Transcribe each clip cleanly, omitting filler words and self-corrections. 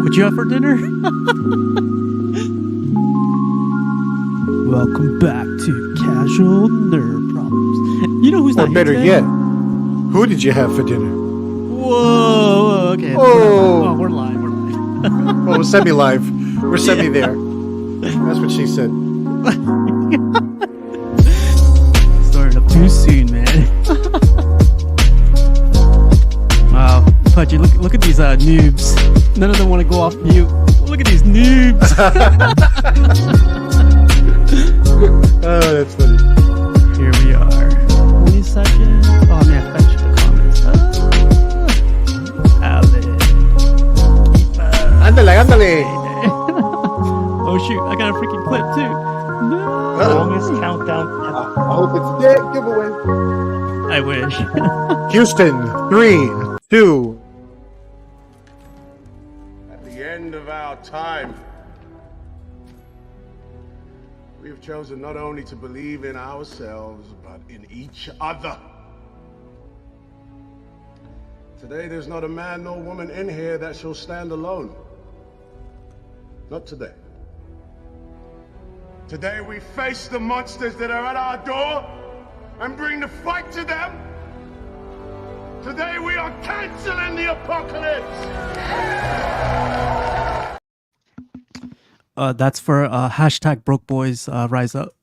What'd you have for dinner? Welcome back to Casual Nerd Problems. You know who's Or not here better today? yet, who did you have for dinner? Whoa, okay. Oh. We're live. Well, we're semi-live. We're semi there. That's what she said. Started up too soon, man. Wow, Pudgy, look at these noobs. None of them want to go off mute. Look at these noobs. Oh, that's funny. Here we are. 20 seconds. Oh man, I fetched the comments. Ándale. Oh shoot, I got a freaking clip too. No. Longest countdown ever. I hope it's dead giveaway. I wish. Houston, 3, 2. At the end of our time, we have chosen not only to believe in ourselves, but in each other. Today, there's not a man nor woman in here that shall stand alone. Not today. Today, we face the monsters that are at our door and bring the fight to them. Today, we are canceling the apocalypse. That's for hashtag broke boys rise up.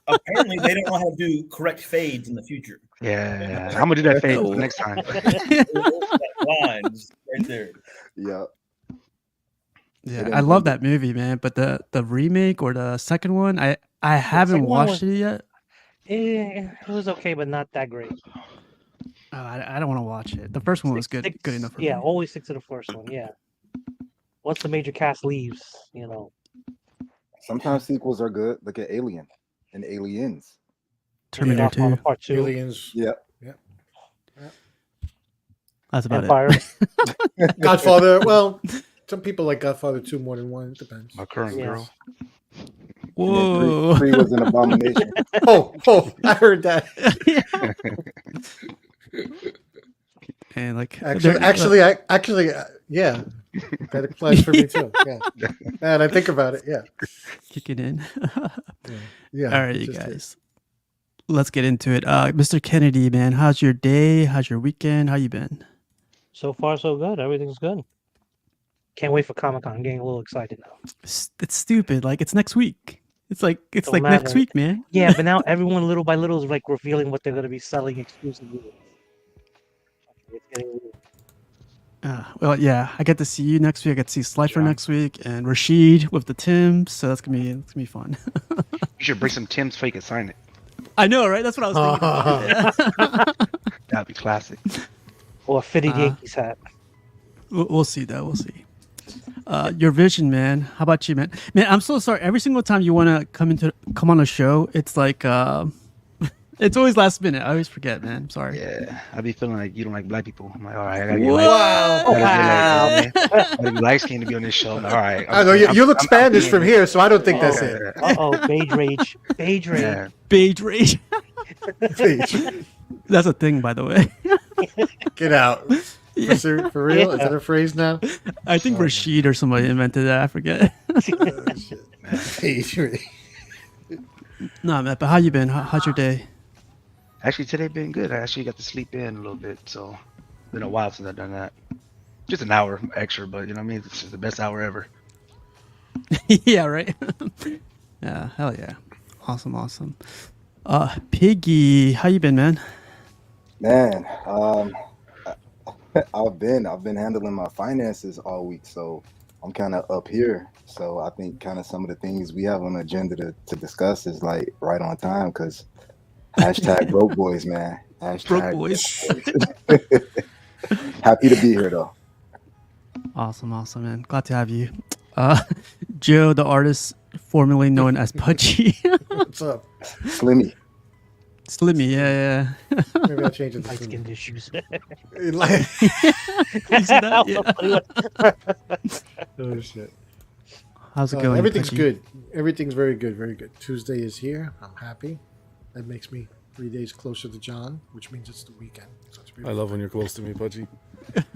Apparently, they don't know how to do correct fades in the future. Yeah, I'm gonna do that fade next time. Lines right there. Yeah. Yeah, I love that movie, man. But the remake or the second one, I haven't second one watched it yet. It was okay, but not that great. I don't want to watch it. The first one was good enough for me. Yeah, always stick to the first one. Yeah. Once the major cast leaves, Sometimes sequels are good. Look at Alien and Aliens. Terminator 2. Part 2. Aliens. Yeah. That's about Empire. it. Godfather. Well, some people like Godfather 2 more than one. It depends. My current girl. Whoa. Three was an abomination. Oh, I heard that. And like Actually, yeah. That applies for me too. Yeah. And I think about it. Yeah. kick it in. Yeah. All right, you guys. Let's get into it. Mr. Kennedy, man, how's your day? How's your weekend? How you been? So far, so good. Everything's good. Can't wait for Comic-Con. I'm getting a little excited now. It's stupid. Like it's next week. It's like Don't next matter. week, man. Yeah, but now everyone little by little is like revealing what they're going to be selling exclusively. It's getting weird. Well, yeah, I get to see you next week. I get to see Slifer next week and Rashid with the Tims. So that's gonna be fun. You should bring some Tim's so you can sign it. I know, right? That's what I was thinking. About. That'd be classic. Or a fitted Yankees hat. We'll see, though. We'll see. Your vision, man. How about you, man? Man, I'm so sorry. Every single time you want to come on a show, it's like it's always last minute. I always forget, man. I'm sorry. Yeah, I'd be feeling like you don't like black people. I'm like, all right, I gotta get light skin to be on this show. I'm like, all right. I know you look Spanish from here, so I don't think that's it. Beige rage. Beige rage. Yeah. Beige rage. That's a thing, by the way. Get out. For real? Is that a phrase now? I think Rashid or somebody invented that. I forget. No, man, but how you been? How's your day? Actually, today been good. I actually got to sleep in a little bit, so it's been a while since I've done that. Just an hour extra, but you know what I mean? It's just the best hour ever. Yeah, right? Yeah, hell yeah. Awesome. Piggy, how you been, man? Man, I've been handling my finances all week, so I'm kind of up here. So I think kind of some of the things we have on the agenda to discuss is like right on time because hashtag broke boys, man. Hashtag Broke boys. Happy to be here though. Awesome, man. Glad to have you. Joe, the artist formerly known as Pudgy. What's up? Slimmy. Slimmy, yeah. Maybe I'll change it to Light Slimmy. skin issues. You see that? Yeah. Oh shit. How's it going? Everything's Pudgy? good. Everything's very good. Tuesday is here. I'm happy. That makes me 3 days closer to John, which means it's the weekend. So it's I love when you're close to me, Pudgy.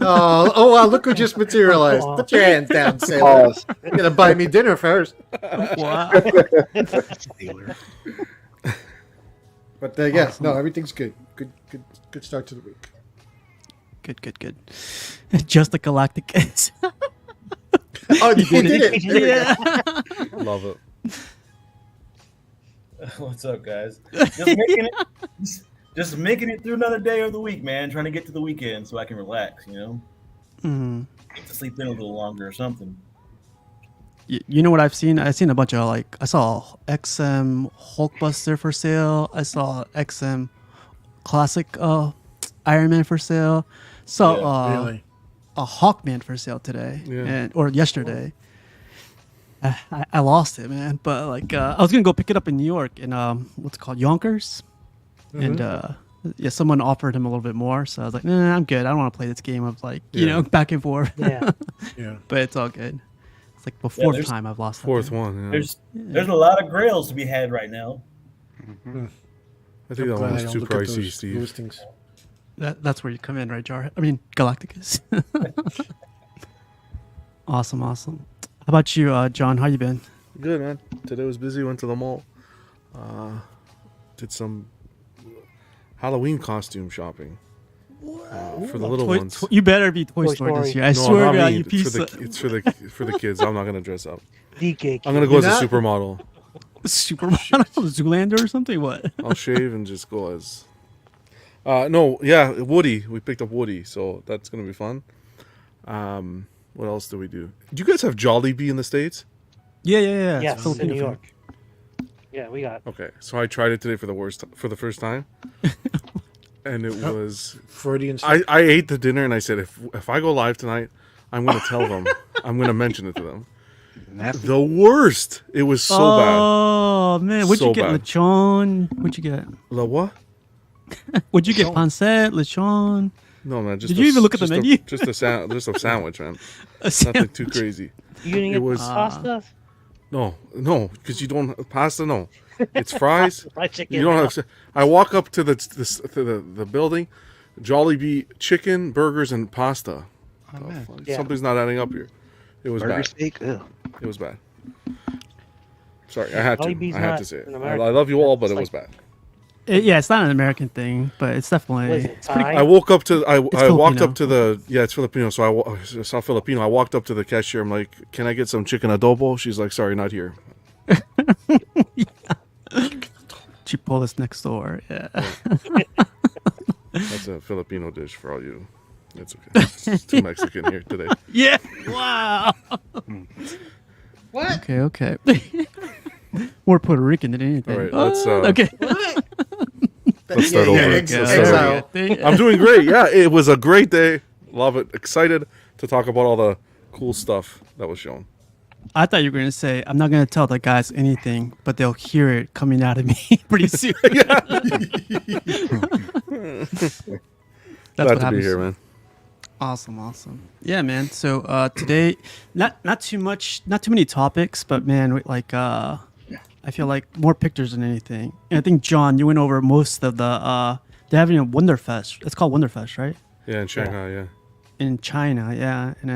Oh, wow, look who just materialized. Put your hands down, Sailor. Pause. You're going to buy me dinner first. Wow. Sailor. But yeah, Awesome. no, everything's good. Good start to the week. Good. Just the Galactic. Oh, you did it. Yeah. Love it. What's up, guys? Just making it through another day of the week, man. Trying to get to the weekend so I can relax, you know? Mhm. Get to sleep in a little longer or something. You know what I've seen? I've seen a bunch of I saw XM Hulkbuster for sale. I saw XM Classic Iron Man for sale. Saw Really? a Hawkman for sale today Yeah. or yesterday. I lost it, man. But I was gonna go pick it up in New York in what's it called, Yonkers, and someone offered him a little bit more. So I was like, nah, I'm good. I don't want to play this game of you know, back and forth. Yeah. Yeah. But it's all good. It's like the fourth there's- time I've lost. that Fourth thing. one. Yeah. There's a lot of grails to be had right now. I think that Glad one I was don't too look at pricey, those Steve. listings. That's where you come in, right, Jar? I mean, Galacticus. Awesome. How about you, John? How you been? Good, man. Today was busy. Went to the mall. Did some Halloween costume shopping for the little ones. You better be Toy Toy Story this Story. year. I No, swear not to God, me. you piece of It's for the kids. I'm not gonna dress up. DK. I'm gonna go You're as a not? supermodel. Superman, Zoolander or something. What? I'll shave and just go as. No, yeah, Woody. We picked up Woody, so that's gonna be fun. What else do we do? Do you guys have Jollibee in the States? Yeah. Yes, It's in Filipino New food. York. Yeah, we got. Okay, so I tried it today for the first time, and it was. Freudian stuff. I ate the dinner and I said if I go live tonight, I'm gonna tell them. I'm gonna mention it to them. Nasty. The worst. It was so bad. Oh man, what'd So you get, bad. lechon? What'd you get? The what? What'd you get, pancette, lechon? No man. Just Did you even look at the just menu? Just a sandwich, man. A Nothing sandwich. too crazy. You didn't It get was- pasta? No, because you don't pasta. No, it's fries. Fried chicken. You don't have. I walk up to the building, Jollibee chicken, burgers, and pasta. Oh, man. Yeah. Something's not adding up here. It was Burger bad. steak. Ugh. It was bad. Sorry, I had Jollibee's to. I had not to say it. an I American love you all, but thing. it It's was bad. Yeah, it's not an American thing, but it's definitely. What is it, it's pretty- Thai? I woke up to. I walked Filipino. up to the. Yeah, it's Filipino. So I saw Filipino. I walked up to the cashier. I'm like, "Can I get some chicken adobo?" She's like, "Sorry, not here." Chipotle next door. Yeah. That's a Filipino dish for all you. It's okay. It's too Mexican here today. Yeah. Wow. What? Okay. More Puerto Rican than anything. All right, let's, okay. Let's start over. Let's Let's start start over. over. I'm doing great. Yeah, it was a great day. Love it. Excited to talk about all the cool stuff that was shown. I thought you were gonna say I'm not gonna tell the guys anything, but they'll hear it coming out of me pretty soon. That's Glad what to be happens. here, man. Awesome. Yeah, man. So today, not too many topics, but man, I feel like more pictures than anything. And I think John, you went over most of the. They're having a Wonderfest. It's called Wonderfest, right? Yeah, in Shanghai. Yeah. In China, yeah, and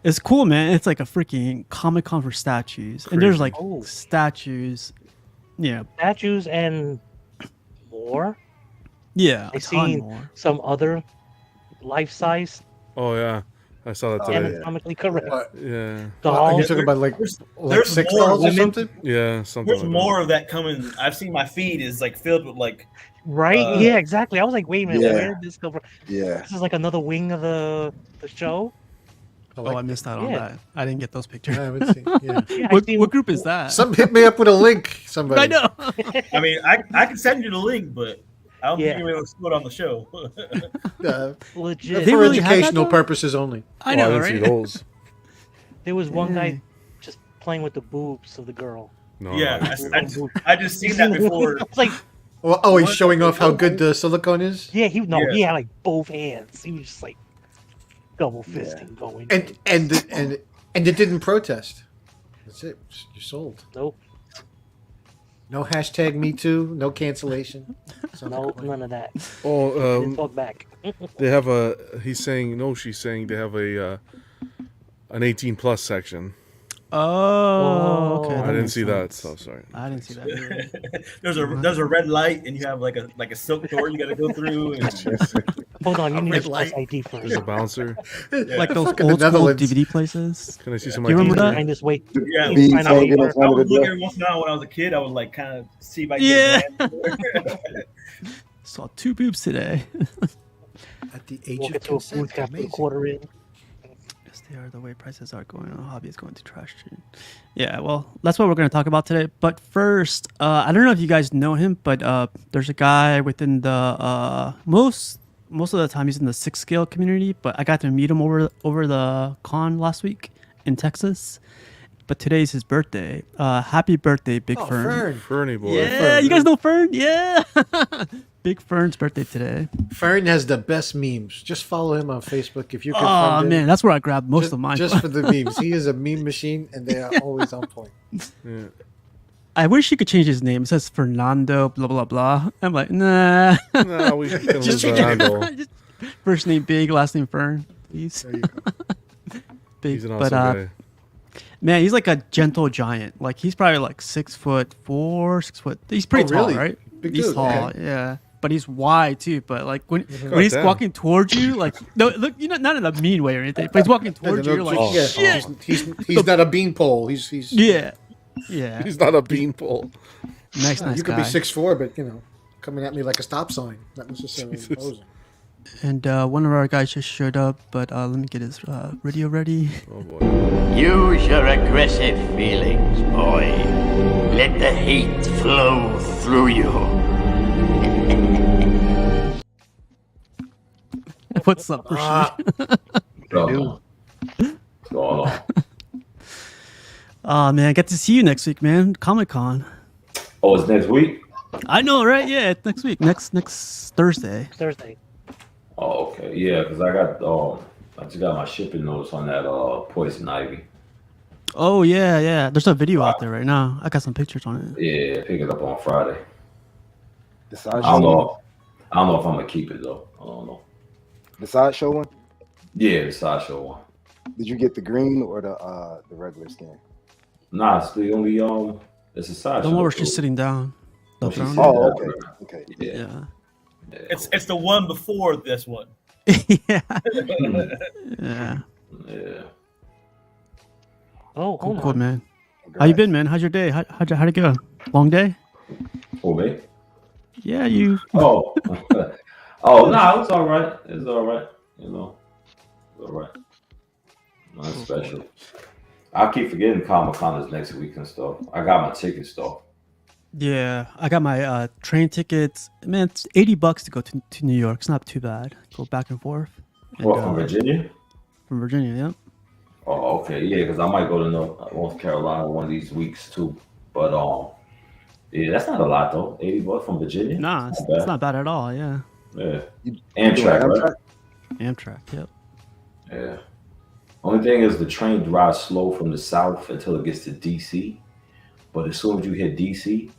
it's cool, man. It's like a freaking Comic-Con for statues, and there's Crazy. like Oh. statues. Yeah, Statues and more. yeah. I a ton seen more. some other life-size, Oh yeah, I saw that Oh, today. yeah. anatomically correct What? Yeah. Are dolls. you talking about like There's 6 more dolls or women- something? Yeah, something. There's like more of that coming. I've seen my feed is like filled with like Right? Yeah, exactly. I was like, wait a minute, Yeah. where did this come from? Yeah. This is like another wing of the show. Oh, I missed out on Yeah. that. I didn't get those pictures. I haven't seen. Yeah. Yeah, I What, seen- what group is that? Some hit me up with a link. Somebody. I know. I mean, I can send you the link, but I don't Yeah. think you're able to do it on the show. legit. They For really have that, educational though? purposes only. I I know, didn't see right? those. There was one Yeah. guy just playing with the boobs of the girl. No. yeah, no. I just seen that before. I was like, Oh, he's showing off how good the silicone is. yeah, he Yeah. he had like both hands. He was just like double fisting going. And it didn't protest. That's it. You're sold. Nope. No hashtag Me Too. No cancellation. So No, none of that. Oh, Didn't talk back. they have a. He's saying no. She's saying they have a an 18+ section. Oh, okay. Oh. I that didn't makes see that. sense. So sorry. I didn't see that. Either. There's a red light, and you have like a silk door you got to go through. And, Hold on, you need red to light. press ID There's first. a bouncer. Like those Fucking old the school Netherlands. DVD places. Can I see some Do you ID? remember that? Find this way. yeah, Bees Find out hanging where in I front of would the look door. every once in a while when I was a kid. I would like kind of see if I Yeah. can get Saw 2 boobs today. At the age Walk of into a consent. booth, got the Amazing. quarter in. Yes, they are. The way prices are going on, hobby is going to trash street. Yeah, well, that's what we're going to talk about today. But first, I don't know if you guys know him, but there's a guy within the most of the time he's in the 6 scale community. But I got to meet him over the con last week in Texas. But today's his birthday. Happy birthday, Big Oh, Fern. Fern. Fernie boy. Yeah, Fern. you guys know Fern? Yeah. Big Fern's birthday today. Fern has the best memes. Just follow him on Facebook if you can Oh find him. man, that's where I grabbed most just, of mine. just for the memes. He is a meme machine, and they are always on point. Yeah. I wish he could change his name. It says Fernando, blah blah blah. I'm like, nah. No, we can Just live change it. Fernando. Just first name Big, last name Fern, please. There you go. Big, He's an but awesome guy. man, he's like a gentle giant. Like he's probably like 6'4", 6 foot. He's pretty Oh, tall, really? right? Big he's dude, tall, okay. yeah. But he's wide too. But like when God he's damn. walking towards you, like no, look, you know, not in a mean way or anything. But he's walking towards you, you're like, yeah, shit. he's not a beanpole. He's Yeah, yeah. He's not a beanpole. Nice You could guy. be 6'4", but coming at me like a stop sign, not necessarily Jesus. imposing. And one of our guys just showed up, but let me get his radio ready. Oh boy. Use your aggressive feelings, boy. Let the hate flow through you. What's up, Rashid? Ah, What's going on? Oh man, I get to see you next week, man. Comic-Con. Oh, it's next week. I know, right? Yeah, it's next week. Next Thursday. Thursday. Oh, okay. Yeah, because I just got my shipping notice on that poison ivy. Oh yeah. There's a video out there right now. I got some pictures on it. Yeah, pick it up on Friday. The I side don't show one? know. I don't know if I'm gonna keep it though. I don't know. The side show one? Yeah, the sideshow one. Did you get the green or the regular skin? Nah, it's the only it's a sideshow. The one where she's sitting down. The Oh, she's throne. sitting Oh, down. okay. Yeah. Yeah. Yeah. the one before this one. Yeah. Yeah. Yeah. Oh, Cool, hold cool, on. man. How you been, man? How's your day? How'd it go? Long day? Oh, me? Yeah, you. Oh. Oh, no, it's all right. It's all right. You know, it's all right. Nothing special. I keep forgetting Comic-Con is next week and stuff. I got my tickets though. Yeah, I got my train tickets. Man, it's $80 to go to New York. It's not too bad. Go back and forth. And, What, from Virginia? From Virginia, yeah. Oh, okay. Yeah, because I might go to North Carolina one of these weeks too. But yeah, that's not a lot though. $80 from Virginia. Nah, it's not bad at all. Yeah. Yeah. You Amtrak, doing right? Amtrak, yep. Yeah. Only thing is the train drives slow from the south until it gets to DC. But as soon as you hit DC,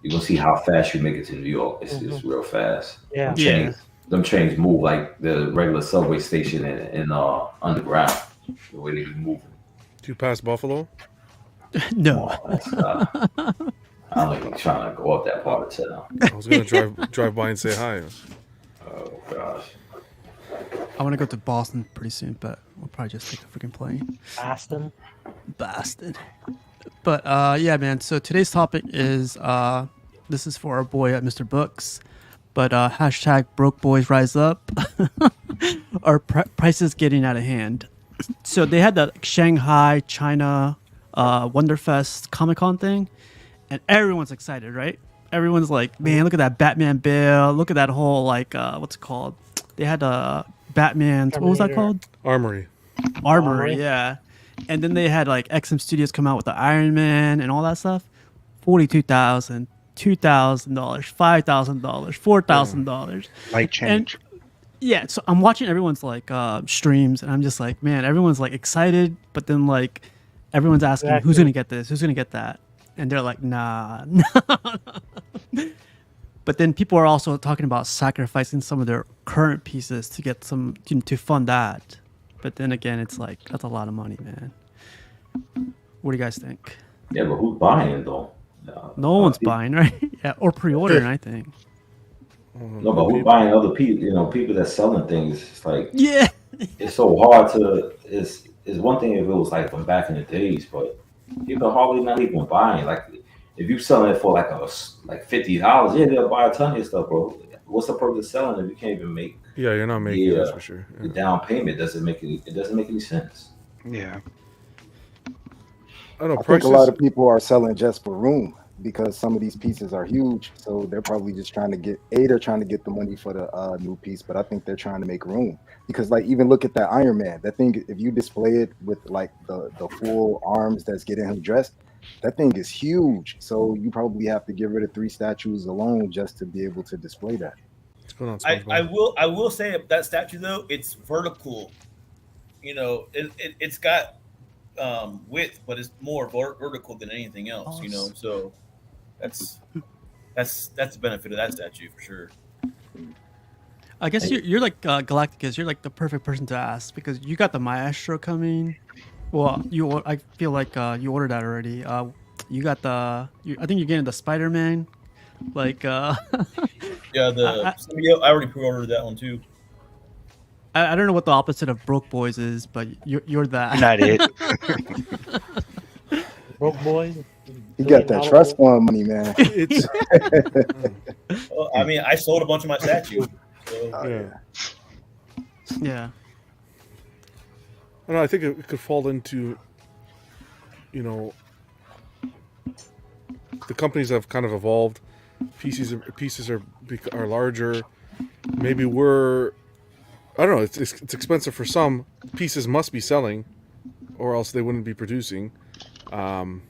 you're gonna see how fast you make it to New York. It's real fast. Yeah. Them trains move like the regular subway station in underground. The way they be moving. Do you pass Buffalo? No. Oh, that's, I'm not even trying to go up that part of town. I was gonna drive by and say hi. Oh gosh. I want to go to Boston pretty soon, but we'll probably just take a freaking plane. Boston. But yeah, man. So today's topic is this is for our boy at Mr. Books, but hashtag broke boys rise up. Our prices getting out of hand. So they had that Shanghai, China, Wonderfest Comic-Con thing, and everyone's excited, right? Everyone's like, man, look at that Batman bill. Look at that whole like what's it called? They had Batman. What was that called? Armory. Armory, yeah. And then they had like XM Studios come out with the Iron Man and all that stuff. $42,000, $2,000, $5,000, $4,000. Light change. Yeah, so I'm watching everyone's like streams, and I'm just like, man, everyone's like excited, but then like everyone's asking, who's gonna get this? Who's gonna get that? and they're like, nah. But then people are also talking about sacrificing some of their current pieces to get some to fund that. But then again, it's like that's a lot of money, man. What do you guys think? Yeah, but who's buying it though? No one's buying, right? Yeah, or pre-ordering, I think. No, but who's buying other people? You know, people that's selling things. It's like Yeah. it's so hard to. It's one thing if it was like from back in the days, but people are hardly not even buying. Like if you selling it for like $50, yeah, they'll buy a ton of your stuff, bro. What's the purpose of selling if you can't even make? Yeah, you're not making it, that's for sure. The down payment doesn't make any sense. Yeah. I know. I think a lot of people are selling just for room because some of these pieces are huge. So they're probably just trying to get they're trying to get the money for the new piece, but I think they're trying to make room because like even look at that Iron Man. That thing, if you display it with like the full arms that's getting him dressed, that thing is huge. So you probably have to get rid of 3 statues alone just to be able to display that. I will say that statue though, it's vertical. You know, it's got width, but it's more vertical than anything else. You know, so that's the benefit of that statue for sure. I guess you're like Galacticus. You're like the perfect person to ask because you got the Maestro coming. Well, I feel like you ordered that already. You got I think you're getting the Spider-Man. Like yeah, I already pre-ordered that one too. I don't know what the opposite of broke boys is, but you're that. Not it. Broke boys. You got that trust fund money, man. It's. Well, I mean, I sold a bunch of my statues. So. Yeah. I don't know, I think it could fall into, you know, the companies have kind of evolved. Pieces are larger. Maybe I don't know. It's expensive for some. Pieces must be selling, or else they wouldn't be producing. No,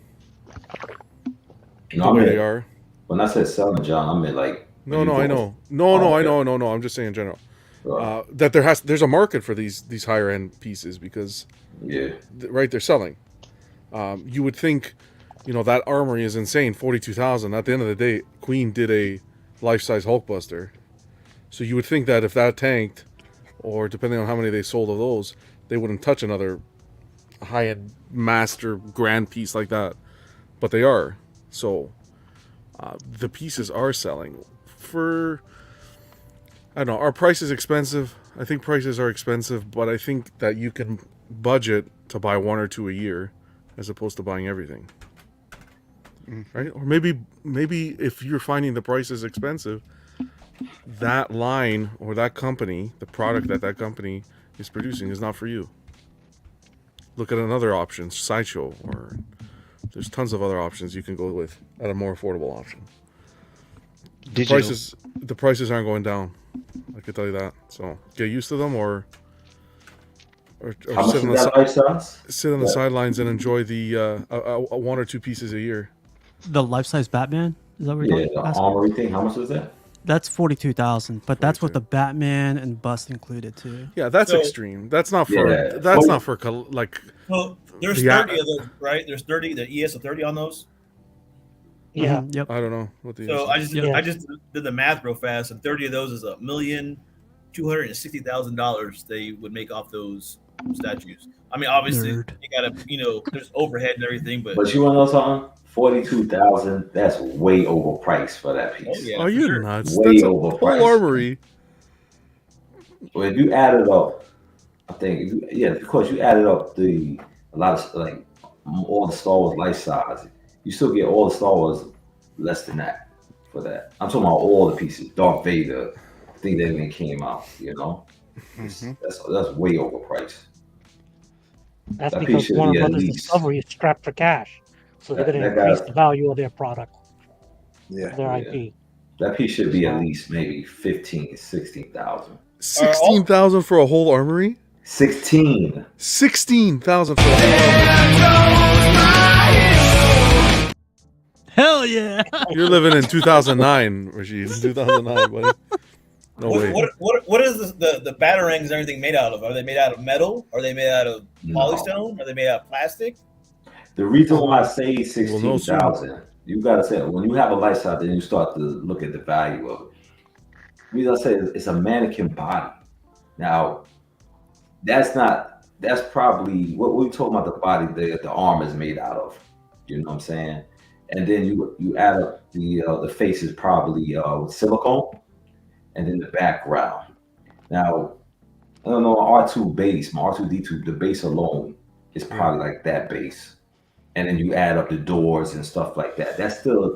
they are. When I said selling, John, I meant like. No, I know. I know. I'm just saying in general. That there's a market for these higher end pieces because they're selling. You would think, you know, that armory is insane, 42,000. At the end of the day, Queen did a life-size Hulkbuster, so you would think that if that tanked, or depending on how many they sold of those, they wouldn't touch another high-end master grand piece like that, but they are. So the pieces are selling for. I don't know. Our price is expensive. I think prices are expensive, but I think that you can budget to buy 1 or 2 a year, as opposed to buying everything. Right? Or maybe if you're finding the price is expensive, that line or that company, the product that company is producing, is not for you. Look at another option, Sideshow, or there's tons of other options you can go with at a more affordable option. The prices aren't going down. I can tell you that. So get used to them, or sit on the sidelines and enjoy the 1 or 2 pieces a year. The life-size Batman? Is that what you're talking about? The armory thing. How much is that? That's 42,000, but that's with the Batman and bust included too. Yeah, that's extreme. That's not for. That's not for like. Well, there's 30 of those, right? There's 30. The ES of 30 on those. Yeah. Yep. I don't know what the. So I just did the math real fast, and 30 of those is $1,260,000 they would make off those statues. I mean, obviously you gotta, there's overhead and everything, but you want to know something? 42,000. That's way overpriced for that piece. Oh, yeah, are you nuts? Way that's overpriced. A whole armory. Well, if you add it up, I think of course you added up a lot of like all the Star Wars life size. You still get all the Star Wars less than that for that. I'm talking about all the pieces. Darth Vader, I think that even came out. That's way overpriced. That's because Warner Brothers Discovery is strapped for cash, so they're going to increase the value of their product. Their IP. That piece should be at least maybe 15,000, 16,000. 16,000 for a whole armory? 16,000 for a whole armory. Hell yeah! You're living in 2009, Rashid. 2009, buddy. No way. What is the batarangs and everything made out of? Are they made out of metal? Are they made out of polystone? Are they made out of plastic? The reason why I say 16,000, you gotta say when you have a lifestyle, then you start to look at the value of it. The reason I say it's a mannequin body. Now, that's probably what we talking about. The body the arm is made out of. You know what I'm saying? And then you add up the face is probably silicone, and then the background. Now, I don't know, R2 base, my R2D2, the base alone is probably like that base. And then you add up the doors and stuff like that. That's still,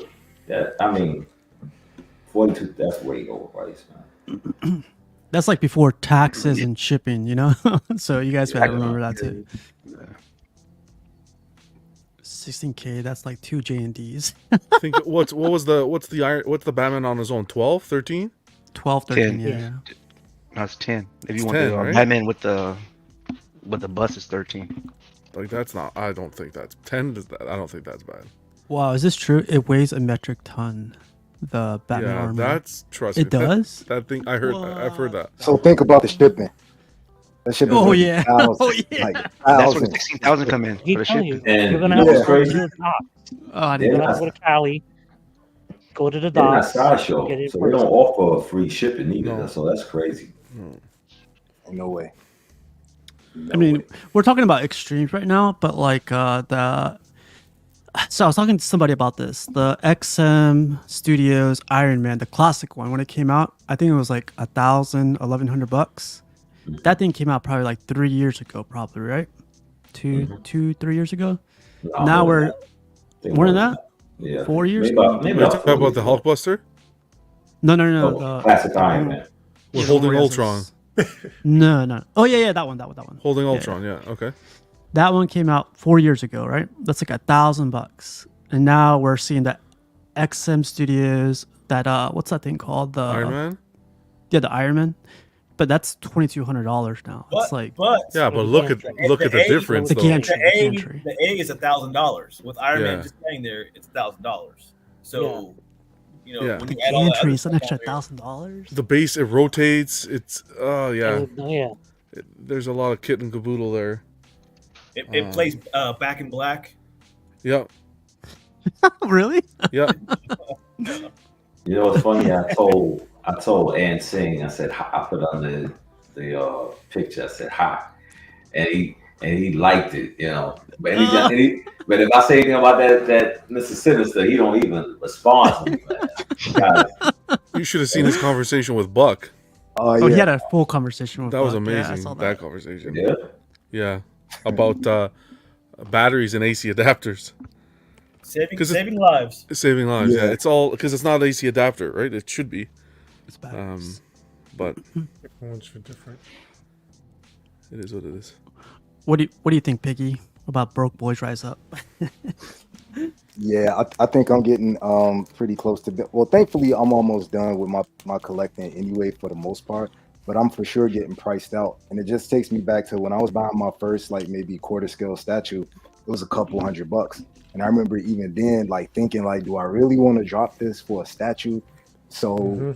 42, that's way overpriced, man. That's like before taxes and shipping, you know? So you guys gotta remember that too. 16K, that's like 2 J&Ds. I think what's the Batman on his own? 12, 13? 12, 13, 10. yeah. No, it's 10. If you It's want 10, the right? Batman with the bus is 13. Like that's not. I don't think that's 10. I don't think that's bad. Wow, is this true? It weighs a metric ton. The Batman Yeah, armor. that's trust me. It does. That thing. I heard. I've heard that. So think about the shipping. The shipping. Oh yeah. Oh yeah. Like That's where the 16,000 come in. He For the tell you, shipping. And you're gonna you know have to what's go to crazy? the dock. Oh, I You're didn't gonna know have to go to Cali. Go to the They're not docks. sideshow, Get it so they don't first. offer free shipping either. No. So that's crazy. No way. I mean, we're talking about extremes right now, but like so I was talking to somebody about this. The XM Studios Iron Man, the classic one, when it came out, I think it was like $1,100. That thing came out probably like 3 years ago, probably, right? 3 years ago. Now we're more than that. Yeah, 4 years maybe ago. about, maybe Are you about talking about the 4 years. Hulkbuster? No. Oh, classic Iron Man. We're holding Ultron. No. Oh yeah, that one. Holding Yeah, Ultron. Yeah. Okay. That one came out 4 years ago, right? That's like $1,000, and now we're seeing that XM Studios. That what's that thing called? The Iron Man. Yeah, the Iron Man. But that's $2,200 now. It's like Yeah, but look at the difference. The though. gantry. The A is $1,000. With Iron Yeah. Man just staying there, it's $1,000. So, you know, Yeah. when the you add all that gantry other is an stuff extra on there, $1,000. The base it rotates. It's yeah. Yeah. There's a lot of kit and caboodle there. it plays Back in Black. Yep. Really? Yep. You know what's funny? I told Ann Singh, I said, I put on the picture, I said, hi. And he liked it, you know. But but if I say anything about that Mr. Sinister, he don't even respond to me, man. God. You should have seen his conversation with Buck. Oh, he had a full conversation with That was Buck. Yeah, I amazing. saw that conversation. Yeah. Yeah. About batteries and AC adapters. Saving lives. Saving lives. Yeah. Yeah. It's all because it's not AC adapter, right? It should be. It's backwards. But One's for different. it is what it is. What do you think, Piggy, about Broke Boys Rise Up? Yeah, I think I'm getting pretty close to. Well, thankfully, I'm almost done with my collecting anyway for the most part. But I'm for sure getting priced out, and it just takes me back to when I was buying my first like maybe quarter scale statue. It was a couple $100, and I remember even then like thinking like, do I really want to drop this for a statue? So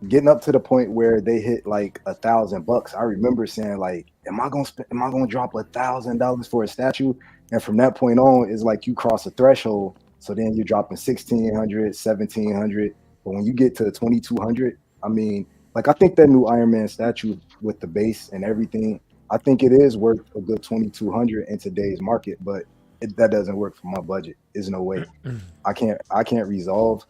getting up to the point where they hit like $1,000, I remember saying like, am I gonna drop $1,000 for a statue? And from that point on, it's like you cross a threshold. So then you're dropping $1,600, $1,700. But when you get to $2,200, I mean, like I think that new Iron Man statue with the base and everything, I think it is worth a good $2,200 in today's market. But that doesn't work for my budget. There's no way. I can't resolve.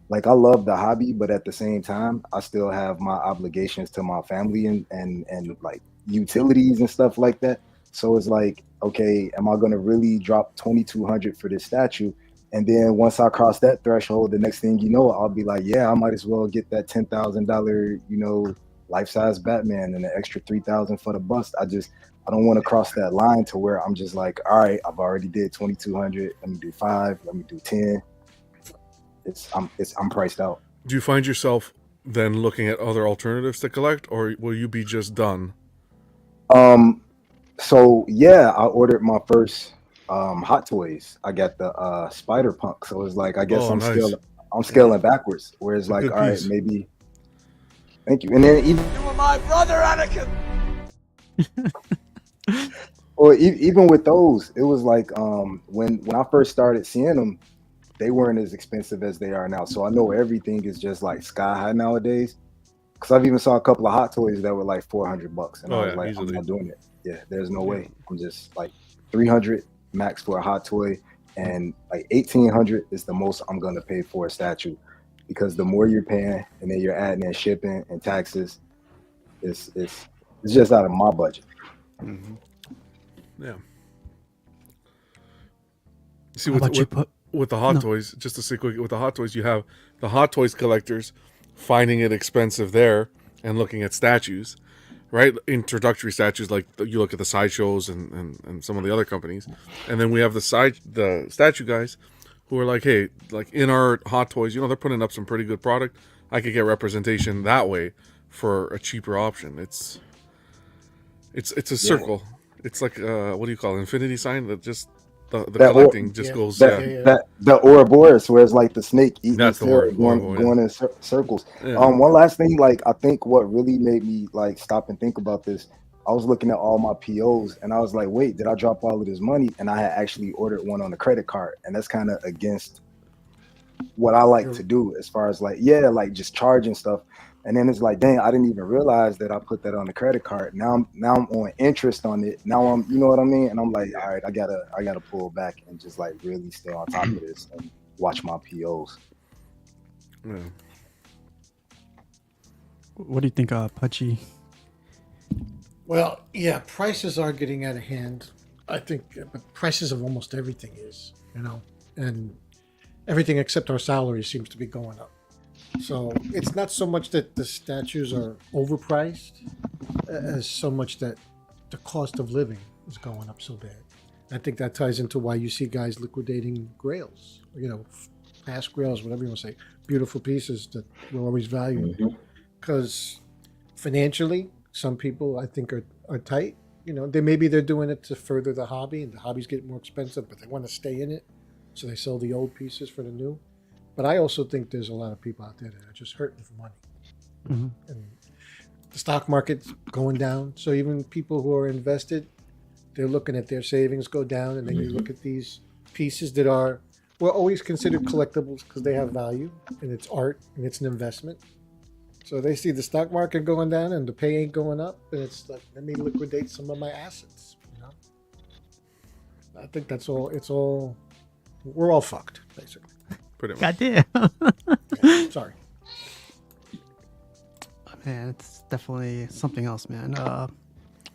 Like I love the hobby, but at the same time, I still have my obligations to my family and like utilities and stuff like that. So it's like, okay, am I gonna really drop $2,200 for this statue? And then once I cross that threshold, the next thing you know, I'll be like, yeah, I might as well get that $10,000, you know, life-size Batman and an extra $3,000 for the bust. I don't want to cross that line to where I'm just like, all right, I've already did $2,200. Let me do 5. Let me do 10. I'm priced out. Do you find yourself then looking at other alternatives to collect, or will you be just done? So yeah, I ordered my first Hot Toys. I got the Spider Punk. So it's like I guess I'm scaling backwards. Whereas like, all right, maybe. Thank you. And then even You were my brother, Anakin. well, or even with those, it was like when I first started seeing them, they weren't as expensive as they are now. So I know everything is just like sky high nowadays. Because I've even saw a couple of Hot Toys that were like $400, and I was like, easily. I'm not doing it. Yeah, there's no way. I'm just like 300 max for a Hot Toy, and like 1,800 is the most I'm gonna pay for a statue, because the more you're paying, and then you're adding in shipping and taxes, it's just out of my budget. Mm-hmm. Yeah. See, with the Hot Toys, just to say quick, with the Hot Toys, you have the Hot Toys collectors finding it expensive there and looking at statues, right? Introductory statues, like you look at the sideshows and some of the other companies, and then we have the statue guys who are like, hey, like Inart Hot Toys, they're putting up some pretty good product. I could get representation that way for a cheaper option. It's a circle. It's like what do you call it? Infinity sign that just the collecting just goes. The Ouroboros, where it's like the snake eating its tail, going in circles. Yeah. One last thing, like I think what really made me like stop and think about this, I was looking at all my POs and I was like, wait, did I drop all of this money? And I had actually ordered one on a credit card, and that's kind of against what I like to do as far as like just charging stuff. And then it's like, dang, I didn't even realize that I put that on the credit card. Now I'm on interest on it. Now I'm, you know what I mean? And I'm like, all right, I gotta pull back and just like really stay on top of this and watch my POs. Yeah. What do you think, Pucci? Well, yeah, prices are getting out of hand. I think prices of almost everything is, and everything except our salary seems to be going up. So it's not so much that the statues are overpriced as so much that the cost of living is going up so bad. I think that ties into why you see guys liquidating grails, past grails, whatever you want to say, beautiful pieces that were always valued. Because financially, some people I think are tight. They're doing it to further the hobby, and the hobby's getting more expensive, but they want to stay in it, so they sell the old pieces for the new. But I also think there's a lot of people out there that are just hurting for money. Mm-hmm. And the stock market's going down. So even people who are invested, they're looking at their savings go down. And then you look at these pieces that were always considered collectibles because they have value and it's art and it's an investment. So they see the stock market going down and the pay ain't going up. And it's like, let me liquidate some of my assets. I think that's all. We're all fucked, basically. Goddamn. Sorry. Man, it's definitely something else, man. How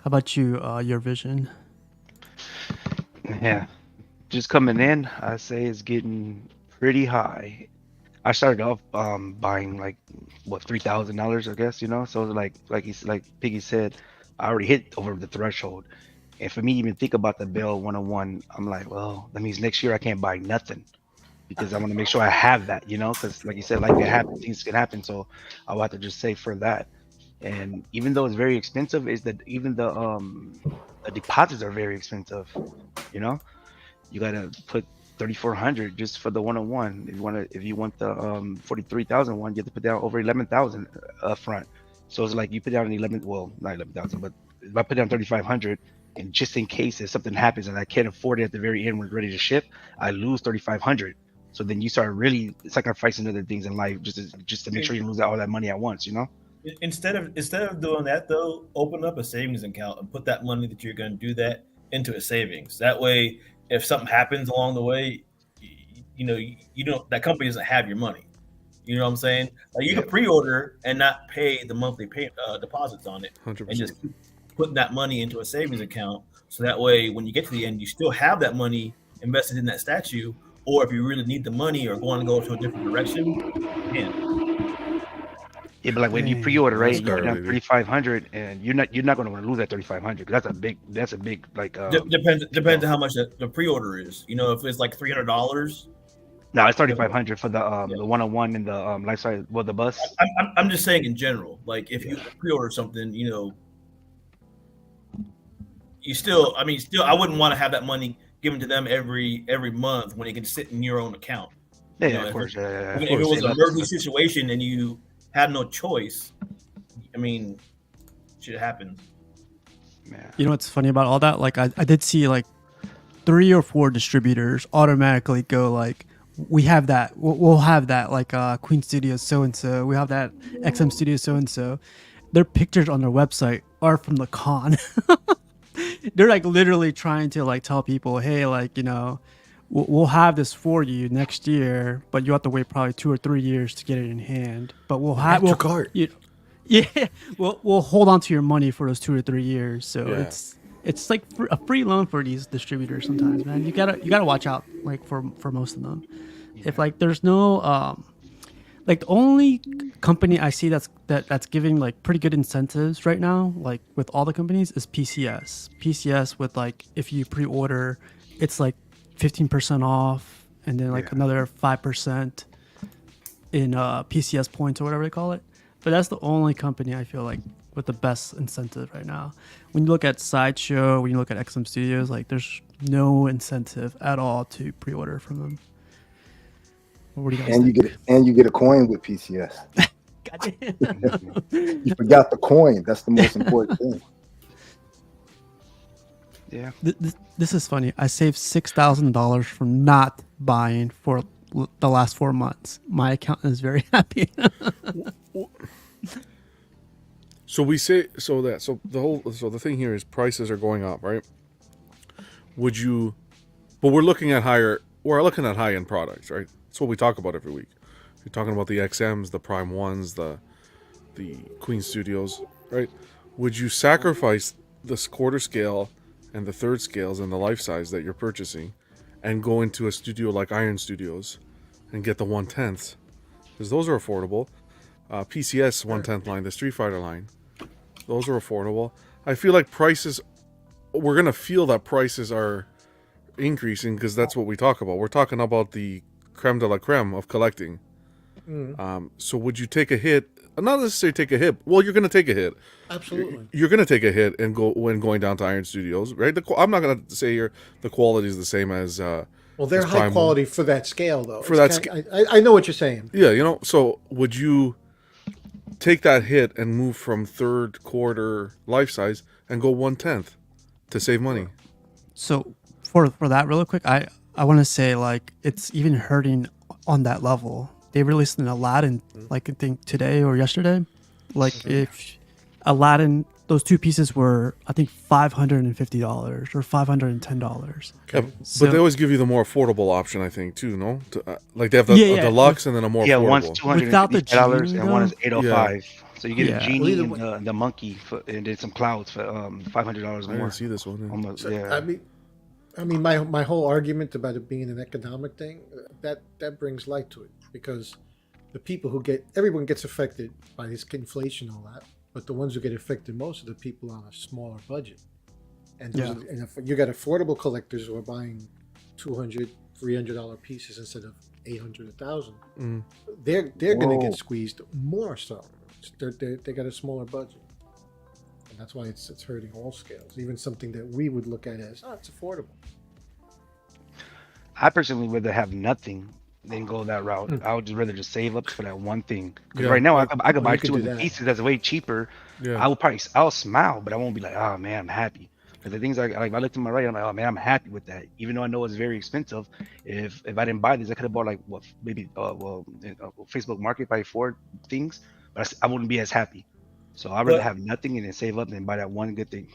about you, your vision? Yeah. Just coming in, I say it's getting pretty high. I started off buying like $3,000, I guess, So like Piggy said, I already hit over the threshold. And for me, even think about the Bell 101, I'm like, well, that means next year I can't buy nothing. Because I want to make sure I have that, because like you said, like it happens, things can happen. So I'll have to just save for that. And even though it's very expensive, is that even the deposits are very expensive. You gotta put 3,400 just for the 101. If you want the 43,000 one, you have to put down over 11,000 up front. So it's like you put down not 11,000, but if I put down 3,500. And just in case if something happens and I can't afford it at the very end when it's ready to ship, I lose 3,500. So then you start really sacrificing other things in life just to make sure you lose all that money at once, Instead of doing that though, open up a savings account and put that money that you're going to do that into a savings. That way, if something happens along the way, you don't that company doesn't have your money. You know what I'm saying? Like you can pre-order and not pay the monthly deposits on it, 100%. and just keep putting that money into a savings account. So that way, when you get to the end, you still have that money invested in that statue. Or if you really need the money or want to go to a different direction, Yeah, but like when you pre-order, right? You put down 3,500, and you're not going to want to lose that 3,500 because that's a big like. Depends on how much the pre-order is. If it's like $300. No, it's 3,500 for the 101 and the life size. Well, the bus. I'm just saying in general. Like if you pre-order something, you still. I wouldn't want to have that money given to them every month when it can sit in your own account. Yeah, of course. If it was an emergency situation and you had no choice, shit happens. Man. You know what's funny about all that? Like I did see like 3 or 4 distributors automatically go like, we have that. We'll have that like Queen Studios so and so. We have that XM Studios so and so. Their pictures on their website are from the con. They're like literally trying to like tell people, hey, like, you know, we'll have this for you next year, but you have to wait probably 2 or 3 years to get it in hand. But we'll have your card. Yeah, we'll hold on to your money for those 2 or 3 years. So it's like a free loan for these distributors sometimes, man. You gotta watch out like for most of them. If like there's no like the only company I see that's giving like pretty good incentives right now, like with all the companies, is PCS. PCS with like if you pre-order, it's like 15% off, and then like another 5% in PCS points or whatever they call it. But that's the only company I feel like with the best incentive right now. When you look at Sideshow, when you look at XM Studios, like there's no incentive at all to pre-order from them. What do you guys think? You get a coin with PCS. You forgot the coin. That's the most important thing. Yeah. This is funny. I saved $6,000 from not buying for the last 4 months. My accountant is very happy. So we say the thing here is prices are going up, right? But we're looking at high end products, right? That's what we talk about every week. You're talking about the XMs, the Prime Ones, the Queen Studios, right? Would you sacrifice this quarter scale and the third scales and the life size that you're purchasing and go into a studio like Iron Studios and get the 1/10? Because those are affordable. PCS 1/10 line, the Street Fighter line, those are affordable. I feel like we're going to feel that prices are increasing because that's what we talk about. We're talking about the creme de la creme of collecting. So would you take a hit? Not necessarily take a hit. Well, you're going to take a hit. Absolutely. You're going to take a hit and when going down to Iron Studios, right? I'm not going to say here the quality is the same as. Well, they're high quality for that scale, though. For that scale, I know what you're saying. Yeah, you know. So would you take that hit and move from third quarter life size and go 1/10 to save money? So for that really quick, I want to say like it's even hurting on that level. They released an Aladdin like I think today or yesterday. Like if Aladdin, those 2 pieces were I think $550 or $510. Okay. But they always give you the more affordable option, I think, too. No, like they have a deluxe and then a more affordable. One's $250 and one is $805. So you get a genie and the monkey and then some clouds for $500 more. I didn't see this one. Almost, I mean, my whole argument about it being an economic thing that brings light to it, because the people everyone gets affected by this inflation and all that, but the ones who get affected most are the people on a smaller budget. And if you got affordable collectors who are buying $200, $300 pieces instead of $800, $1,000, they're going to get squeezed more so. They got a smaller budget. And that's why it's hurting all scales, even something that we would look at as, it's affordable. I personally would rather have nothing than go that route. I would just rather just save up for that one thing. Because right now I could buy 200 pieces that's way cheaper. Yeah. I'll smile, but I won't be like, oh man, I'm happy. Because the things like I look to my right, I'm like, oh man, I'm happy with that. Even though I know it's very expensive. If I didn't buy this, I could have bought like Facebook Market by 4 things, but I wouldn't be as happy. So I'd rather have nothing and then save up than buy that one good thing.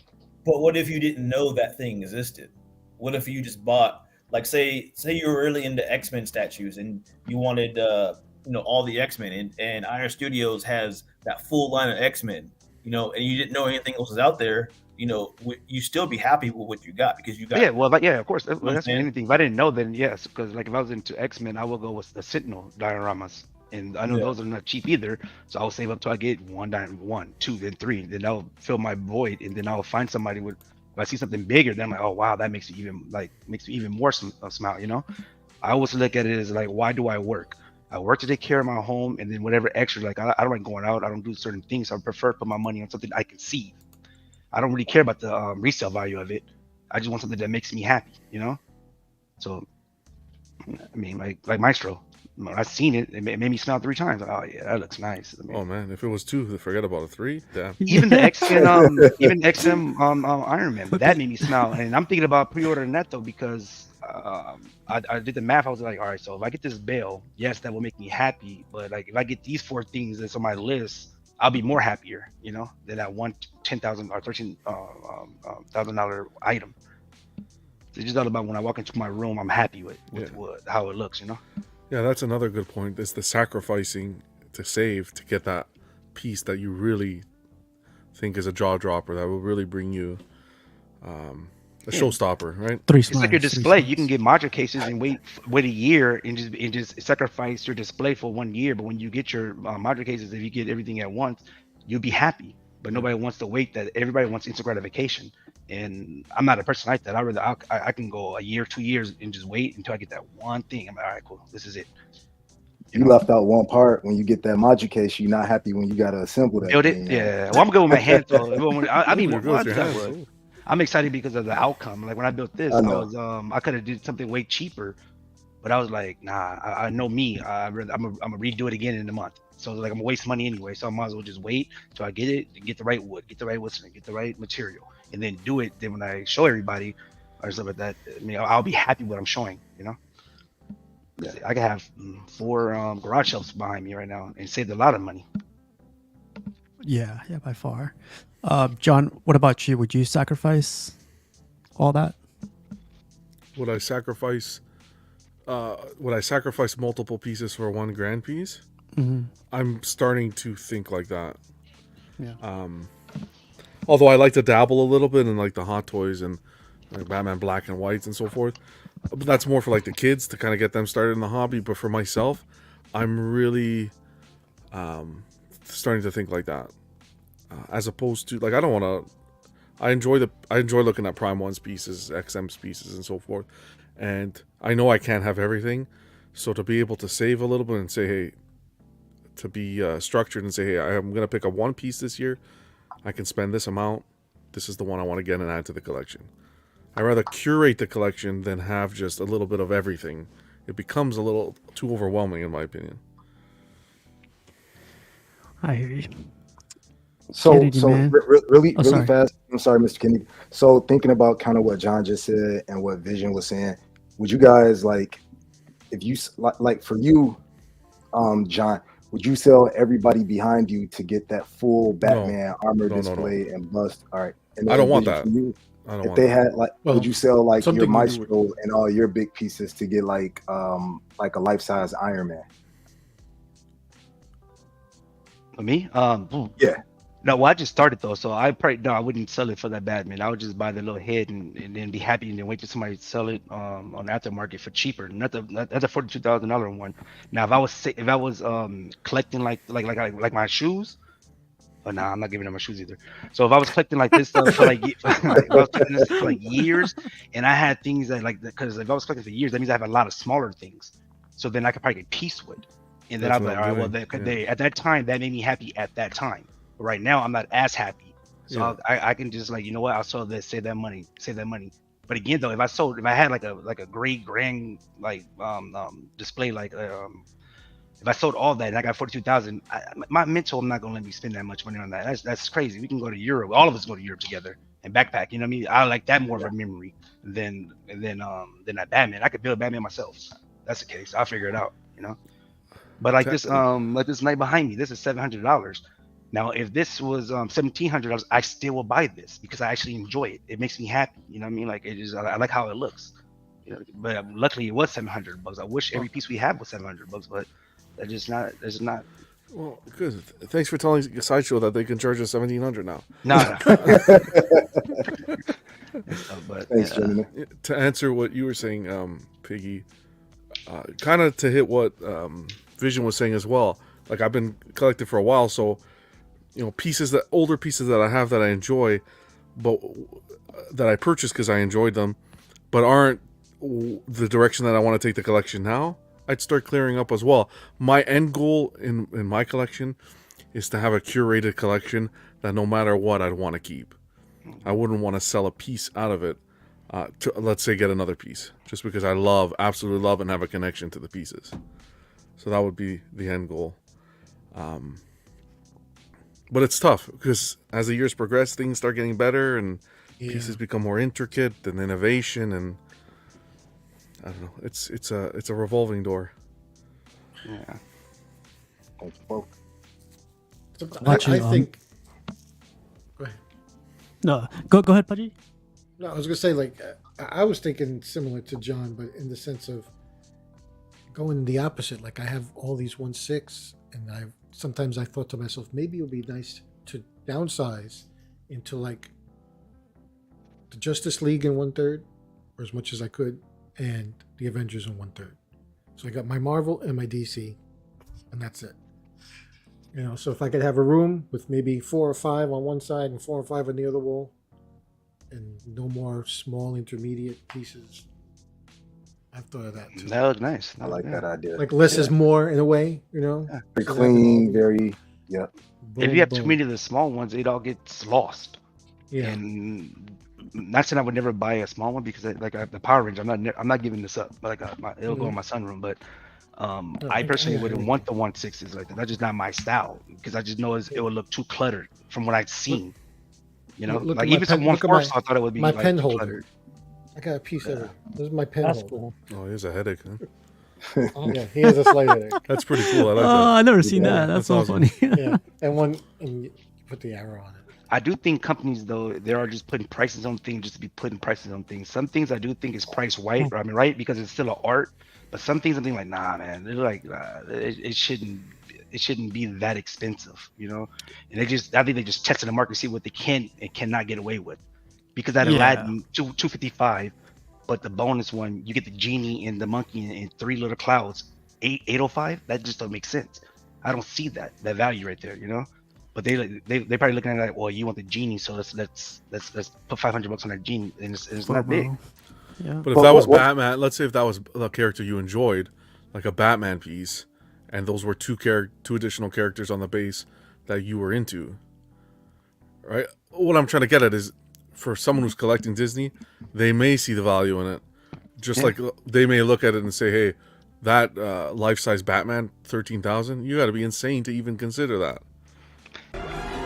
But what if you didn't know that thing existed? What if you just bought, like, say you were really into X-Men statues and you wanted, all the X-Men, and Iron Studios has that full line of X-Men, and you didn't know anything else was out there, you still be happy with what you got because you got. Yeah, well, of course. That's anything. If I didn't know, then yes, because like if I was into X-Men, I would go with the Sentinel dioramas. And I know those are not cheap either, so I'll save up till I get 1, 2, then 3. Then I'll fill my void, and then I'll find somebody if I see something bigger, then I'm like, oh wow, that makes me even more smile. I always look at it as like, why do I work? I work to take care of my home, and then whatever extra, like I don't like going out, I don't do certain things. So I prefer to put my money on something I can see. I don't really care about the resale value of it. I just want something that makes me happy, So I mean, like Maestro. When I seen it, it made me smile 3 times. Oh yeah, that looks nice. I mean, Oh man, if it was 2, forget about a 3. Damn. even the XM Iron Man, that made me smile. And I'm thinking about pre-ordering that though because I did the math. I was like, all right, so if I get this bail, yes, that will make me happy. But like if I get these 4 things that's on my list, I'll be more happier, than that one $10,000 or $13,000 item. It's just all about when I walk into my room, I'm happy with how it looks, Yeah, that's another good point. It's the sacrificing to save to get that piece that you really think is a jaw dropper that will really bring you a showstopper, right? It's like your display. You can get module cases and wait a year and just sacrifice your display for 1 year. But when you get your module cases, if you get everything at once, you'll be happy. But nobody wants to wait. That everybody wants instant gratification, and I'm not a person like that. I can go a year, 2 years, and just wait until I get that one thing. I'm like, all right, cool, this is it. You left out one part. When you get that module case, you're not happy when you got to assemble that. Build it, thing, yeah. Well, I'm going with my hands though. I'm excited because of the outcome. Like when I built this, I could have did something way cheaper, but I was like, nah. I know me. I'm gonna redo it again in a month. So like I'm gonna waste money anyway. So I might as well just wait till I get it, get the right wood, get the right wood, get the right material, and then do it. Then when I show everybody or stuff like that, I mean, I'll be happy with what I'm showing. Yeah. I could have 4 garage shelves behind me right now and saved a lot of money. Yeah, by far. John, what about you? Would you sacrifice all that? Would I sacrifice multiple pieces for one grand piece? Mm-hmm. I'm starting to think like that. Yeah. Although I like to dabble a little bit in like the Hot Toys and like Batman Black and Whites and so forth. But that's more for like the kids to kind of get them started in the hobby. But for myself, I'm really starting to think like that. As opposed to like I don't want to. I enjoy looking at Prime One's pieces, XM's pieces, and so forth. And I know I can't have everything, so to be able to save a little bit and say, hey, to be structured and say, hey, I'm gonna pick up one piece this year. I can spend this amount. This is the one I want to get and add to the collection. I'd rather curate the collection than have just a little bit of everything. It becomes a little too overwhelming, in my opinion. I hear you. Really fast. I'm sorry, Mr. Kennedy. So thinking about kind of what John just said and what Vision was saying, would you guys like, if you like for you, John, would you sell everybody behind you to get that full Batman armor display and bust? All right. And I don't want that. If they had would you sell like your Maestro and all your big pieces to get like a life-size Iron Man? For me? Yeah. No, well, I just started though, so I wouldn't sell it for that Batman. I would just buy the little head and then be happy and then wait till somebody sell it on aftermarket for cheaper. Not the $42,000 one. Now, if I was collecting like my shoes, but nah, I'm not giving them my shoes either. So if I was collecting like this stuff for years, and I had things that because if I was collecting for years, that means I have a lot of smaller things. So then I could probably get piece wood, and then I'd be like, all right, well, they at that time that made me happy at that time. But right now, I'm not as happy, so I can just like, you know what, I'll sell this, save that money. But again, though, if I had like a great grand like display, like if I sold all that and I got 42,000, my mental, I'm not gonna let me spend that much money on that. That's crazy. We can go to Europe. All of us go to Europe together and backpack. You know what I mean? I like that more of a memory than that Batman. I could build Batman myself. That's the case. I'll figure it out. But like this night behind me, this is $700. Now, if this was $1,700, I still will buy this because I actually enjoy it. It makes me happy. You know what I mean? Like I like how it looks. But luckily it was $700. I wish every piece we had was $700, but that's not. Well, good. Thanks for telling Sideshow that they can charge us $1,700 now. No. But thanks, gentlemen. To answer what you were saying, Piggy, kind of to hit what Vision was saying as well. Like I've been collecting for a while, so older pieces that I have that I enjoy, but that I purchased because I enjoyed them, but aren't the direction that I want to take the collection now, I'd start clearing up as well. My end goal in my collection is to have a curated collection that no matter what I'd want to keep. I wouldn't want to sell a piece out of it. to, let's say, get another piece, just because I absolutely love, and have a connection to the pieces. So that would be the end goal. But it's tough because as the years progress, things start getting better, and pieces become more intricate, and innovation, and I don't know. It's a revolving door. Yeah. I think. Go ahead. No, go ahead, Pudgy. No, I was gonna say, like, I was thinking similar to John, but in the sense of going the opposite. Like, I have all these 1/6, and sometimes I thought to myself, maybe it would be nice to downsize into like the Justice League in 1/3, or as much as I could, and the Avengers in 1/3. So I got my Marvel and my DC, and that's it. You know, so if I could have a room with maybe 4 or 5 on one side and 4 or 5 on the other wall, and no more small intermediate pieces. I've thought of that too. That looks nice. I like that idea. Like less is more in a way, you know? Very clean, very, If you have too many of the small ones, it all gets lost. Yeah. And not saying I would never buy a small one because like I have the Power Ranger. I'm not giving this up. Like it'll go in my sunroom, but I personally wouldn't want the 1/6s like that. That's just not my style because I just know it would look too cluttered from what I've seen. You know, Look like at my even pen- some look at 1/4, my- I thought it would be my like pen too holder. cluttered. I got a piece of it. This is my pen That's holder. cool. Oh, here's a headache. Huh? Yeah, he has a slight headache. That's pretty cool. I like that. I've never seen that. That's so awesome. funny. Yeah, and you put the arrow on it. I do think companies though they are just putting prices on things just to be putting prices on things. Some things I do think is priced right because it's still an art. But some things I'm thinking like, nah, man, they're like it shouldn't be that expensive, you know. And I think they just tested the market to see what they can and cannot get away with. Because that Aladdin 255, but the bonus one you get the genie and the monkey and 3 little clouds 805. That just don't make sense. I don't see that value right there, you know. But they probably looking at it like, well, you want the genie, so let's put $500 on that genie, and it's not big. Yeah. But if that was Batman, let's say if that was the character you enjoyed, like a Batman piece, and those were two additional characters on the base that you were into, right? What I'm trying to get at is, for someone who's collecting Disney, they may see the value in it. Just like they may look at it and say, hey, that life-size Batman, 13,000, you got to be insane to even consider that.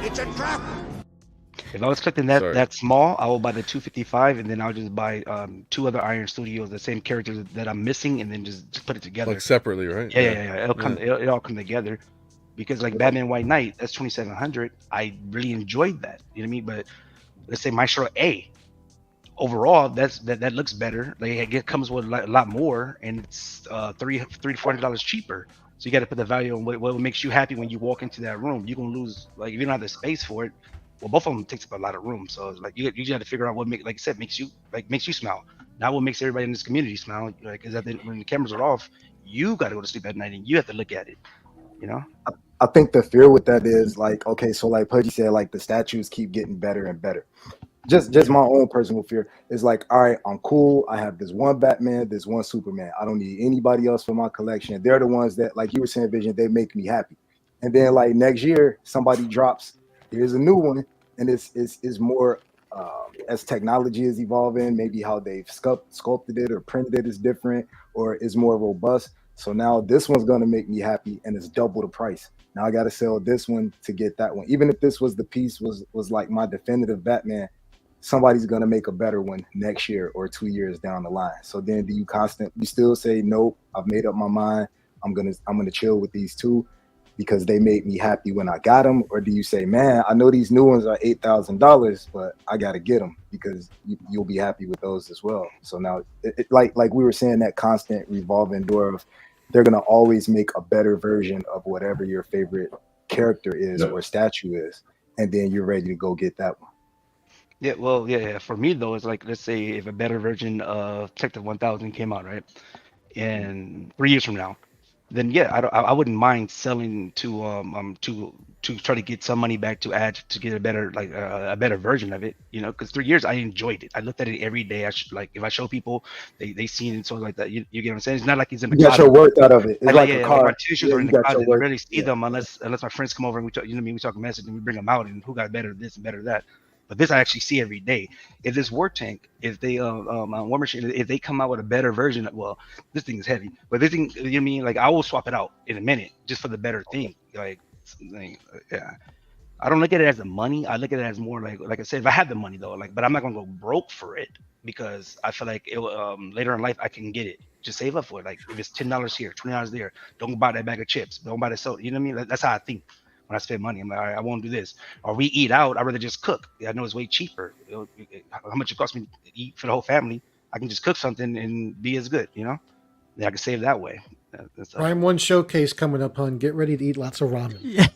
It's a trap. If I was collecting that small, I will buy the 255, and then I'll just buy 2 other Iron Studios, the same characters that I'm missing, and then just put it together. Like separately, right? Yeah. It'll all come together. Because like Batman White Knight, that's 2,700. I really enjoyed that. You know what I mean? But let's say Maestro A, overall, that looks better. Like it comes with a lot more, and it's $300 to $400 cheaper. So you got to put the value on what makes you happy when you walk into that room. You're gonna lose, like, if you don't have the space for it. Well, both of them takes up a lot of room, so it's like you got to figure out what like I said, makes you smile. Not what makes everybody in this community smile. Like, because when the cameras are off, you got to go to sleep at night and you have to look at it. You know. I think the fear with that is like, okay, so like Pudgy said, like the statues keep getting better and better. Just my own personal fear is like, all right, I'm cool. I have this one Batman, this one Superman. I don't need anybody else for my collection. They're the ones that, like you were saying, Vision, they make me happy. And then like next year, somebody drops, here's a new one, and it's more as technology is evolving, maybe how they've sculpted it or printed it is different or is more robust. So now this one's gonna make me happy, and it's double the price. Now I gotta sell this one to get that one. Even if this was the piece was like my definitive Batman, somebody's gonna make a better one next year or 2 years down the line. So then do you still say, nope, I've made up my mind, I'm gonna chill with these two because they made me happy when I got them? Or do you say, man, I know these new ones are $8,000, but I gotta get them because you'll be happy with those as well? So now like we were saying, that constant revolving door of they're gonna always make a better version of whatever your favorite character is or statue is, and then you're ready to go get that one. Yeah, well, yeah. For me though, it's like, let's say if a better version of Detective 1000 came out, right, and 3 years from now, then yeah, I wouldn't mind selling to try to get some money back to add to get a better version of it, you know, because 3 years I enjoyed it. I looked at it every day. Like if I show people, they seen it, so like that. You get what I'm saying? It's not like it's in the You got your worth out of it. It's like a car. Like my tissues are in the closet. I rarely see them unless my friends come over and we talk, you know what I mean, we talk a message and we bring them out and who got better this and better that. But this I actually see every day. If this war tank, if they war machine, if they come out with a better version, well, this thing is heavy, but this thing, you know what I mean? Like I will swap it out in a minute just for the better thing. Like yeah. I don't look at it as the money. I look at it as more like I said, if I had the money though, like, but I'm not gonna go broke for it because I feel like it later in life I can get it. Just save up for it. Like if it's $10 here, $20 there, don't buy that bag of chips. Don't buy the soda. You know what I mean? That's how I think when I spend money. I'm like, all right, I won't do this. Or we eat out. I'd rather just cook. I know it's way cheaper. How much it costs me to eat for the whole family? I can just cook something and be as good. You know, then I can save that way. Prime One showcase coming up, hun. Get ready to eat lots of ramen.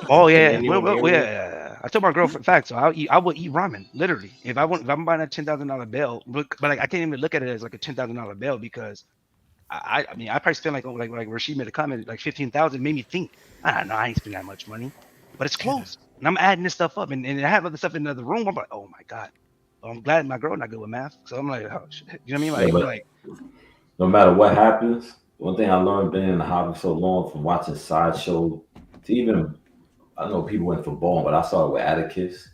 Oh yeah, yeah. I told my girlfriend fact, so I would eat ramen literally. If I'm buying a $10,000 bill, but like I can't even look at it as like a $10,000 bill because I mean I probably spent like where she made a comment like 15,000 made me think I don't know I ain't spend that much money, but it's close and I'm adding this stuff up and I have other stuff in the other room. I'm like, oh my god, well, I'm glad my girl not good with math, so I'm like, oh shit, you know what I mean? Like no matter what happens, one thing I learned being in the hobby so long from watching Sideshow to even, I know people went for ball, but I started with Atticus.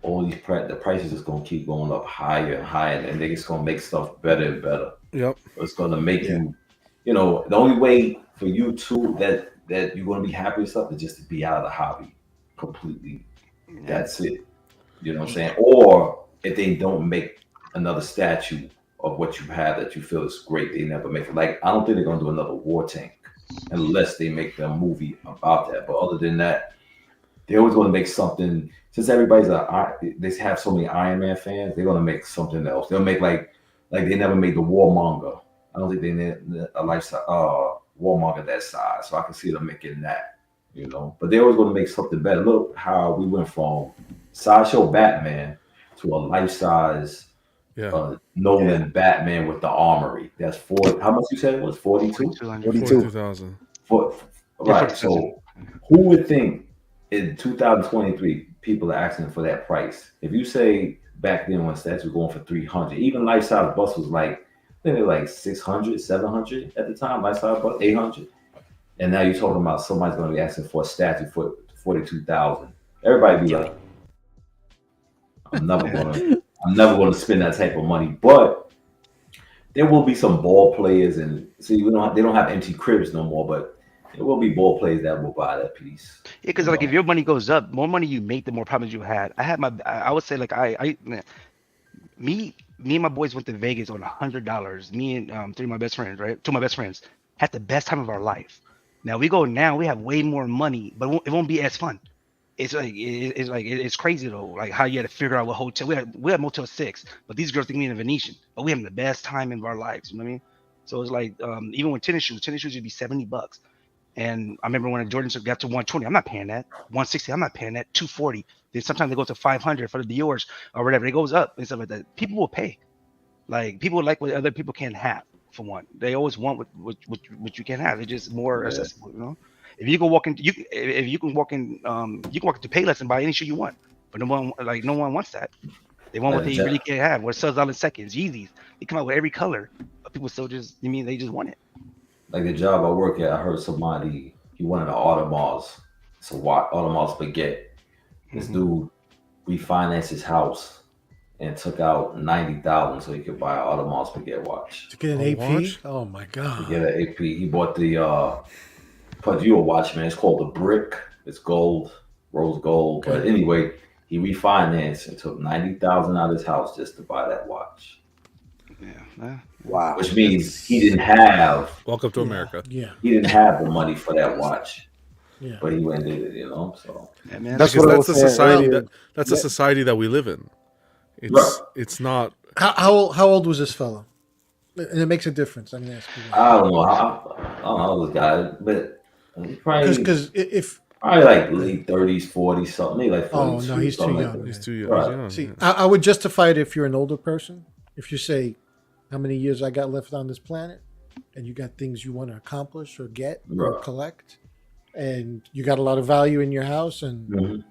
All these the prices is gonna keep going up higher and higher, and they're just gonna make stuff better and better. Yep. It's gonna make you, you know, the only way for you to that you're gonna be happy with stuff is just to be out of the hobby completely. That's it. You know what I'm saying? Or if they don't make another statue of what you have that you feel is great, they never make it. Like I don't think they're gonna do another war tank unless they make a movie about that. But other than that, they're always gonna make something. Since everybody's they have so many Iron Man fans, they're gonna make something else. They'll make like they never made the Warmonger. I don't think they need a lifestyle Warmonger that size, so I can see them making that. You know, but they're always gonna make something better. Look how we went from Sideshow Batman to a life size. Nolan Batman with the armory. That's 40. How much you said it was? 42? 42,000. Right. So who would think in 2023 people are asking for that price? If you say back then when stats were going for 300, even life size bus was like, I think they were like 600, 700 at the time, life size bus 800. And now you're talking about somebody's going to be asking for a statue for 42,000. Everybody be like, I'm never going to spend that type of money. But there will be some ball players, and see, they don't have empty cribs no more. But there will be ball players that will buy that piece. Yeah, because like if your money goes up, more money you make, the more problems you had. I would say like me and my boys went to Vegas on $100. Me and two of my best friends had the best time of our life. Now we have way more money, but it won't be as fun. It's crazy though, like how you had to figure out what hotel. We had Motel 6, but these girls think we in a Venetian, but we having the best time of our lives. You know what I mean? So it's like even with tennis shoes would be $70. And I remember when Jordans got to 120, I'm not paying that. 160, I'm not paying that. 240. Then sometimes they go to 500 for the Dior's or whatever. It goes up and stuff like that. People will pay. Like people like what other people can't have. For one, they always want what you can't have. It's just more accessible, you know. If you can walk in, you can walk into Payless and buy any shoe you want, but no one wants that. They want what they really can't have. What sells out in seconds. Yeezys, they come out with every color, but people still they just want it. Like the job I work at, I heard somebody he wanted an Audemars, it's a Audemars baguette. This dude refinanced his house and took out $90,000 so he could buy an Audemars baguette watch. To get an AP? Watch? Oh my god! To get an AP, he bought the. But you a watch, man. It's called the Brick. It's gold, rose gold. Okay. But anyway, he refinanced and took $90,000 out of his house just to buy that watch. Yeah. Wow. Which means he didn't have. Welcome to America. Yeah. He didn't have the money for that watch. Yeah. But he went and did it, you know. So that's the society that's the society that we live in. It's not. How old was this fellow? And it makes a difference. I mean, I don't know. I don't know this guy, but. Because if probably like late 30s, 40s, something, maybe like 42. Oh no, he's too young. Like he's too young. Right. See, I would justify it if you're an older person. If you say, "How many years I got left on this planet," and you got things you want to accomplish or get or collect, and you got a lot of value in your house, and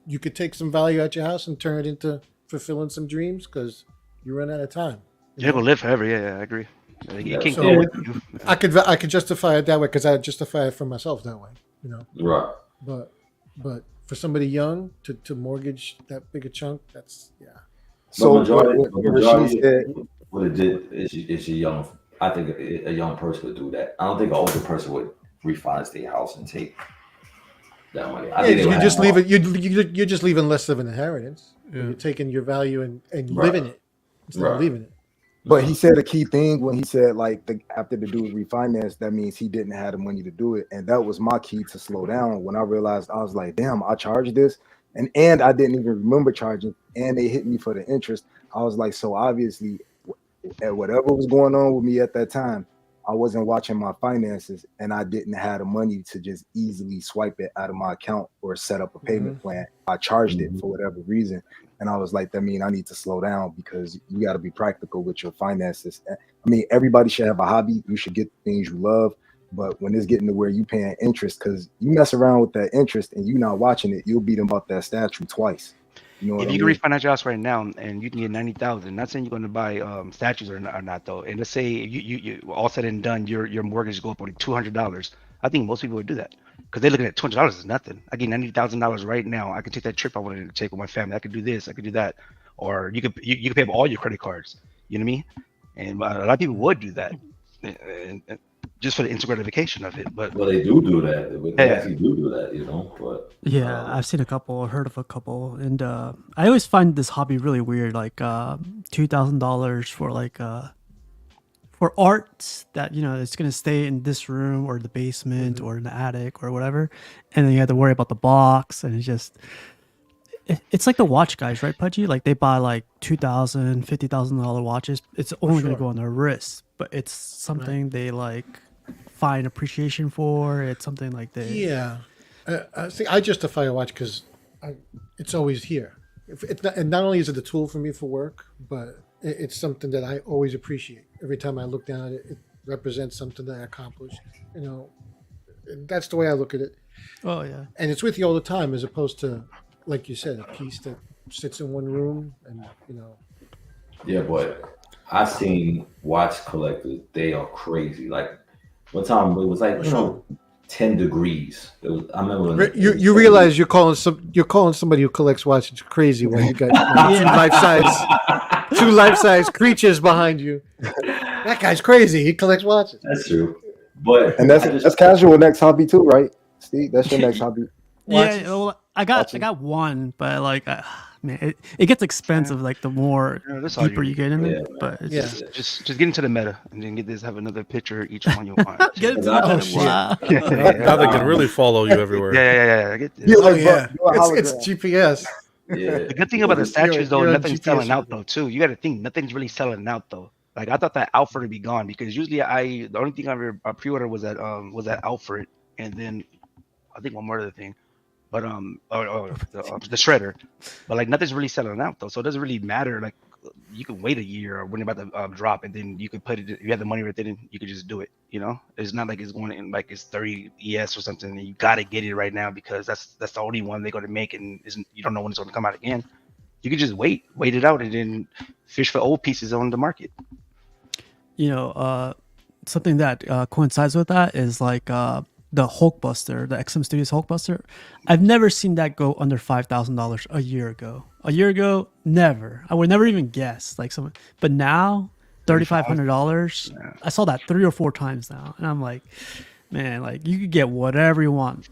you could take some value at your house and turn it into fulfilling some dreams because you run out of time. You're gonna live forever. Yeah, I agree. I could justify it that way because I justify it for myself that way, you know. Right. But for somebody young to mortgage that big a chunk, that's So So majority she said, what it did is a young. I think a young person would do that. I don't think an older person would refinance their house and take that money. I yeah. think they would You have just more. leave it. You're just leaving less of an inheritance. Yeah. You're taking your value and Right. living it instead Right. of leaving it. but he said a key thing when he said like after the dude refinanced, that means he didn't have the money to do it, and that was my key to slow down. When I realized, I was like, damn, I charged this, and I didn't even remember charging, and they hit me for the interest. I was like, so obviously, at whatever was going on with me at that time, I wasn't watching my finances, and I didn't have the money to just easily swipe it out of my account or set up a payment plan. I charged it for whatever reason. And I was like, that means I need to slow down because you got to be practical with your finances. I mean, everybody should have a hobby. You should get things you love. But when it's getting to where you paying interest, because you mess around with that interest and you not watching it, you'll beat them up that statue twice. You know what If I you can mean? refinance your house right now and you can get 90,000, not saying you're going to buy statues or not though. And let's say you all said and done, your mortgage go up only $200. I think most people would do that because they're looking at $200 is nothing. I get $90,000 right now. I can take that trip I wanted to take with my family. I could do this. I could do that. Or you could pay up all your credit cards. You know what I mean? And a lot of people would do that. And just for the instant gratification of it. But well, they do that. They actually do that, you know. But yeah, I've seen a couple, heard of a couple, and I always find this hobby really weird. Like $2,000 for like for art that it's gonna stay in this room or the basement or in the attic or whatever, and then you have to worry about the box, and it's like the watch guys, right, Pudgy? Like they buy like $2,000, $50,000 watches. It's only gonna go on their wrist, but it's something they like find appreciation for. It's something like they I justify a watch because it's always here. And not only is it a tool for me for work, but it's something that I always appreciate. Every time I look down at it, it represents something that I accomplished. That's the way I look at it. Oh yeah, and it's with you all the time, as opposed to, like you said, a piece that sits in one room and Yeah, but I've seen watch collectors. They are crazy. Like one time it was like 10 degrees. I remember you realize you're calling somebody who collects watches crazy when you got two life-size creatures behind you. That guy's crazy. He collects watches. That's true. But and that's casual next hobby too, right? Steve, that's your next hobby. Watches. Yeah, well, I got one, but like man, it gets expensive like the more deeper you get in it. But it's just get into the meta and then have another picture each one you want. Get into the wow. Now they can really follow you everywhere. Yeah. It's GPS. Yeah. The good thing about the statues though, nothing's selling out though too. You got to think nothing's really selling out though. Like I thought that Alfred would be gone because usually the only thing I ever pre-ordered was that Alfred, and then I think one more other thing. But the shredder, but like nothing's really selling out though, so it doesn't really matter. Like you can wait a year or when you're about to drop, and then you can put it. You have the money right then, you can just do it. It's not like it's going in like it's 30 ES or something, and you gotta get it right now because that's the only one they're gonna make, and you don't know when it's gonna come out again. You can just wait it out, and then fish for old pieces on the market. Something that coincides with that is like the Hulkbuster, the XM Studios Hulkbuster. I've never seen that go under $5,000 a year ago. A year ago, never. I would never even guess. But now, $3,500. I saw that 3 or 4 times now, and I'm like, man, like you could get whatever you want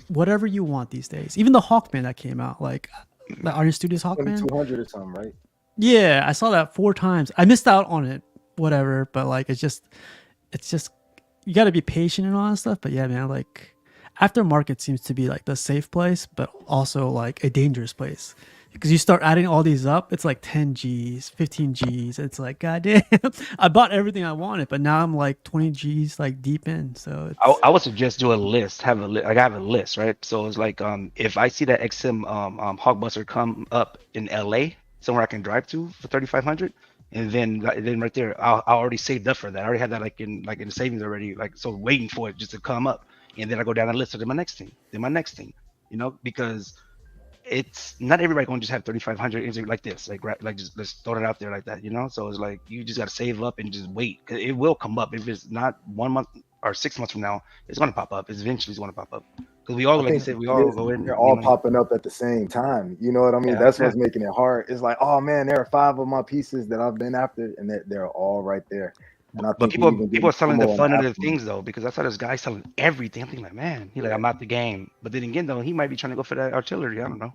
these days. Even the Hawkman that came out, like the Iron Studios Hawkman, 200 or something, right? Yeah, I saw that 4 times. I missed out on it, whatever. But like, it's just. You got to be patient and all that stuff. But yeah, man, like aftermarket seems to be like the safe place, but also like a dangerous place because you start adding all these up. It's like 10 G's, 15 G's. It's like, goddamn, I bought everything I wanted, but now I'm like 20 G's like deep in. So I would suggest do a list. I have a list, right? So it's like if I see that XM Hawkbuster come up in LA, somewhere I can drive to for 3,500. And then right there, I already saved up for that. I already had that like in the savings already, like so waiting for it just to come up. And then I go down the list. So then my next thing, because it's not everybody going to just have 3,500 like this, like just let's throw it out there like that, So it's like you just got to save up and just wait because it will come up. If it's not 1 month or 6 months from now, it's going to pop up. It's eventually going to pop up. Because we all, I like you think said, we it all is. go in. They're You all know, popping up at the same time. You know what I mean? yeah, That's yeah. what's making it hard. It's like, oh man, there are 5 of my pieces that I've been after, and they're all right there. And I But think we even people getting are selling the promo on the fun of the aftermarket. things though, because I saw this guy selling everything. I'm thinking like, man, he like, Yeah. I'm out the game. But then again though, he might be trying to go for that artillery. I don't know.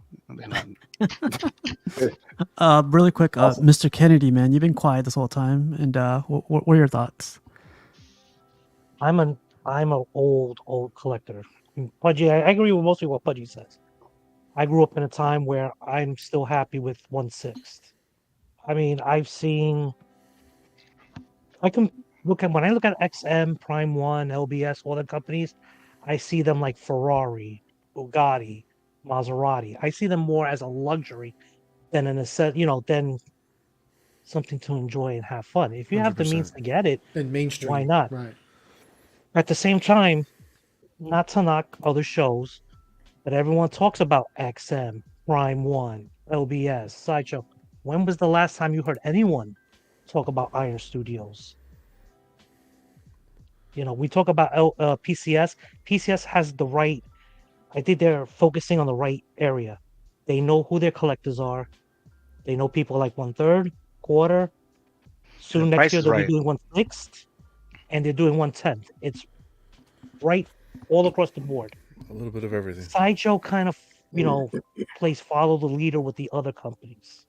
Really quick, Awesome. Mr. Kennedy, man, you've been quiet this whole time, and what are your thoughts? I'm an old collector. Pudgy, I agree with mostly what Pudgy says. I grew up in a time where I'm still happy with 1/6. I mean, I can look at when I look at XM, Prime One, LBS, all the companies, I see them like Ferrari, Bugatti, Maserati. I see them more as a luxury than than something to enjoy and have fun. If you have the means 100%. to get it, And mainstream, why not? right? At the same time, not to knock other shows, but everyone talks about XM, Prime One, LBS, Sideshow. When was the last time you heard anyone talk about Iron Studios? We talk about PCS. PCS has the right. I think they're focusing on the right area. They know who their collectors are. They know people like 1/3, quarter. Soon The next price year is they'll be right. doing 1/6, and they're doing 1/10. It's right all across the board. A little bit of everything. Sideshow kind of, plays follow the leader with the other companies.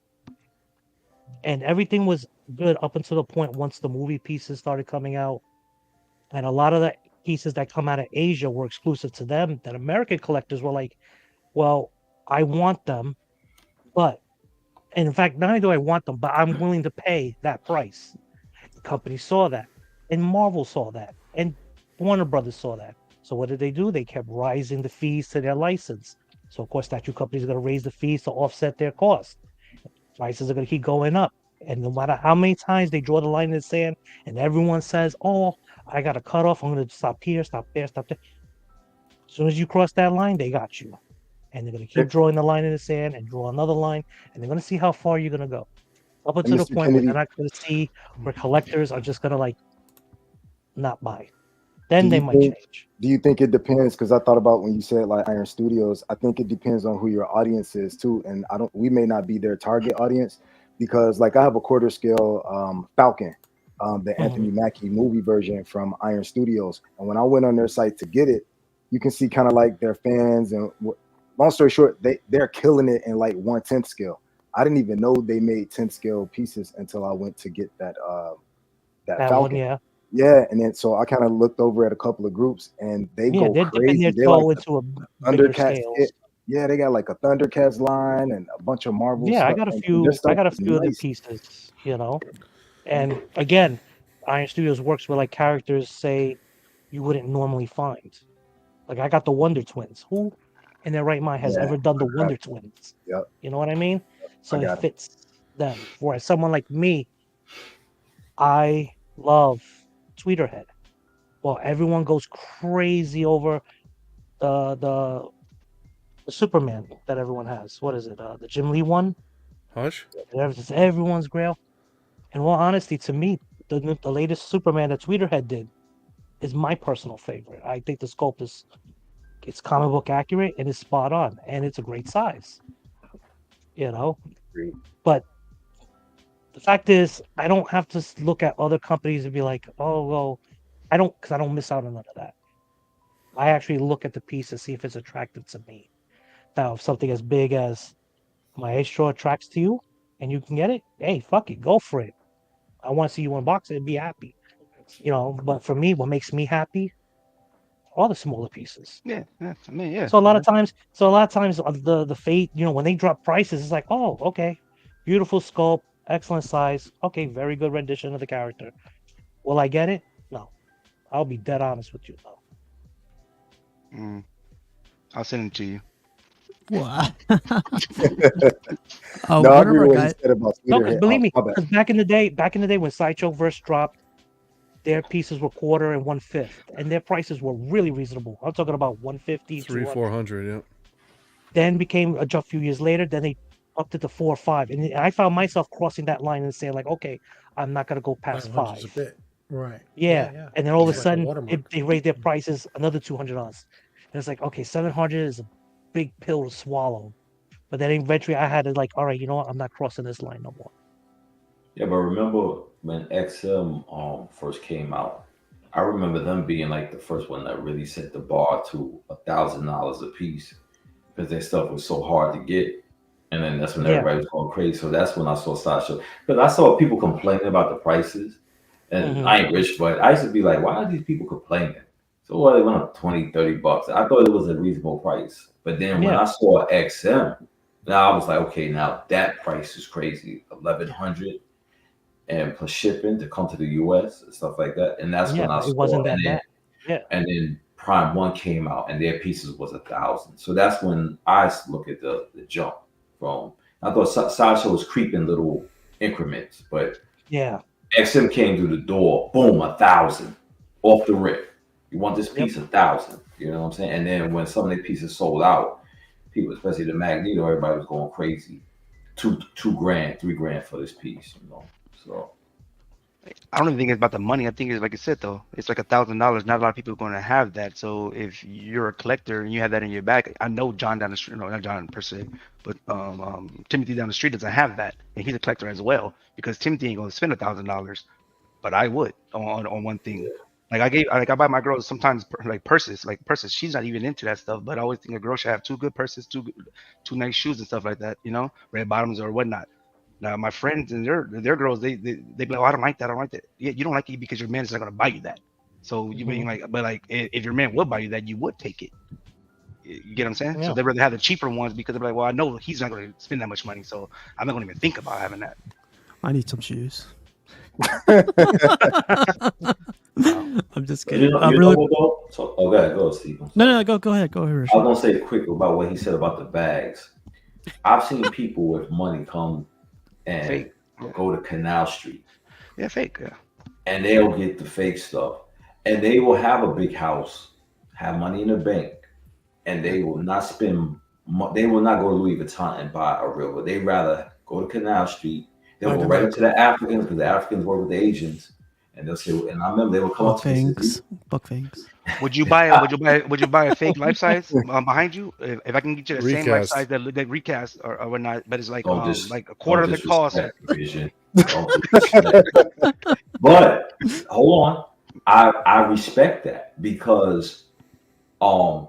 And everything was good up until the point once the movie pieces started coming out. And a lot of the pieces that come out of Asia were exclusive to them, that American collectors were like, well, I want them, and in fact, not only do I want them, but I'm willing to pay that price. The company saw that, and Marvel saw that, and Warner Brothers saw that. So what did they do? They kept rising the fees to their license. So of course, statue companies are going to raise the fees to offset their cost. Prices are going to keep going up. And no matter how many times they draw the line in the sand and everyone says, oh, I got a cutoff, I'm going to stop here, stop there, stop there. As soon as you cross that line, they got you. And they're going to keep drawing the line in the sand and draw another line. And they're going to see how far you're going to go. Up until the point where they're not going to see where collectors are just going to not buy. Then they might change. Do you think it depends? Because I thought about when you said like Iron Studios, I think it depends on who your audience is too. And we may not be their target audience because like I have a quarter scale Falcon, the Anthony Mackie movie version from Iron Studios. And when I went on their site to get it, you can see kind of like their fans and long story short, they're killing it in like 1/10 scale. I didn't even know they made 10 scale pieces until I went to get that Falcon. One, yeah. Yeah, and then so I kind of looked over at a couple of groups, and they're dipping crazy. Their toe into a bigger scale. Yeah, they got like a Thundercats line and a bunch of Marvel. Yeah, stuff. I got a few. I got a few of the pieces, And again, Iron Studios works with like characters say you wouldn't normally find. Like I got the Wonder Twins. Who in their right mind has ever done the Wonder Twins? Yep. You know what I mean? So it fits them. Whereas someone like me, I love Tweeterhead. Well, everyone goes crazy over the Superman that everyone has. What is it? The Jim Lee one? Hush? Everyone's grail. In all honesty, to me, the latest Superman that Tweeterhead did is my personal favorite. I think the sculpt it's comic book accurate and it's spot on, and it's a great size. But the fact is, I don't have to look at other companies and be like, oh, well, because I don't miss out on none of that. I actually look at the piece to see if it's attractive to me. Now, if something as big as my H-Straw attracts to you and you can get it, hey, fuck it, go for it. I want to see you unbox it and be happy. But for me, what makes me happy, all the smaller pieces. Yeah, I mean, yeah. So a lot of times the fate, when they drop prices, it's like, oh, okay, beautiful sculpt, excellent size, okay, very good rendition of the character. Will I get it? No. I'll be dead honest with you, though. I'll send it to you. Wow. No, I agree with what you said about because believe me, because back in the day when Sideshow first dropped, their pieces were quarter and 1/5, and their prices were really reasonable. I'm talking about 150, 300-400, yeah. Then became a few years later, then they upped it to 4 or 5, and I found myself crossing that line and saying like, okay, I'm not gonna go past 5. A bit. Right. Yeah. And then all of a sudden they raised their prices another $200. And it's like, okay, 700 is a big pill to swallow. But then eventually I had to like, all right, you know what? I'm not crossing this line no more. Yeah, but remember when XM first came out? I remember them being like the first one that really set the bar to $1,000 a piece because their stuff was so hard to get. And then that's when Yeah. everybody was going crazy. So that's when I saw Sideshow. Because I saw people complaining about the prices. And I ain't rich, but I used to be like, why are these people complaining? So what, it went up 20, $30. I thought it was a reasonable price. But then when I saw XM, now I was like, okay, now that price is crazy. 1,100 and plus shipping to come to the US and stuff like that. And that's when I saw it wasn't that bad. Yeah. And then Prime One came out and their pieces was 1,000. So that's when I look at the jump from. I thought Sideshow was creeping little increments, but XM came through the door, boom, 1,000 off the rip. You want this piece 1,000, you know what I'm saying? And then when some of the pieces sold out, people, especially the Magneto, everybody was going crazy. $2,000, $3,000 for this piece, you know. So I don't even think it's about the money. I think it's like I said though, it's like $1,000. Not a lot of people are going to have that. So if you're a collector and you have that in your bag, I know John down the street, no, not John per se, but Timothy down the street doesn't have that, and he's a collector as well because Timothy ain't going to spend $1,000, but I would on one thing. Like I buy my girls sometimes like purses. She's not even into that stuff, but I always think a girl should have two good purses, two nice shoes and stuff like that. You know, red bottoms or whatnot. Now my friends and their girls, they be like, oh, I don't like that. Yeah, you don't like it because your man is not gonna buy you that. So you mean but if your man would buy you that, you would take it. You get what I'm saying? Yeah. So they'd rather have the cheaper ones because they're like, well, I know he's not gonna spend that much money, so I'm not gonna even think about having that. I need some shoes. I'm just kidding. Go ahead, Steve. No, go ahead. Go ahead, Richard. I was gonna say quick about what he said about the bags. I've seen people with money come and go to Canal Street. Yeah, fake. Yeah. And they'll get the fake stuff. And they will have a big house, have money in the bank, and they will not spend. They will not go to Louis Vuitton and buy a real one. They'd rather go to Canal Street. They'll go right into the Africans because the Africans work with the Asians, and they'll say. And I remember they would come up to me. Buck fangs. Would you buy a fake life size behind you? If I can get you the same life size that recast or whatnot, but it's like like a quarter of the cost. But hold on, I respect that because I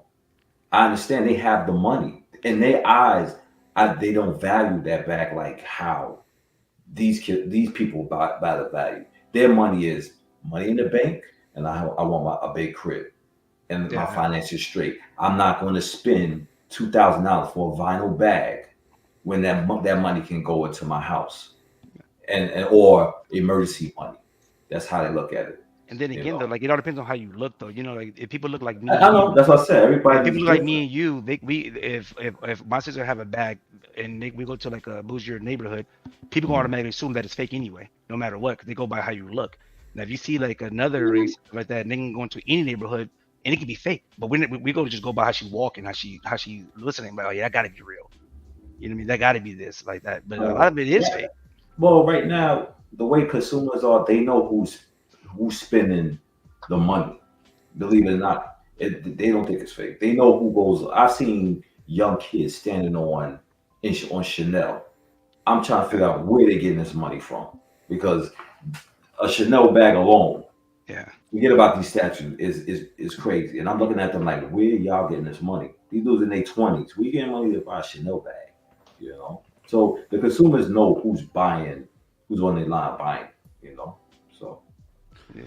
understand they have the money in their eyes. They don't value that back like how these people buy the value. Their money is money in the bank, and I want a big crib, and my finances straight. I'm not going to spend $2,000 for a vinyl bag when that money can go into my house, and or emergency money. That's how they look at it. And then again, though, like it all depends on how you look, though. You know, like if people look like me, I know that's what I said. Everybody, if people look like me and you, if my sister have a bag and we go to like a bougier neighborhood, people gonna automatically assume that it's fake anyway, no matter what, because they go by how you look. Now, if you see like another race like that, and they can go into any neighborhood and it can be fake, but we go to just go by how she walking, how she listening. Like, oh yeah, that gotta be real. You know what I mean? That gotta be this like that. But a lot of it is fake. Well, right now, the way consumers are, they know who's spending the money. Believe it or not, they don't think it's fake. They know who goes. I've seen young kids standing on Chanel. I'm trying to figure out where they're getting this money from because a Chanel bag alone, forget about these statues, is crazy. And I'm looking at them like, where y'all getting this money? These dudes in their 20s, we getting money to buy a Chanel bag, you know? So the consumers know who's buying, who's on their line buying, you know? So, yeah.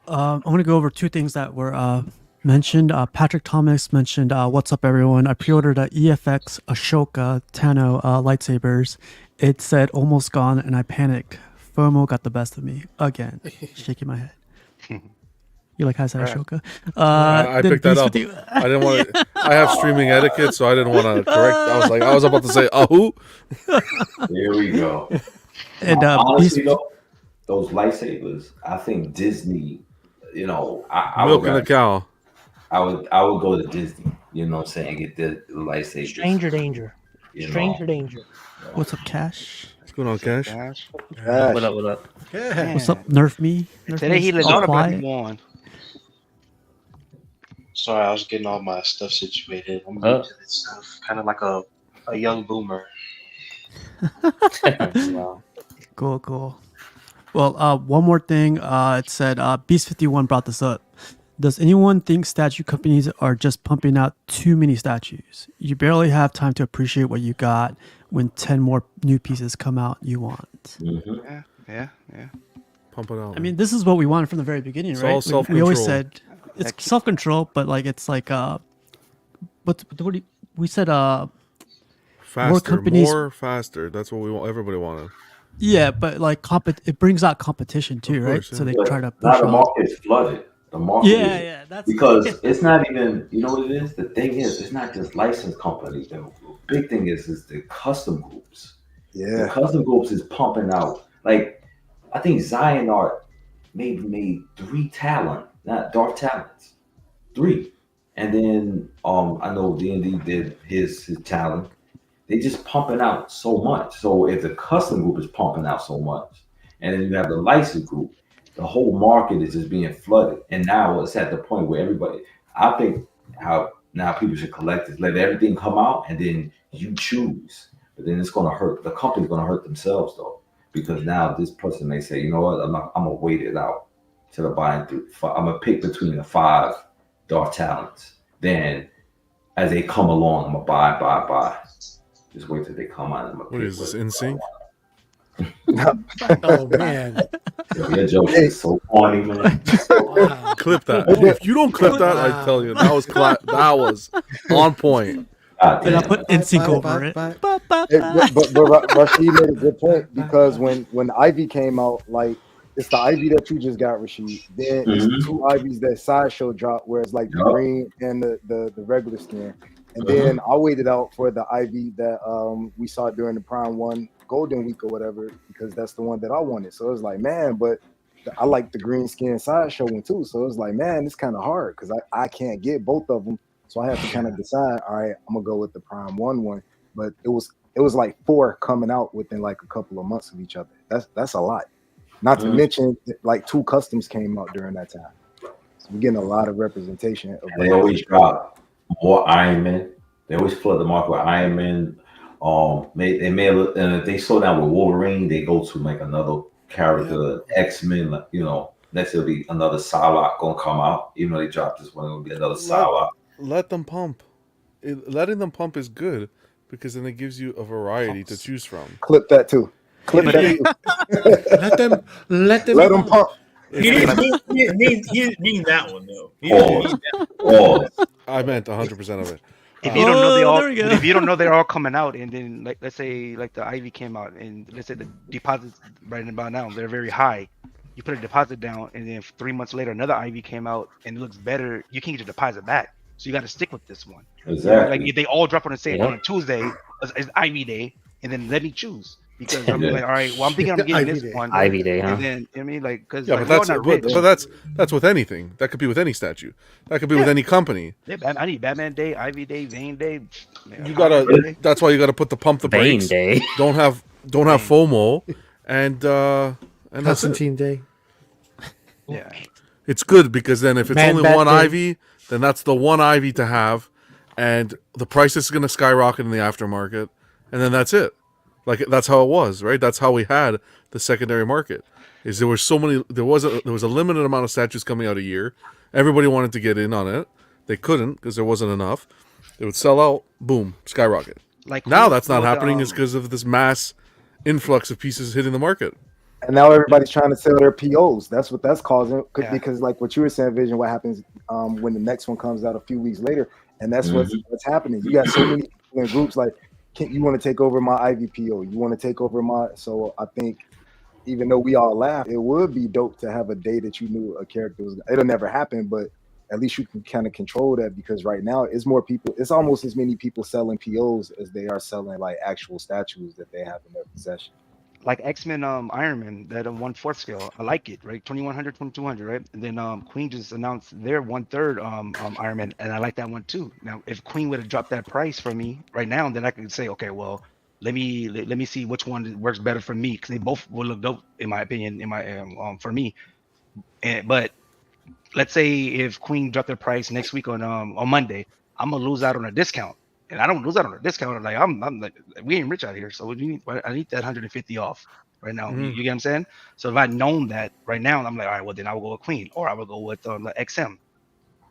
I want to go over two things that were mentioned. Patrick Thomas mentioned, what's up, everyone? I pre-ordered a EFX Ashoka Tano lightsabers. It said almost gone, and I panicked. FOMO got the best of me again. Shaking my head. You like Hassan Ashoka? I picked that up. I didn't want to. I have streaming etiquette, so I didn't want to correct. I was about to say, who? There we go. And honestly, though, those lightsabers, I think Disney. You know, I milking a cow. I would go to Disney. You know what I'm saying? Get the lightsabers. Stranger danger. Stranger danger. What's up, Cash? What's going on, Cash? What up? What's up, Nerf me? Today he let all the black people on. Sorry, I was getting all my stuff situated. I'm new to this stuff, kind of like a young boomer. Wow. Cool. Well, one more thing. It said Beast 51 brought this up. Does anyone think statue companies are just pumping out too many statues? You barely have time to appreciate what you got when 10 more new pieces come out you want. Yeah. Pump it out. I mean, this is what we wanted from the very beginning, It's right? all We self-control. always said it's self-control, but like it's like what we said Faster, more faster. That's what we want. Everybody wanted. Yeah, but like it brings out competition too, right? course, So they Yeah. try to push Now the out. market is flooded. The market is That's because it's not even, you know what it is? The thing is, it's not just licensed companies. The big thing is the custom groups. Yeah. The custom groups is pumping out. Like, I think Zion Art maybe made 3 talent, not dark talents. 3. And then I know D&D did his talent. They just pumping out so much. So if the custom group is pumping out so much, and then you have the license group, the whole market is just being flooded. And now it's at the point where everybody, I think how now people should collect is let everything come out and then you choose. But then it's going to hurt, the company's going to hurt themselves though. Because now this person may say, you know what, I'm going to wait it out till I'm buying through. I'm going to pick between the 5 dark talents. Then as they come along, I'm going to buy. Just wait till they come out. And what is this, NSYNC? Oh man, your joke is so funny, man. Wow. Clip that. If you don't clip that, I tell you that was on point. And I put NSYNC over it. But Rashid made a good point because when Ivy came out, like it's the Ivy that you just got, Rashid. Then it's the 2 Ivies that Sideshow dropped, where it's like the green and the regular skin. And then I waited out for the Ivy that we saw during the Prime 1 Golden Week or whatever, because that's the one that I wanted. So it was like, man, but I like the green skin Sideshow one too. So it was like, man, it's kind of hard because I can't get both of them. So I have to kind of decide, all right, I'm gonna go with the Prime 1 one. But it was like 4 coming out within like a couple of months of each other. That's a lot. Not to mention like 2 customs came out during that time. So we're getting a lot of representation. They always drop more Iron Man. They always flood the market with Iron Man. If they slow down with Wolverine, they go to like another character, X-Men. Like, you know, next it'll be another Psylocke gonna come out. Even though they dropped this one, it'll be another Psylocke. Let them pump. Letting them pump is good because then it gives you a variety to choose from. Clip that too. Clip that too. Let them pump. He didn't mean that one though. He didn't mean that one. I meant 100% of it. If you don't know if you don't know they're all coming out, and then like let's say like the Ivy came out, and let's say the deposits right about now they're very high, you put a deposit down, and then 3 months later another Ivy came out and it looks better, you can't get your deposit back, so you got to stick with this one. Exactly. Like if they all drop on the same on a Tuesday, it's Ivy Day, and then let me choose. Because I'm like, all right, well, I'm thinking I'm getting this one. Ivy Day, huh? And then, I mean, like, because yeah, like, but that's with anything. That could be with any statue. That could be with any company. Yeah, I need Batman Day, Ivy Day, Vane Day. Man, you gotta. That's why you gotta put the pump the brakes. Vane Day. Don't have FOMO, and Constantine Day. Yeah, it's good because then if it's Man only Bat one Day. Ivy, then that's the one Ivy to have, and the price is gonna skyrocket in the aftermarket, and then that's it. Like that's how it was, right? That's how we had the secondary market. Is there were so many. There was a limited amount of statues coming out a year. Everybody wanted to get in on it. They couldn't because there wasn't enough. They would sell out. Boom, skyrocket. like Now that's not happening. Is because of this mass influx of pieces hitting the market. And now everybody's trying to sell their POs. That's what that's causing. Yeah. Because like what you were saying, Vision, what happens when the next one comes out a few weeks later, and that's what's happening. You got so many people in groups like, you want to take over my Ivy PO? You want to take over my? So I think even though we all laugh, it would be dope to have a day that you knew a character was. It'll never happen, but at least you can kind of control that because right now it's more people. It's almost as many people selling POs as they are selling like actual statues that they have in their possession. Like X-Men Iron Man, that 1/4 scale. I like it, right? 2100, 2200, right? And then Queen just announced their 1/3 Iron Man, and I like that one too. Now, if Queen would have dropped that price for me right now, then I could say, okay, well, let me see which one works better for me, because they both will look dope in my opinion, for me. But let's say if Queen dropped their price next week on Monday, I'm gonna lose out on a discount, and I don't lose out on a discount. Like I'm like, we ain't rich out here, so I need that 150 off right now. You get what I'm saying? So if I'd known that right now, I'm like, all right, well then I will go with Queen, or I will go with the XM.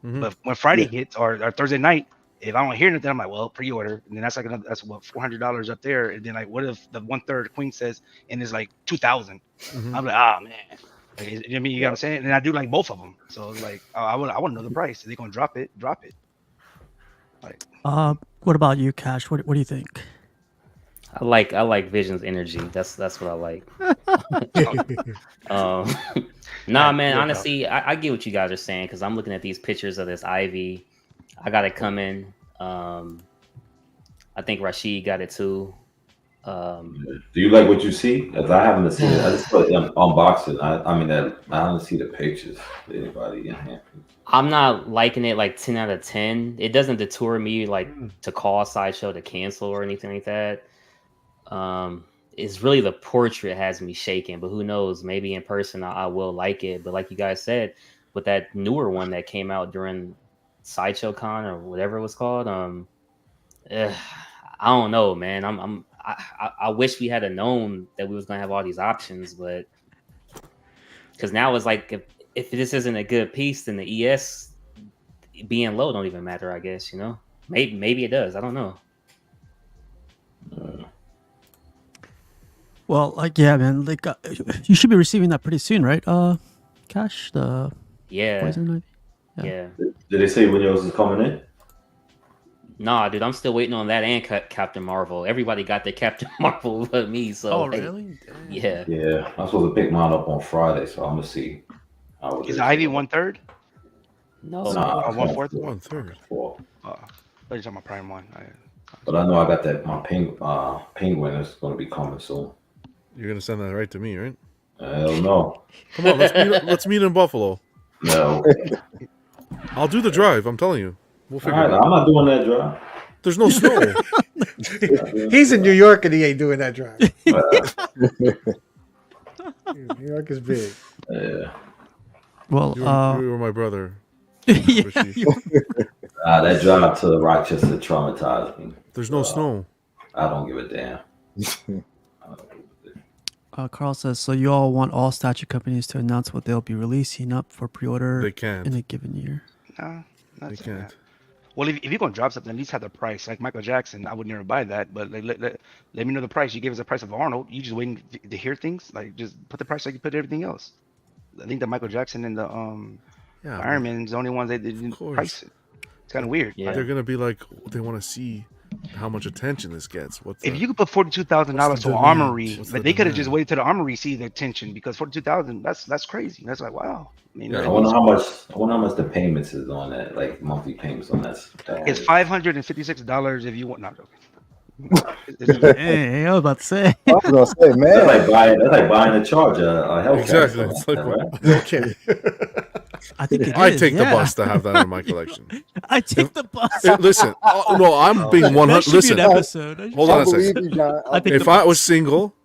But when Friday hits or Thursday night, if I don't hear anything, I'm like, well, pre-order, and then that's like that's what $400 up there. And then like, what if the 1/3 Queen says and it's like 2,000? I'm like, ah man. Like, you know what I mean? You know what I'm saying? And I do like both of them. So it's like, I want to know the price. If they're gonna drop it, drop it. Like, what about you, Cash? What do you think? I like Vision's energy. That's what I like. Nah, man. Honestly, I get what you guys are saying because I'm looking at these pictures of this Ivy. I got it coming. I think Rashid got it too. Do you like what you see? As I haven't seen it, I just put unboxing. I mean, I don't see the pictures. Anybody in here? I'm not liking it like 10 out of 10. It doesn't deter me like to call Sideshow to cancel or anything like that. It's really the portrait has me shaking, but who knows? Maybe in person I will like it. But like you guys said, with that newer one that came out during Sideshow Con or whatever it was called, I don't know, man. I wish we had known that we was gonna have all these options, but because now it's like if this isn't a good piece, then the ES being low don't even matter. I guess maybe it does. I don't know. Well, like yeah, man. Like you should be receiving that pretty soon, right? Cash the Poison Ivy. Yeah. Did they say when yours is coming in? Nah, dude, I'm still waiting on that and Captain Marvel. Everybody got their Captain Marvel but me. So really? Yeah. Yeah, I'm supposed to pick mine up on Friday, so I'm gonna see. Is Ivy 1/3? No, 1/4. 1/3. Four. You're talking about Prime 1. But I know I got that. My penguin is gonna be coming soon. You're gonna send that right to me, right? Hell no. Come on, let's meet in Buffalo. No. I'll do the drive. I'm telling you. We'll figure it out. I'm not doing that drive. There's no snow. He's in New York and he ain't doing that drive. New York is big. Yeah. Well, you were my brother. That drive to Rochester traumatized me. There's no snow. I don't give a damn. Carl says, so you all want all statue companies to announce what they'll be releasing up for pre-order They can't. in a given year. No, They can't. Well, if you're gonna drop something, at least have the price. Like Michael Jackson, I would never buy that. But like, let me know the price. You gave us the price of Arnold. You just waiting to hear things. Like just put the price like you put everything else. I think that Michael Jackson and the Iron Man is the only ones that didn't price it. It's kind of weird. Yeah. They're gonna be like, they want to see how much attention this gets. If you could put $42,000 to an armory, but they could have just waited till the armory see the attention because $42,000, that's crazy. That's like wow. I mean, I wonder how much the payments is on that, like monthly payments on that. It's $556 if you want. Not joking. Hey, I was about to say. I was gonna say, man, that's like buying a charger, a Hellcat. Exactly. It's like, right? No kidding. I think I take the bus to have that in my collection. I take the bus. Listen, no, I'm being 100. Listen, hold on a second. If I was single,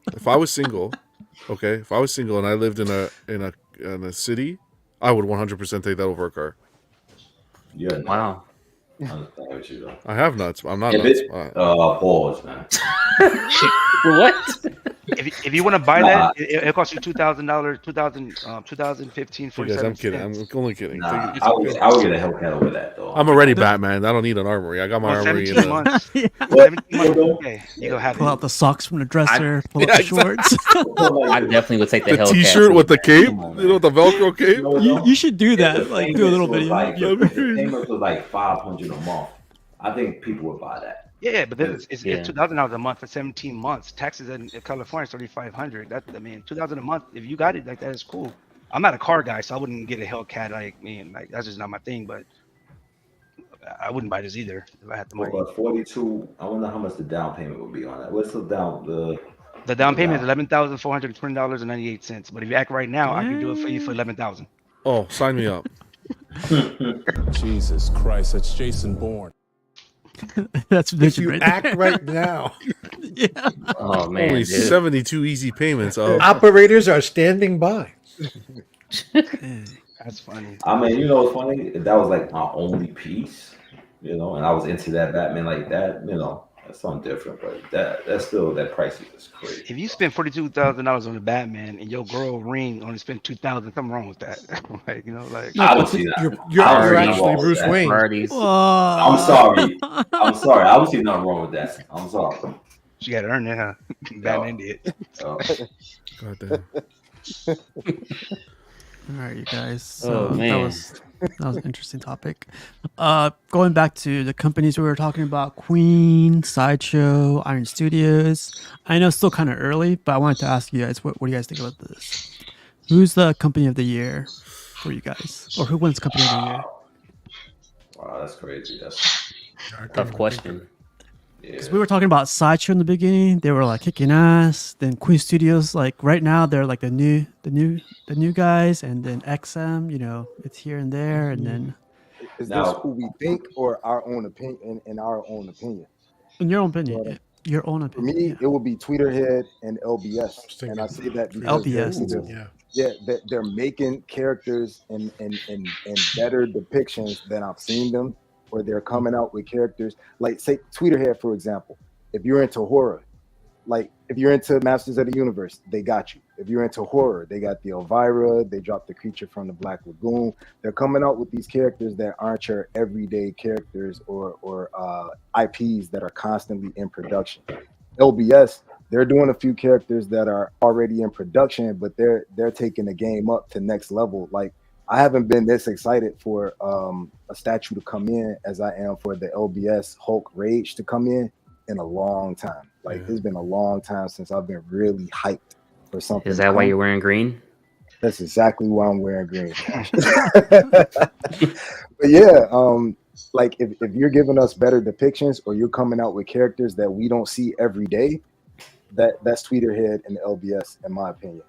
okay, if I was single and I lived in a city, I would 100% take that over a car. Yeah. Wow. I have nuts. I'm not if nuts. Pause, man. What? If you want to buy that, it costs you $2,000, 2015. You guys, I'm kidding. I'm only kidding. Nah, I would get a Hellcat over that though. I'm already Batman. I don't need an armory. I got my armory. 17 months. 17 months. Okay, you go have pull it. out the socks from the dresser. Pull out the shorts. I definitely would take the Hellcat. T-shirt with the cape. You know, with the Velcro cape. You should do that. Like do a little bit. The payment was like $500 a month. I think people would buy that. Yeah, but then it's $2,000 a month for 17 months. Taxes in California is $3,500. That I mean, $2,000 a month. If you got it like that, is cool. I'm not a car guy, so I wouldn't get a Hellcat. Like that's just not my thing. But I wouldn't buy this either if I had the money. Well, 42. I wonder how much the down payment would be on that. What's the down? The down payment is $11,420.98. But if you act right now, I can do it for you for $11,000. Oh, sign me up. Jesus Christ, that's Jason Bourne. That's if you act right now. Yeah. Oh man, only dude. 72 easy payments. Operators are standing by. I That's funny. I mean, what's funny? That was like my only piece, and I was into that Batman like that. That's something different, but that's still that price is crazy. If you spend $42,000 on a Batman and your girl ring only spent $2,000, something wrong with that. No, I don't but see that. you're I don't see nothing actually wrong with Bruce that. Wayne. I'm sorry. I'm sorry. I don't see nothing wrong with that. I'm sorry. She got to earn it, huh? Batman did. God damn. All right, you guys. Oh, So man. that was an interesting topic. Going back to the companies we were talking about: Queen, Sideshow, Iron Studios. I know it's still kind of early, but I wanted to ask you guys, what do you guys think about this? Who's the company of the year for you guys, or who wins company of the year? Wow, that's crazy. That's Tough question. Because we were talking about Sideshow in the beginning, they were like kicking ass. Then Queen Studios, like right now, they're like the new guys, and then XM, it's here and there, and then. Is this who we think or our own opinion? In our own opinion. In your own opinion, your own opinion. For me, it would be Tweeterhead and LBS, and I say that because LBS, they're making characters in better depictions than I've seen them, or they're coming out with characters like, say, Tweeterhead, for example. If you're into horror, like if you're into Masters of the Universe, they got you. If you're into horror, they got the Elvira, they dropped the Creature from the Black Lagoon. They're coming out with these characters that aren't your everyday characters or IPs that are constantly in production. LBS, they're doing a few characters that are already in production, but they're taking the game up to next level. Like, I haven't been this excited for a statue to come in as I am for the LBS Hulk Rage to come in a long time. Like, it's been a long time since I've been really hyped for something. Is that why you're wearing green? That's exactly why I'm wearing green. But yeah, like if you're giving us better depictions or you're coming out with characters that we don't see every day, that's Tweeterhead and the LBS, in my opinion.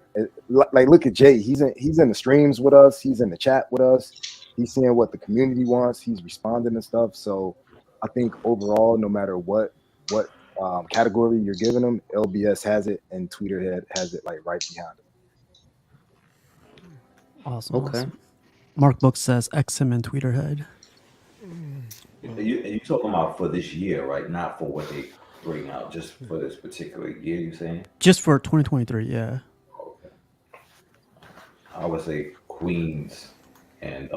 Like, look at Jay. He's in the streams with us. He's in the chat with us. He's seeing what the community wants. He's responding and stuff. So I think overall, no matter what category you're giving them, LBS has it and Tweeterhead has it like right behind it. Awesome. Okay. Awesome. Mark Book says XM and Tweeterhead. You talking about for this year, right? Not for what they bring out, just for this particular year. You saying? Just for 2023, yeah. Okay. I would say Queens and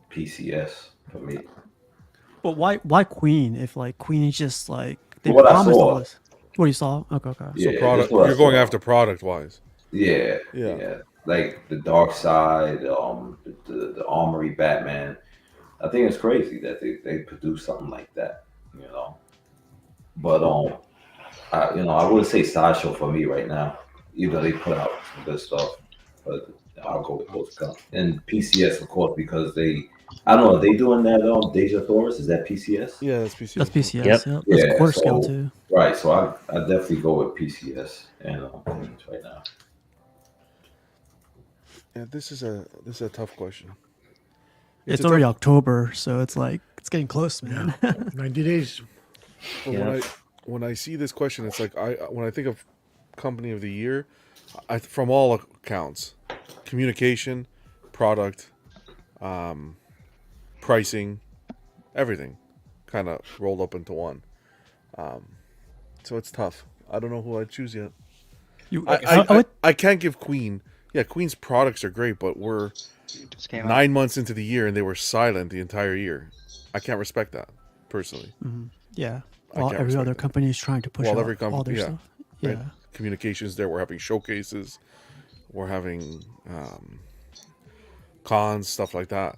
PCS for me. But why Queen? If like Queen is just like they What I promised saw. all this. What you saw? Okay. Yeah, So product, that's what I you're going saw. after product wise. Yeah. Like the Dark Side, the Armory Batman. I think it's crazy that they produce something like that, But I wouldn't say Sideshow for me right now. They put out some good stuff, but I'll go with those guys. And PCS, of course, because I don't know, are they doing that Deja Thoris? Is that PCS? Yeah, that's PCS. That's PCS. Yep. Yeah. That's quarter scale so- too. Right, so I definitely go with PCS and Queens right now. Yeah, this is a tough question. It's a already tough- October, so it's like it's getting close, man. 90 days. But when I see this question, it's like when I think of company of the year, from all accounts, communication, product, pricing, everything, kind of rolled up into one. So it's tough. I don't know who I'd choose yet. I can't give Queen. Yeah, Queen's products are great, but we're 9 months into the year and they were silent the entire year. I can't respect that personally. Mm-hmm. Yeah. I While can't every respect other that. company is trying to push While out every all their yeah, stuff. right? Yeah. Communications there. We're having showcases. We're having cons, stuff like that.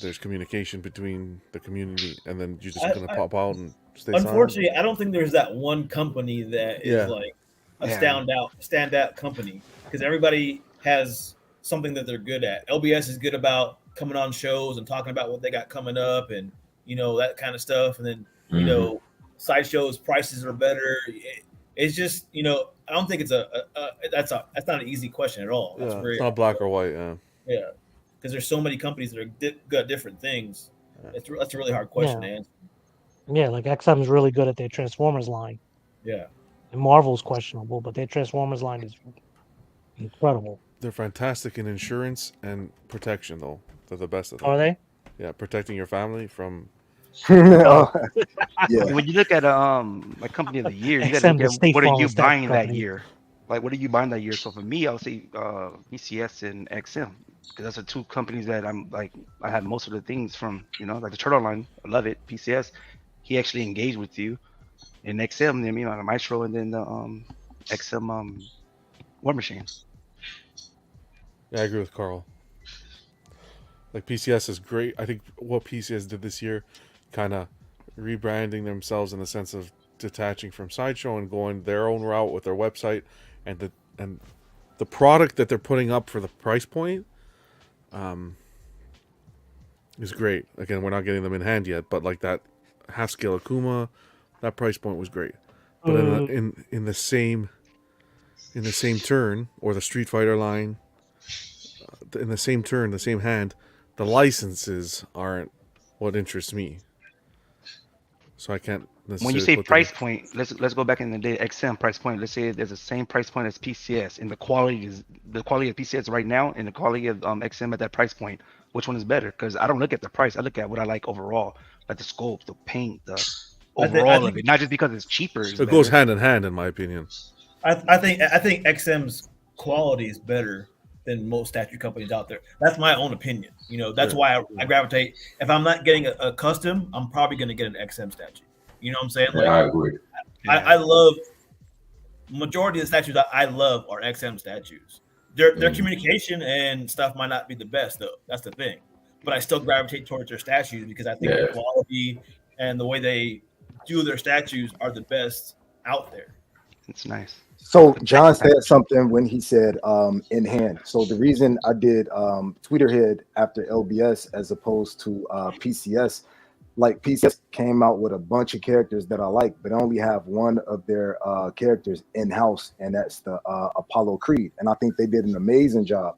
There's communication between the community, and then you're just going to pop out and stay silent. Unfortunately, I don't think there's that one company that is like a standout company, because everybody has something that they're good at. LBS is good about coming on shows and talking about what they got coming up and that kind of stuff. And then Sideshow's prices are better. It's just I don't think it's that's not an easy question at all. That's it's not black or white. Yeah, because there's so many companies that are got different things. That's a really hard question to answer. Yeah, like XM's really good at their Transformers line. Yeah. And Marvel's questionable, but their Transformers line is incredible. They're fantastic in insurance and protection, though. They're the best of them. Are they? Yeah, protecting your family from. Yeah. When you look at like company of the year, you got to XM, look the at State what are Farm you statue buying that company. year. Like, what are you buying that year? So for me, I would say PCS and XM because that's the two companies that I'm like I have most of the things from. You know, like the Turtle line, I love it. PCS, he actually engaged with you, and XM, I mean, on the Maestro, and then the XM War Machine. Yeah, I agree with Carl. Like PCS is great. I think what PCS did this year, kind of rebranding themselves in the sense of detaching from Sideshow and going their own route with their website, and the product that they're putting up for the price point, is great. Again, we're not getting them in hand yet, but like that half scale Akuma, that price point was great. But in the same turn, or the Street Fighter line, in the same turn, the same hand, the licenses aren't what interests me. So I can't necessarily. When you say put price them point, let's go back in the day. XM price point. Let's say there's the same price point as PCS, and the quality of PCS right now, and the quality of XM at that price point. Which one is better? Because I don't look at the price. I look at what I like overall, like the scope, the paint, the overall of it. Not just because it's cheaper. It goes hand in hand, in my opinion. I think XM's quality is better than most statue companies out there. That's my own opinion. You know, that's why I gravitate. If I'm not getting a custom, I'm probably going to get an XM statue. You know what I'm saying? Yeah, I agree. I love majority of the statues I love are XM statues. Their communication and stuff might not be the best though. That's the thing. But I still gravitate towards their statues because I think the quality and the way they do their statues are the best out there. It's nice. So John said something when he said in hand. So the reason I did Tweeterhead after LBS as opposed to PCS, like PCS came out with a bunch of characters that I like, but I only have one of their characters in house, and that's the Apollo Creed. And I think they did an amazing job.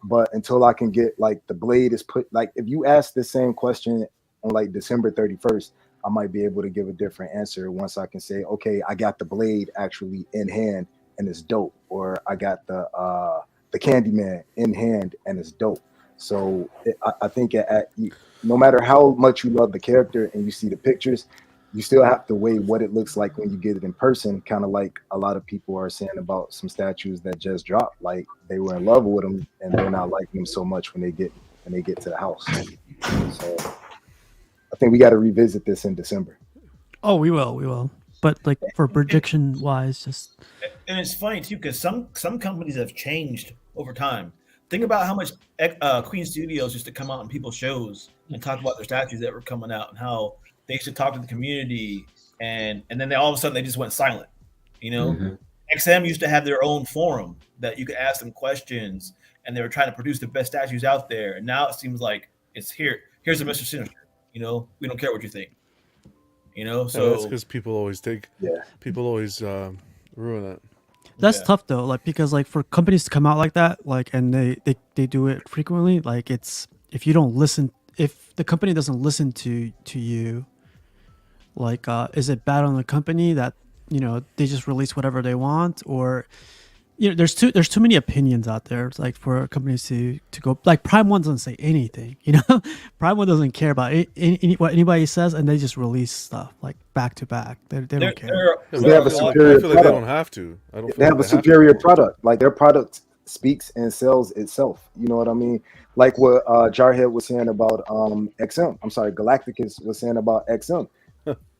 But until I can get like the blade is put, like if you ask the same question on like December 31st, I might be able to give a different answer once I can say, okay, I got the blade actually in hand and it's dope, or I got the Candyman in hand and it's dope. So I think no matter how much you love the character and you see the pictures, you still have to weigh what it looks like when you get it in person. Kind of like a lot of people are saying about some statues that just dropped, like they were in love with them and they're not liking them so much when they get to the house. So I think we got to revisit this in December. Oh, we will. But like for prediction wise, just and it's funny too because some companies have changed over time. Think about how much Queen Studios used to come out on people's shows and talk about their statues that were coming out and how they used to talk to the community, and then all of a sudden they just went silent. You know, XM used to have their own forum that you could ask them questions, and they were trying to produce the best statues out there. And now it seems like it's here's a Mr. Sinister. You know, we don't care what you think. You know, so that's because people always ruin it. that's tough though. Like because like for companies to come out like that, like and they do it frequently. Like it's if the company doesn't listen to you, like is it bad on the company that they just release whatever they want, or there's too many opinions out there. It's like for companies to go like Prime One doesn't say anything. Prime One doesn't care about what anybody says, and they just release stuff like back to back. They don't care. They have a superior product. They don't have to. They have a superior product. Like their product speaks and sells itself. You know what I mean? Like what Jarhead was saying about XM. I'm sorry, Galacticus was saying about XM.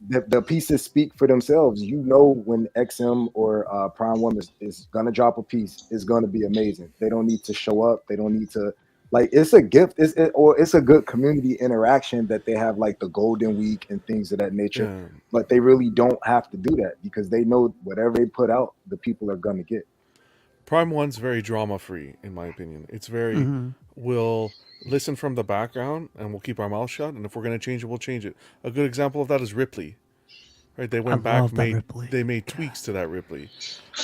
The pieces speak for themselves. You know when XM or Prime One is gonna drop a piece, it's gonna be amazing. They don't need to show up. They don't need to it's a gift. It's a good community interaction that they have, like the Golden Week and things of that nature. Yeah. But they really don't have to do that because they know whatever they put out, the people are gonna get. Prime One's very drama free, in my opinion. It's very we'll listen from the background and we'll keep our mouth shut. And if we're going to change it, we'll change it. A good example of that is Ripley. Right? They went back, they made tweaks to that Ripley.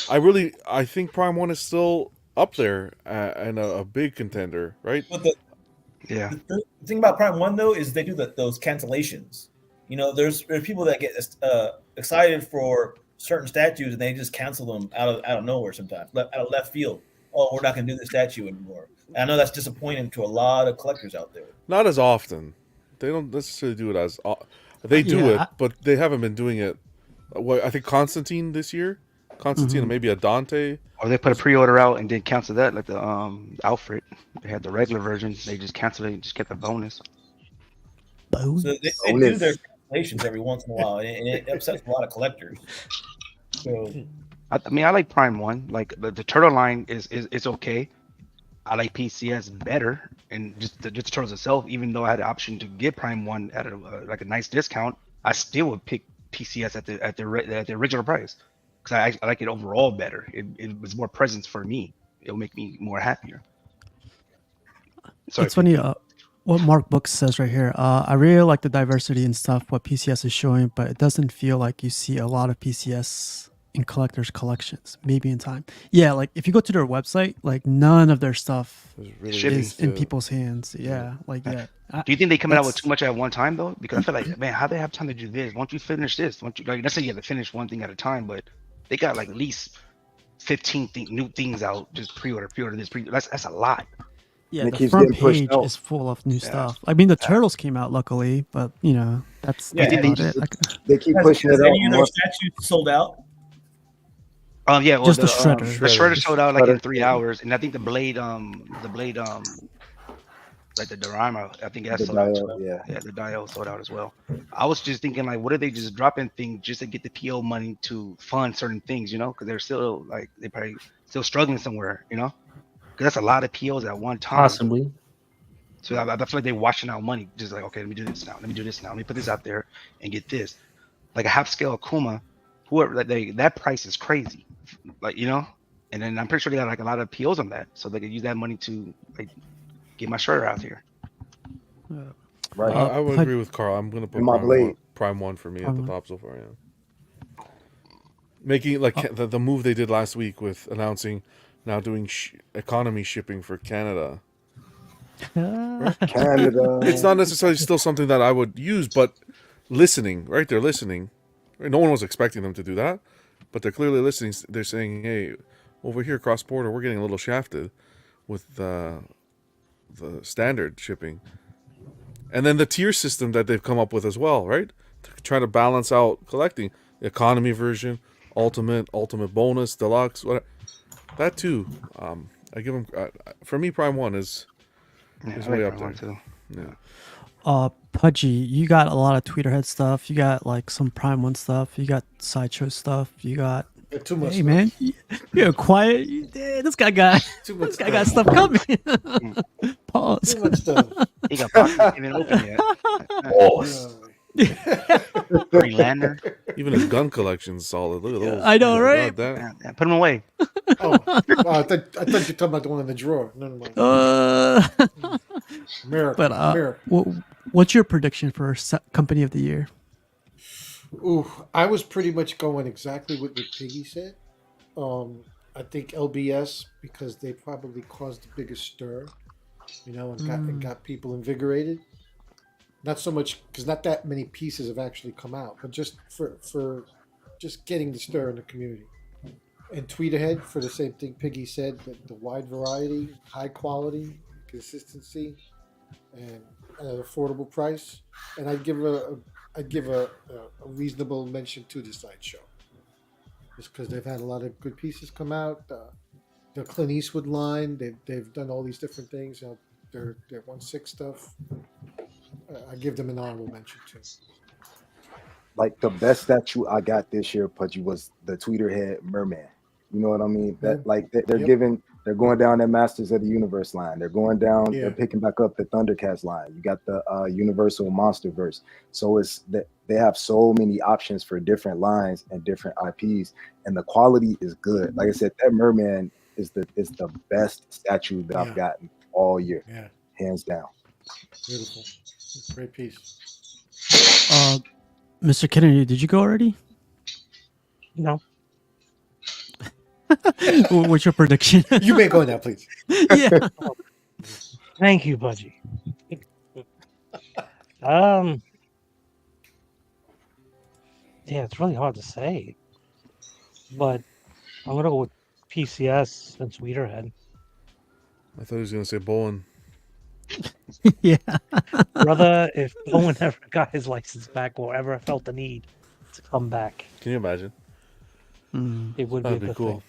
I think Prime One is still up there and a big contender, right? But the thing about Prime One though is they do those cancellations. There's people that get excited for certain statues and they just cancel them out of nowhere sometimes, out of left field. oh, we're not going to do the statue anymore. And I know that's disappointing to a lot of collectors out there. Not as often. They don't necessarily do it as. They do Yeah, it, but they haven't been doing it. I think Constantine this year, Constantine, and maybe a Dante. Or they put a pre-order out and then cancel that, like the Alfred. They had the regular version. They just canceled it and just kept the bonus. So they do their cancellations every once in a while, and it upsets a lot of collectors. So, I mean, I like Prime 1. Like the Turtle line is okay. I like PCS better, and just the Turtles itself. Even though I had the option to get Prime 1 at a nice discount, I still would pick PCS at the original price because I like it overall better. It was more presence for me. It'll make me more happier. Sorry, it's funny. What Mark Books says right here. I really like the diversity and stuff what PCS is showing, but it doesn't feel like you see a lot of PCS in collectors' collections. Maybe in time. Yeah, like if you go to their website, like none of their stuff is in people's hands. Yeah, like yeah. Do you think they coming out with too much at one time though? Because I feel like, man, how they have time to do this? Won't you finish this? Won't you like? Let's say you have to finish one thing at a time, but they got like at least 15 new things out. Just pre-order this. That's a lot. Yeah, the front page is full of new stuff. I mean, the Turtles came out luckily, but you know that's about it. They keep pushing it out. Any of their statues sold out? Yeah, well, just the Shredder. The Shredder sold out like in 3 hours, and I think the blade, like the Dorama, I think that sold out. Yeah, the Dio sold out as well. I was just thinking, like, what are they just dropping things just to get the PO money to fund certain things, you know? Because they're still like they probably still struggling somewhere, you know? Because that's a lot of POs at one time. Possibly. So I feel like they're washing out money, just like, okay, let me do this now. Let me put this out there and get this. Like a half scale Akuma, whoever that price is crazy, like, you know. And then I'm pretty sure they got like a lot of POs on that, so they could use that money to like get my Shredder out here. Right. I would agree with Carl. I'm gonna put Prime 1 for me at the top so far. Yeah. Making like the move they did last week with announcing now doing economy shipping for Canada. Canada. It's not necessarily still something that I would use, but listening, right? They're listening. No one was expecting them to do that, but they're clearly listening. They're saying, "Hey, over here across border, we're getting a little shafted with the standard shipping." And then the tier system that they've come up with as well, right? To try to balance out collecting. The economy version, ultimate bonus, deluxe, whatever. That too. I give them for me. Prime 1 is way up there too. Yeah. Pudgy, you got a lot of Tweeterhead stuff. You got like some Prime 1 stuff. You got Sideshow stuff. You got too much. Hey stuff. Man, you're quiet. This guy got this guy got stuff coming. Pause. Too much stuff. He got boxes even open yet. Pause. Green Lantern. Even his gun collection's solid. Look at those. I know, right? Yeah, put them away. Oh, I thought you were talking about the one in the drawer. Never mind. Mirror. But Mirror. what's your prediction for Company of the Year? Ooh, I was pretty much going exactly what Piggy said. I think LBS because they probably caused the biggest stir, you know, and got people invigorated. Not so much because not that many pieces have actually come out, but just for just getting the stir in the community. And Tweeterhead for the same thing Piggy said, the wide variety, high quality, consistency, and an affordable price. And I'd give a reasonable mention to the Sideshow. Just because they've had a lot of good pieces come out. The Clint Eastwood line, they've done all these different things. You know, their 1/6 stuff. I give them an honorable mention too. Like the best statue I got this year, Pudgy, was the Tweeterhead Merman. You know what I mean? That like they're going down that Masters of the Universe line. They're going down. They're picking back up the Thundercats line. You got the Universal Monsterverse. So it's that they have so many options for different lines and different IPs, and the quality is good. Like I said, that Merman is the best statue that I've gotten all year, hands down. Beautiful, great piece. Mr. Kennedy, did you go already? No. What's your prediction? You may go now, please. Yeah. Thank you, Budgie. Yeah, it's really hard to say, but I'm gonna go with PCS and Tweeterhead. I thought he was gonna say Bowen. Yeah. Brother, if Bowen ever got his license back or ever felt the need to come back, Can you imagine? it would be a That'd be good cool. thing.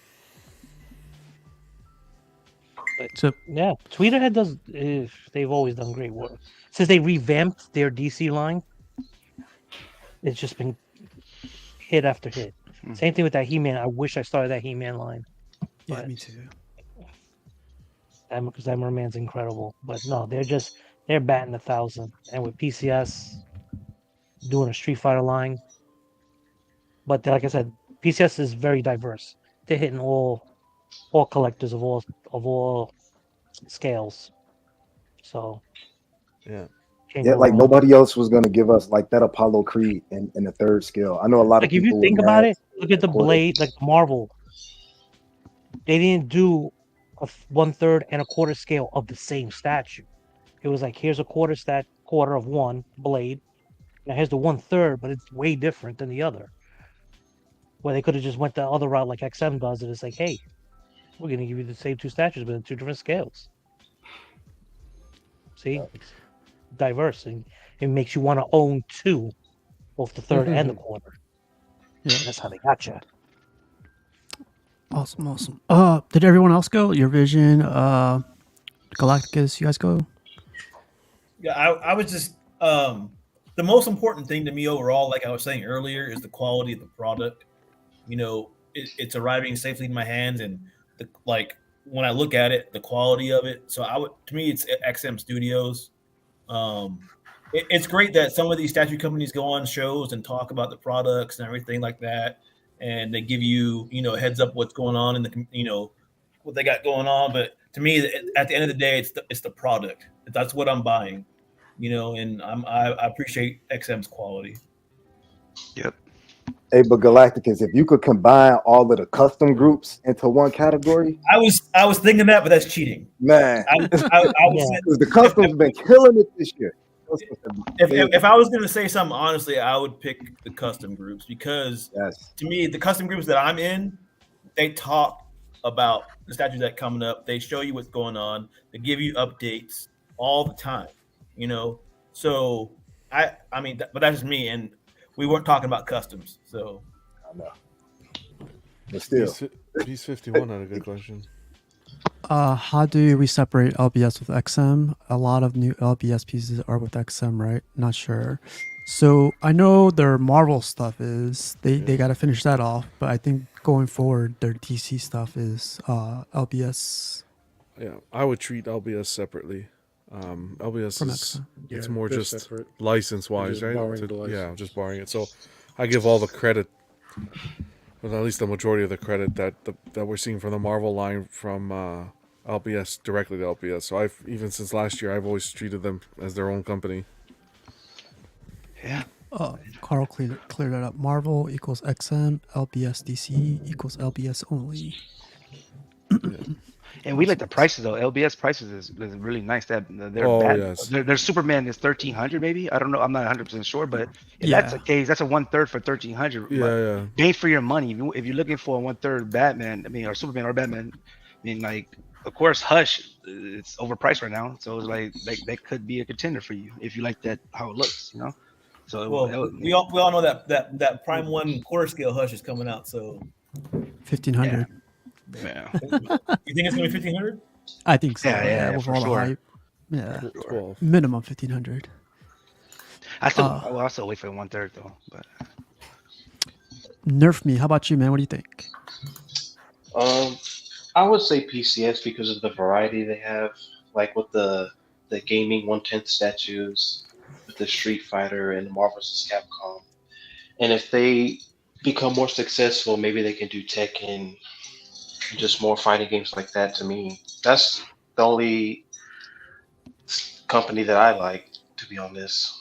But So yeah, Tweeterhead does. They've always done great work since they revamped their DC line. It's just been hit after hit. Same thing with that He-Man. I wish I started that He-Man line. yeah, me too. Because that Merman's incredible. But no, they're batting 1,000. And with PCS doing a Street Fighter line, but like I said, PCS is very diverse. They're hitting all collectors of all scales. So Yeah. can't Yeah, go like wrong. nobody else was gonna give us like that Apollo Creed in the third scale. I know a lot Like of if people you think were about mad it, look at the quarter. blade, like the Marvel. They didn't do a 1/3 and a quarter scale of the same statue. It was like here's a quarter of one blade. Now here's the 1/3, but it's way different than the other. Where they could have just went the other route like XM does. It is like, hey, we're gonna give you the same two statues, but in two different scales. See, it's diverse, and it makes you want to own two, both the third and the quarter. Yeah, that's how they got you. Awesome. Did everyone else go? Your Vision, Galacticus, you guys go? Yeah, I was just the most important thing to me overall, like I was saying earlier, is the quality of the product. You know, it's arriving safely in my hands, and when I look at it, the quality of it. So to me, it's XM Studios. It's great that some of these statue companies go on shows and talk about the products and everything like that, and they give you a heads up what's going on in the what they got going on. But to me, at the end of the day, it's the product. That's what I'm buying, and I appreciate XM's quality. Yep. Hey, but Galacticus, if you could combine all of the custom groups into one category, I was thinking that, but that's cheating, man. I was The customs been killing it this year. If I was going to say something honestly, I would pick the custom groups because to me, the custom groups that I'm in, they talk about the statues that are coming up. They show you what's going on. They give you updates all the time, So I mean, but that's just me, and we weren't talking about customs, so. I know. But still, Piece 51 had a good question. How do we separate LBS with XM? A lot of new LBS pieces are with XM, right? Not sure. So I know their Marvel stuff is they got to finish that off, but I think going forward their DC stuff is LBS. Yeah, I would treat LBS separately. LBS From is XM. it's Yeah, more they're just separate. license wise, Just right? borrowing the license. Yeah, just borrowing it. So I give all the credit, well, at least the majority of the credit that we're seeing from the Marvel line from LBS directly to LBS. So even since last year, I've always treated them as their own company. Yeah. Carl cleared that up. Marvel equals XM, LBS DC equals LBS only. And we like the prices though. LBS prices is really nice. Their Superman is 1,300 maybe. I don't know. I'm not 100% sure, but if that's the case, that's a 1/3 for 1,300. Yeah. Bang for your money. If you're looking for a 1/3 Batman, or Superman or Batman, of course, Hush, it's overpriced right now. So it's like that could be a contender for you if you like that how it looks, So we all know that Prime 1 quarter scale Hush is coming out. So 1,500. Yeah. You think it's gonna be 1,500? I think so. Yeah, with for all the sure. hype. Yeah. 12. Minimum 1,500. I will also wait for 1/3 though. But Nerf me. How about you, man? What do you think? I would say PCS because of the variety they have, like with the gaming 1/10 statues, with the Street Fighter and Marvel vs. Capcom, and if they become more successful, maybe they can do Tekken, just more fighting games like that. To me, that's the only company that I like, to be honest.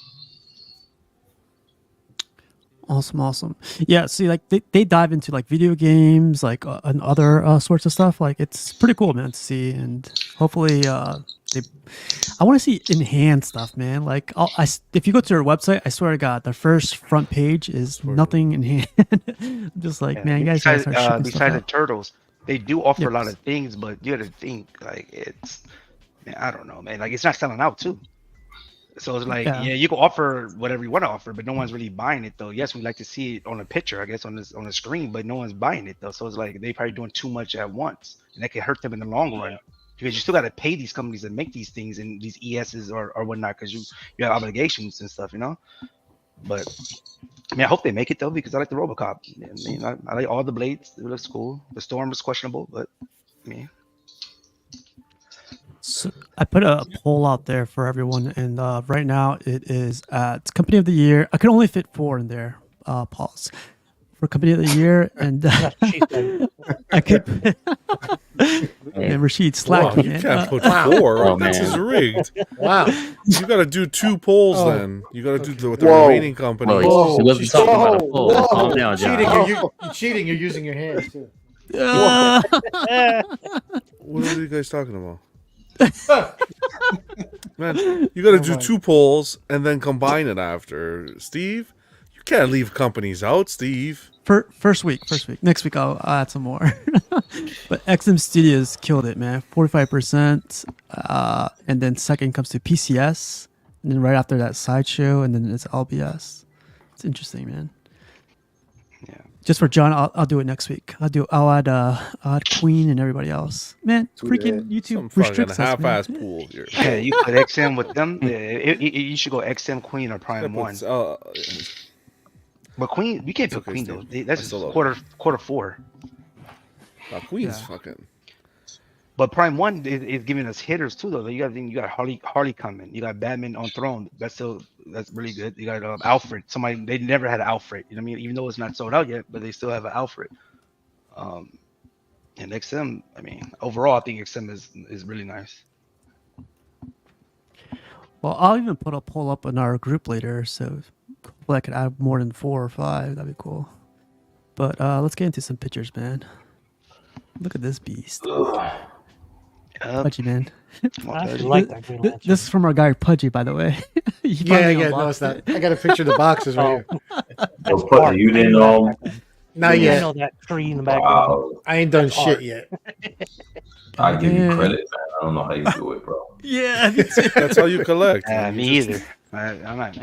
Awesome. Yeah, see, like they dive into like video games, like and other sorts of stuff. Like it's pretty cool, man, to see, and hopefully, I want to see enhanced stuff, man. Like, if you go to their website, I swear to God, the first front page is nothing in hand. I'm just like, man, you guys gotta start shipping stuff besides the out. turtles, they do offer a lot of things, but you got to think like Man, I don't know, man. Like it's not selling out too. So it's like, Yeah. yeah, you can offer whatever you want to offer, but no one's really buying it though. Yes, we like to see it on a picture, I guess, on the screen, but no one's buying it though. So it's like they probably doing too much at once, and that can hurt them in the long run because you still got to pay these companies that make these things and these ESs or whatnot because you have obligations and stuff, you know. But I mean, I hope they make it though because I like the RoboCop. I mean, I like all the blades; it looks cool. The Storm was questionable, but I mean. So I put a poll out there for everyone, and right now it is at Company of the Year. I could only fit 4 in there. Pause for Company of the Year, and I could. And Rashid slacked Wow, me. you man. can't put Wow. 4. Oh, This man. is rigged. Wow. You got to do 2 polls Oh, then. You got to do with the Whoa. remaining companies. Whoa, he wasn't talking about a poll. Whoa. Calm down, Cheating. John. You're cheating. You're using your hands too. What are you guys talking about? Man, you got to do 2 polls and then combine it after. Steve, you can't leave companies out, Steve. First week. Next week I'll add some more. But XM Studios killed it, man. 45%. And then second comes to PCS, and then right after that Sideshow, and then it's LBS. It's interesting, man. Yeah. Just for John, I'll do it next week. I'll add Queen and everybody else. Man, freaking YouTube Some restricts fucking us, man. half-ass pool here. Yeah, you put XM with them. Yeah, you should go XM Queen or Prime One. But Queen, you can't put Queen though. That's just quarter 4. Queen's fucking. But Prime One is giving us hitters too though. You got Harley coming. You got Batman on Throne. That's really good. You got Alfred. Somebody they never had an Alfred. You know what I mean? Even though it's not sold out yet, but they still have an Alfred. And XM. I mean, overall, I think XM is really nice. Well, I'll even put a poll up in our group later, so hopefully I could add more than 4 or 5. That'd be cool. But let's get into some pictures, man. Look at this beast. Pudgy, man. I actually like that Green Lantern. This is from our guy Pudgy, by the way. Yeah. No, it's not. I got a picture of the boxes right here. You didn't know. Not I yet. know that tree in the background. I ain't done That's shit art. yet. I give you Yeah. credit, man. I don't know how you do it, bro. Yeah. That's how you collect. Me either. I'm not.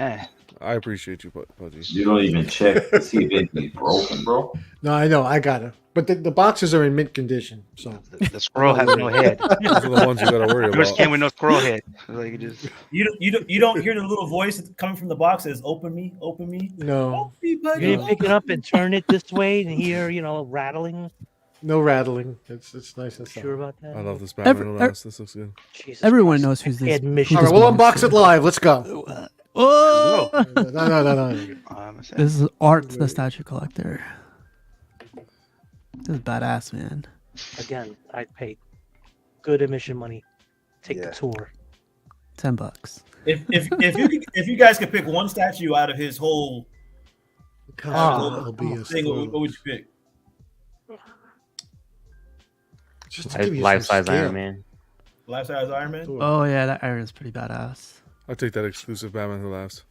I appreciate you, Pudgy. You don't even check to see if anything's broken, bro. No, I know. I got it. But the boxes are in mint condition. So The squirrel has no head. Those are the ones you got to worry Yours about. came with no squirrel head. Like You don't hear the little voice that's coming from the box that says "Open me, open me." no, You didn't pick it up and turn it this way and hear, rattling. no rattling. It's nice and Sure about that? I love this Batman Last. This looks good. Jesus Everyone Christ. knows who's this. Admission. who All right, this we'll belongs unbox to. it live. Let's go. Oh! No. This is Art, the statue collector. This is badass, man. Again, I paid good admission money. Take Yeah. the tour. $10. If you guys could pick one statue out of his whole LBS thing, what would you pick? Just to give you Life some size scale. Iron Man. Life size Iron Man. Oh yeah, that Iron's pretty badass. I'll take that exclusive Batman Who Laughs.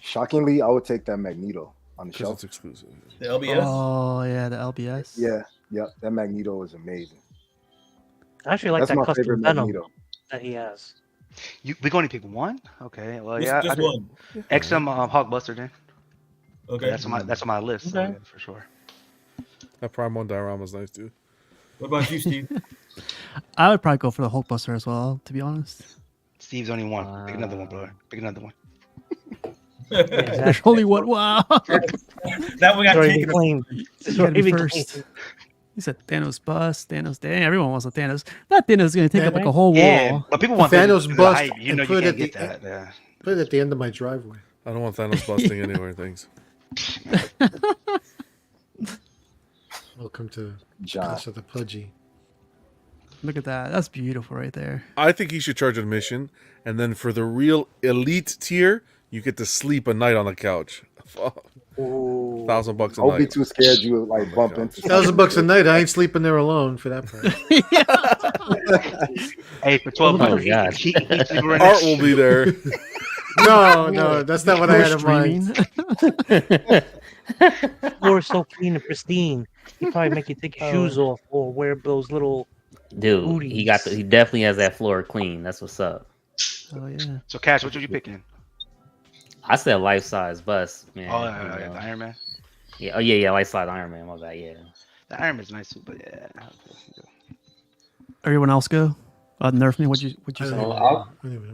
Shockingly, I would take that Magneto on the Because shelf. it's exclusive. The LBS. Oh yeah, the LBS. Yeah, that Magneto is amazing. I actually like That's that my custom favorite Venom Magneto. that he has. we can only pick one. Okay. Well, Just I did- one. XM Hulkbuster then. Okay. That's on my list. So, Okay. yeah, for sure. That Prime 1 diorama's nice too. What about you, Steve? I would probably go for the Hulkbuster as well, to be honest. Steve's only one. Pick another one, brother. Pick another one. There's only one. Wow. That one got Already taken. claimed. You gotta be Already first. claimed. He said Thanos bust, Thanos dang. Everyone wants a Thanos. That Thanos is gonna take up like a whole wall. Yeah, but people want Thanos the bust hype. You and know you put can't it get at that. Yeah. Put it at the end of my driveway. I don't want Thanos busting anywhere. Things. Welcome to John. House of the Pudgy. Look at that. That's beautiful right there. I think he should charge admission, and then for the real elite tier, you get to sleep a night on the couch. Ooh. $1,000 a Don't be night. too scared you would like bump into $1,000 a night. I ain't sleeping there alone for that price. Hey, for 12 Oh, bucks, God. Art will be there. No, that's not what I had in mind. Floor is so clean and pristine. He probably make you take your shoes off or wear those little, Dude, he definitely has that floor clean. That's what's up. Oh yeah. So Cash, what are you picking? I said life size bust, man. Oh yeah, the Iron Man. Yeah. Oh yeah, life size Iron Man. My bad. Yeah. The Iron Man's nice too, but yeah. Everyone else go. Nerf me. What you say?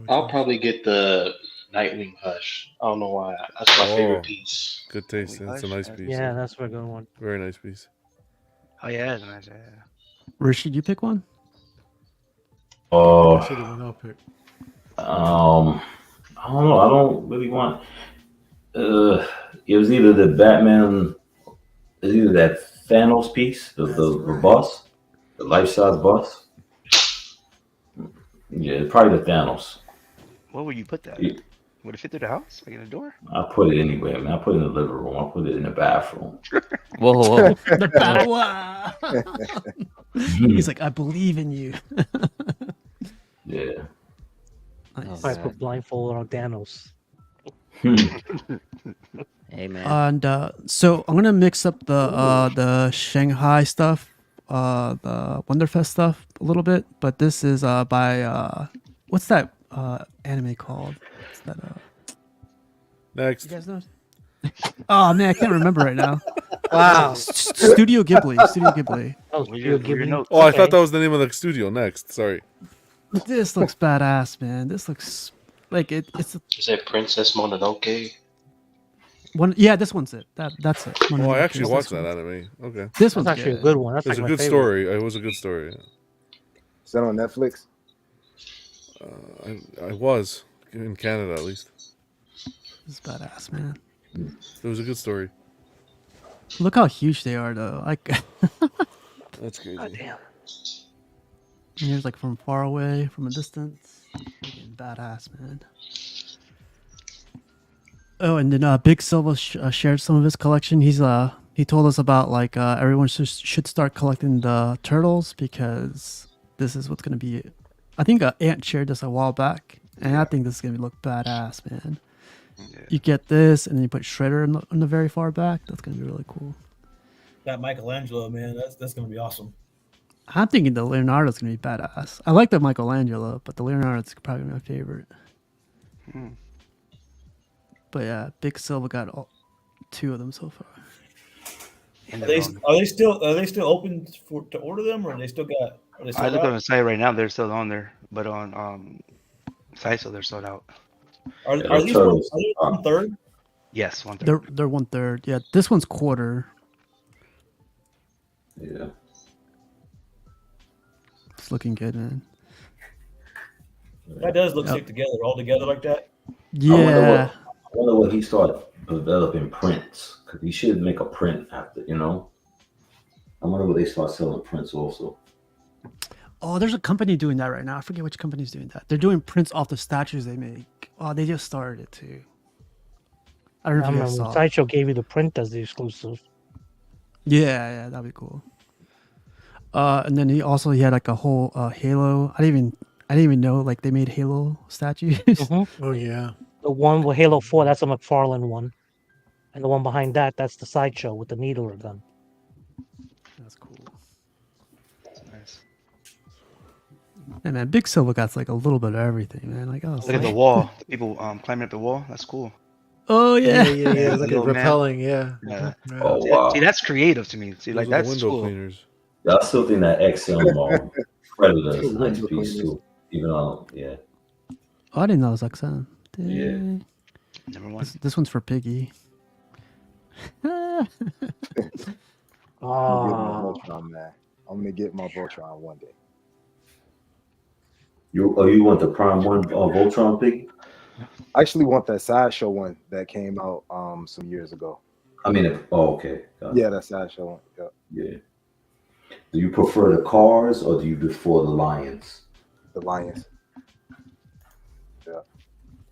I'll probably get the Nightwing Hush. I don't know why. That's my favorite piece. Good taste. That's a nice piece. Yeah, that's a good one. Very nice piece. Oh yeah, that's nice. Yeah. Rashid, you pick one. Oh, I should have went up here. I don't know. I don't really want. It was either the Batman, it's either that Thanos piece, the bus, the life size bus. Yeah, probably the Thanos. Where would you put that? Yeah. Would it fit through the house, like in the door? I put it anywhere, man. I put it in the living room. I put it in the bathroom. Whoa. The battle. He's like, I believe in you. Yeah. Nice. I put blindfold on Thanos. Hey man. And so I'm gonna mix up the Shanghai stuff, the Wonderfest stuff a little bit, but this is by what's that anime called? What's that? Next. You guys know? Oh man, I can't remember right now. Wow. Studio Ghibli. Studio Ghibli. Oh, Studio Ghibli. Oh, I thought that was the name of the studio. Next, sorry. This looks badass, man. This looks like it's. Is that Princess Mononoke? One, yeah, this one's it. That's it. Oh, I actually watched that anime. Okay. This one's actually a good one. That's It was like a my good favorite. story. It was a good story. Is that on Netflix? I was in Canada at least. This is badass, man. It was a good story. Look how huge they are, though. Like, That's crazy. God damn. here's like from far away, from a distance. Freaking badass, man. Oh, and then Big Silva shared some of his collection. He told us about like everyone should start collecting the turtles because this is what's gonna be. I think Ant shared this a while back, and I think this is gonna look badass, man. Yeah. You get this, and then you put Shredder in the very far back. That's gonna be really cool. That Michelangelo, man, that's gonna be awesome. I'm thinking the Leonardo's gonna be badass. I like the Michelangelo, but the Leonardo's probably my favorite. But yeah, Big Silva got two of them so far. Are they still open to order them, or they still got? I look on the site right now; they're still on there, but on Saiso they're sold out. Are these one third? Yes, 1/3. They're 1/3. Yeah, this one's quarter. Yeah. It's looking good, man. That does look sick together, all together like that. Yeah. I wonder what he started developing prints, because he should make a print after, I wonder what they start selling prints also. Oh, there's a company doing that right now. I forget which company's doing that. They're doing prints off the statues they make. Oh, they just started it too. I don't know if you guys saw. Sideshow gave you the print as the exclusive. Yeah, that'd be cool. And then he had like a whole Halo. I didn't even know like they made Halo statues. Oh yeah. The one with Halo 4, that's a McFarlane one. And the one behind that's the Sideshow with the needler gun. That's cool. That's nice. And man, Big Silva got like a little bit of everything, man. Like, Look at the wall. The people climbing up the wall. That's cool. Oh yeah. Yeah. Look at repelling. Yeah. Oh wow. See, that's creative to me. See, Those like are the that's window cool. cleaners. Yeah, I still think that XM Predator is a nice piece too. Even though, yeah. Oh, I didn't know it was XM. Yeah. Number one. This one's for Piggy. I'm Oh, gonna get my Voltron one day. You want the Prime One Voltron Piggy? I actually want that Sideshow one that came out some years ago. I mean, okay. Yeah, that Sideshow one. Yeah. Do you prefer the cars or do you prefer the lions? The Lions. Yeah.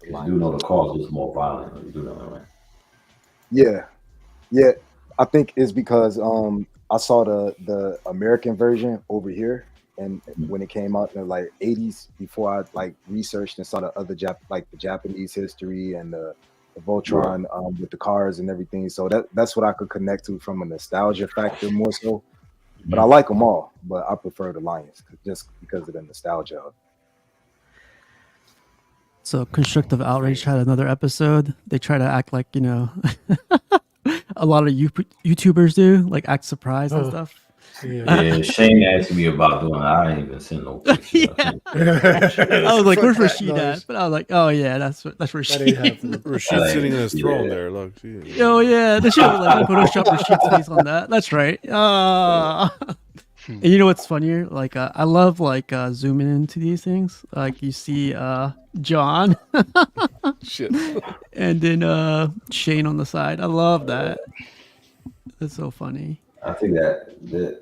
You do know the cars is more violent. You do know that, right? Yeah. I think it's because I saw the American version over here, and when it came out in the like 80s, before I like researched and saw the other the Japanese history and the Voltron with the cars and everything. So that's what I could connect to from a nostalgia factor more so. But I like them all. But I prefer the Lions just because of the nostalgia. So Constructive Outrage had another episode. They try to act like, you know, a lot of YouTubers do, like act surprised and stuff. Yeah, Shane asked me about doing it. I ain't even sent no picture. I was like, "Where's Rashid at?" But I was like, "Oh yeah, that's Rashid." Rashid's sitting in his throne there. Look. Oh yeah, they should have like Photoshop Rashid's face on that. That's right. And you know what's funnier? Like I love like zooming into these things. Like you see John, shit, and then Shane on the side. I love that. That's so funny. I think that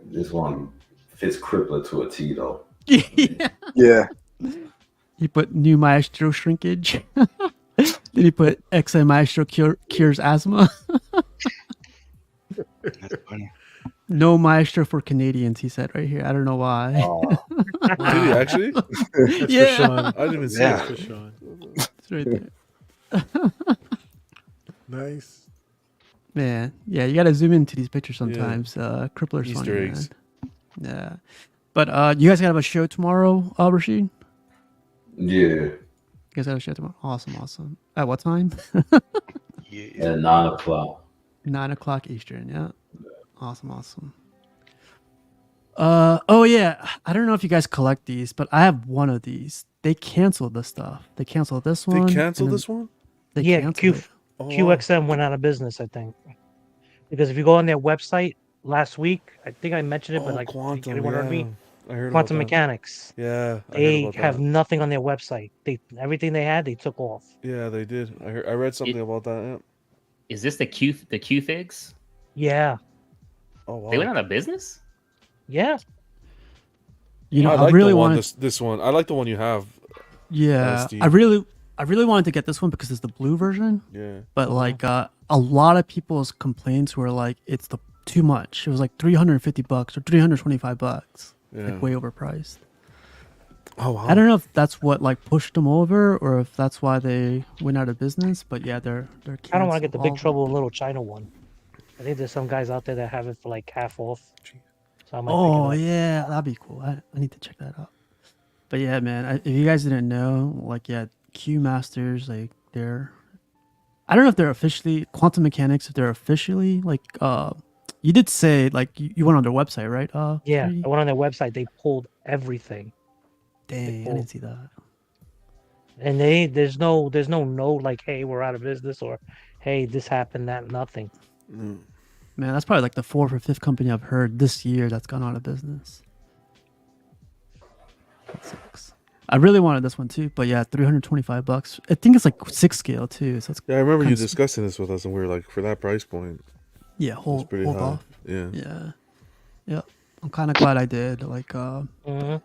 this one fits Crippler to a T though. Yeah. He put new Maestro shrinkage. Then he put XI Maestro cures asthma. That's funny. No Maestro for Canadians, he said right here. I don't know why. Did he actually? That's Yeah. for Sean. I didn't even see That's it. for Sean. It's right there. Nice. Man, yeah, you gotta zoom into these pictures sometimes. Crippler's Easter funny, eggs. man. Yeah, but you guys gotta have a show tomorrow, Rashid. Yeah. You guys have a show tomorrow. Awesome. At what time? At 9:00. 9:00 Eastern. Yeah. Awesome. Oh yeah. I don't know if you guys collect these, but I have one of these. They canceled this stuff. They canceled this one. They canceled and then this one? They Yeah, canceled it. QXM went out of business, I think, because if you go on their website last week, I think I mentioned it, but like Quantum, anyone heard me? I heard about Quantum that. Mechanics. Yeah, I heard They about have that. nothing on their website. Everything they had, they took off. Yeah, they did. I read something about that. Yeah. Is this the Q figs? Yeah. Oh wow. They went out of business? Yeah. You know, I I like really the one. wanted. This one. I like the one you have. Yeah, Steve. I really wanted to get this one because it's the blue version. Yeah. But like a lot of people's complaints were like it's too much. It was like $350 or $325. Yeah. Like way overpriced. Oh wow. I don't know if that's what like pushed them over or if that's why they went out of business. But yeah, they're. I don't want to get the Big canceled. Trouble in Little China one. I think there's some guys out there that have it for like half off. So I might pick Oh it up. yeah, that'd be cool. I need to check that out. But yeah, man, if you guys didn't know, like yeah, Q Masters, like they're. I don't know if they're officially Quantum Mechanics. If they're officially like, you did say like you went on their website, right? Yeah, 3D? I went on their website. They pulled everything. Dang, I didn't see that. And there's no like, hey, we're out of business, or hey, this happened, that nothing. Man, that's probably like the 4th or 5th company I've heard this year that's gone out of business. That sucks. I really wanted this one too, but yeah, $325. I think it's like 6 scale too. So it's Yeah, I remember you kinda- discussing this with us, and we were like, for that price point. Yeah, it's hold pretty high. off. Yeah. Yeah. Yeah. I'm kind of glad I did. Like, Mhm.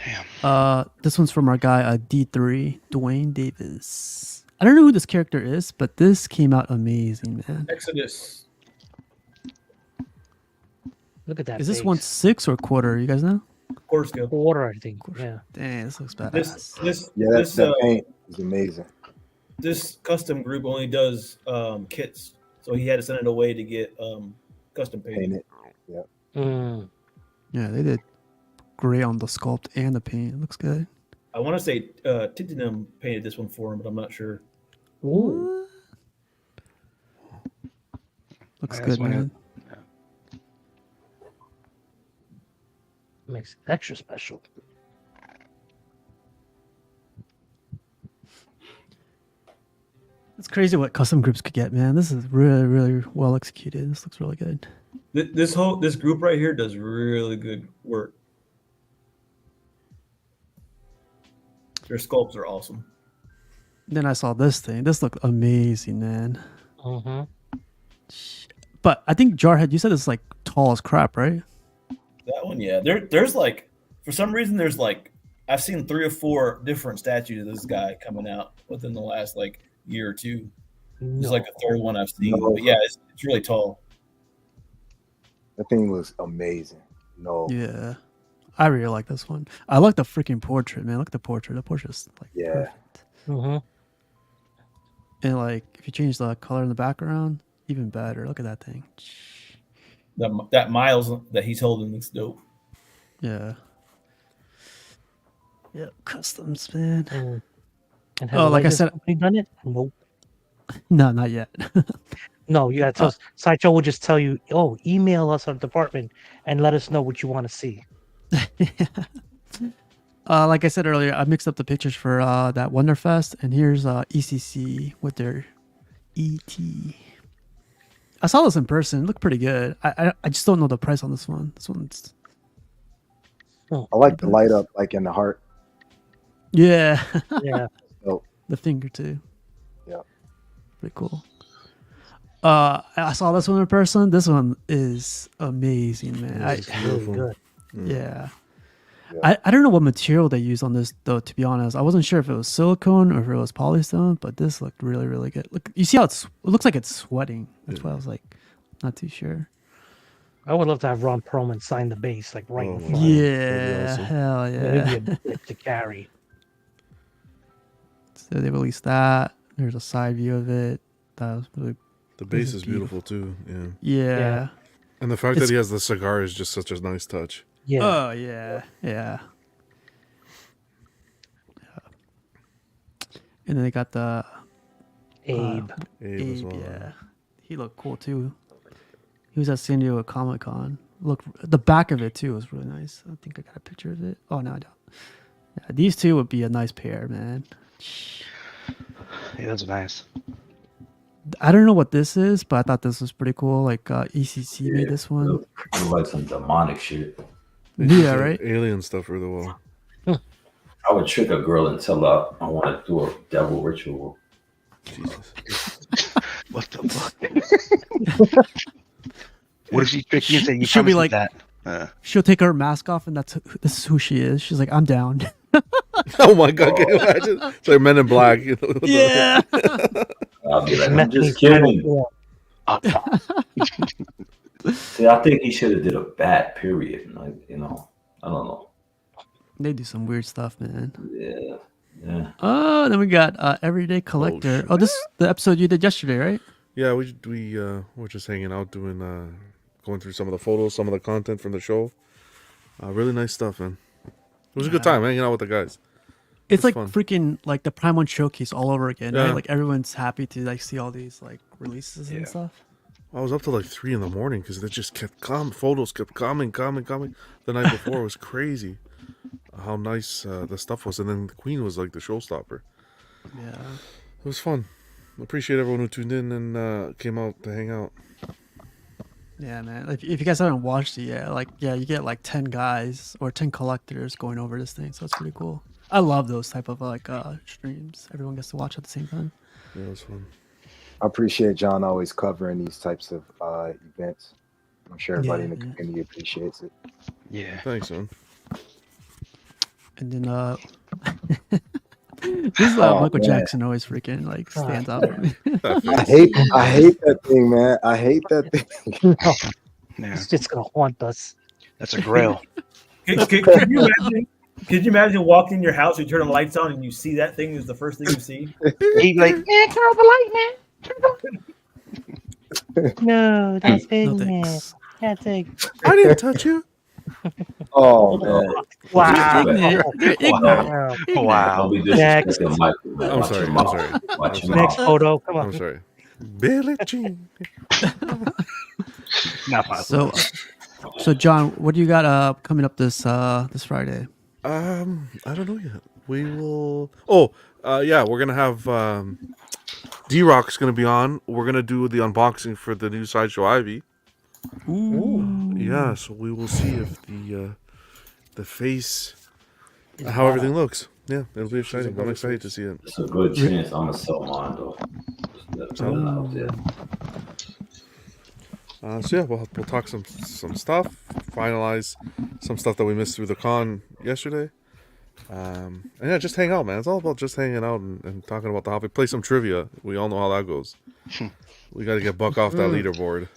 yeah. This one's from our guy, D3, Dwayne Davis. I don't know who this character is, but this came out amazing, man. Exodus. Look at that. Is this face. one 6 or quarter? You guys know? Quarter scale. Quarter, I think. Yeah. Dang, this looks badass. This that paint is amazing. This custom group only does kits, so he had to send it away to get custom painted. Yeah. Mm. Yeah, they did great on the sculpt and the paint. It looks good. I want to say Tintinum painted this one for him, but I'm not sure. Ooh. Looks That's good, one of- man. Makes it extra special. It's crazy what custom groups could get, man. This is really, really well executed. This looks really good. This group right here does really good work. Their sculpts are awesome. Then I saw this thing. This looked amazing, man. Mm-hmm. But I think Jarhead, you said it's like tall as crap, right? That one, yeah. There's like, for some reason, there's like, I've seen 3 or 4 different statues of this guy coming out within the last like year or two. It's like the 3rd one I've seen. No. But yeah, it's really tall. That thing was amazing. No. Yeah. I really like this one. I like the freaking portrait, man. Look at the portrait. The portrait's like Yeah. Mm-hmm. and like if you change the color in the background, even better. Look at that thing. That Miles that he's holding looks dope. Yeah. Yeah, customs, man. And has Oh, the like I latest said, company done it? Nope. no, not yet. No, you gotta tell Sideshow will just tell you, oh, email us our department and let us know what you want to see. Like I said earlier, I mixed up the pictures for that Wonderfest, and here's ECC with their ET. I saw this in person. It looked pretty good. I just don't know the price on this one. This one's I like the light up, like in the heart. yeah, Yeah. Oh, the finger too. yeah. Pretty cool. I saw this one in person. This one is amazing, man. It's really good. Yeah. I don't know what material they use on this though, to be honest. I wasn't sure if it was silicone or if it was polystone, but this looked really, really good. Look, you see how it looks like it's sweating. That's why I was like not too sure. I would love to have Ron Perlman sign the base like right in front. Yeah, awesome. hell It'd be yeah. a bit to carry. So they released that. There's a side view of it. That was really The base is beautiful too. Yeah. Yeah. And the fact that he has the cigar is just such a nice touch. Yeah. Oh yeah. Yeah. And then they got the Abe. Abe as well. yeah. He looked cool too. He was at San Diego Comic Con. Look, the back of it too was really nice. I think I got a picture of it. Oh no, I don't. Yeah, these two would be a nice pair, man. Yeah, that's nice. I don't know what this is, but I thought this was pretty cool. Like ECC made this one. Look like some demonic shit. Yeah, right. Alien stuff for the wall. I would trick a girl and tell her I want to do a devil ritual. Jesus. What the fuck? What if she tricked you and said you She'll be promised me like, that? she'll take her mask off, and this is who she is. She's like, I'm down. Oh my god! Can you imagine? It's like Men in Black. You know, Yeah. I'll be like, I'm just kidding. See, I think he should have did a bat. Period. Like, you know, I don't know. They do some weird stuff, man. Yeah. Yeah. Oh, then we got Everyday Collector. Oh, this is the episode you did yesterday, right? Yeah, we were just hanging out, doing going through some of the photos, some of the content from the show. Really nice stuff, man. It was a good time hanging out with the guys. It's like fun. freaking like the Prime 1 showcase all over again, Yeah. right? Like everyone's happy to like see all these like releases and stuff. I was up till like 3 a.m. because they just kept photos kept coming. The night before was crazy. How nice the stuff was, and then the Queen was like the showstopper. Yeah, it was fun. I appreciate everyone who tuned in and came out to hang out. Yeah, man. If you guys haven't watched it yet, you get like 10 guys or 10 collectors going over this thing, so it's pretty cool. I love those type of like streams. Everyone gets to watch at the same time. Yeah, it was fun. I appreciate John always covering these types of events. I'm sure everybody in the community appreciates it. Yeah. Thanks, man. And then this is Michael Jackson always freaking like stands out for me. I hate that thing, man. I hate that thing. It's just gonna haunt us. That's a grail. Could you imagine walking in your house, you turn the lights on, and you see that thing is the first thing you see? He'd like, man, turn off the light, man. Turn it off. No, that's big, No man. thanks. That's big. I didn't touch you. Oh man! Wow. Wow. Don't be Next. disrespecting Michael, man. I'm Watch sorry. your I'm mouth. sorry. Watch your Next mouth. photo. Come on. I'm sorry. Billie Jean. Not possible. So John, what do you got coming up this Friday? I don't know yet. We will. Oh, yeah, we're gonna have D-Rock's gonna be on. We're gonna do the unboxing for the new Sideshow Ivy. Ooh. Yeah, so we will see if the face, how everything looks. Yeah, it'll be exciting. I'm excited to see it. It's a good chance I'm gonna sell mine though. Just put it out there. So yeah, we'll talk some stuff, finalize some stuff that we missed through the con yesterday. And yeah, just hang out, man. It's all about just hanging out and talking about the hobby. Play some trivia. We all know how that goes. We got to get Buck off that leaderboard.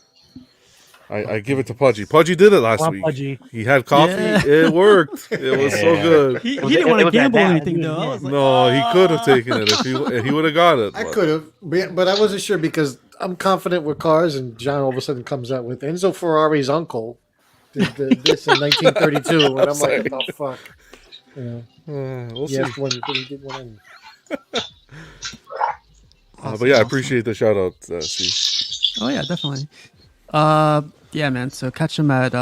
I give it to Pudgy. Pudgy did it last week. Pudgy. He had coffee. Yeah. It worked. It was so good. He didn't want to gamble anything though. I was like, No, he could have taken it if he would have got it. I but- could have, but I wasn't sure because I'm confident with cars, and John all of a sudden comes out with Enzo Ferrari's uncle did this in 1932, and I'm like, what the fuck? You know, We'll he see. he did one. But yeah, I appreciate the shout out, Steve. Oh yeah, definitely. Yeah, man. So catch him at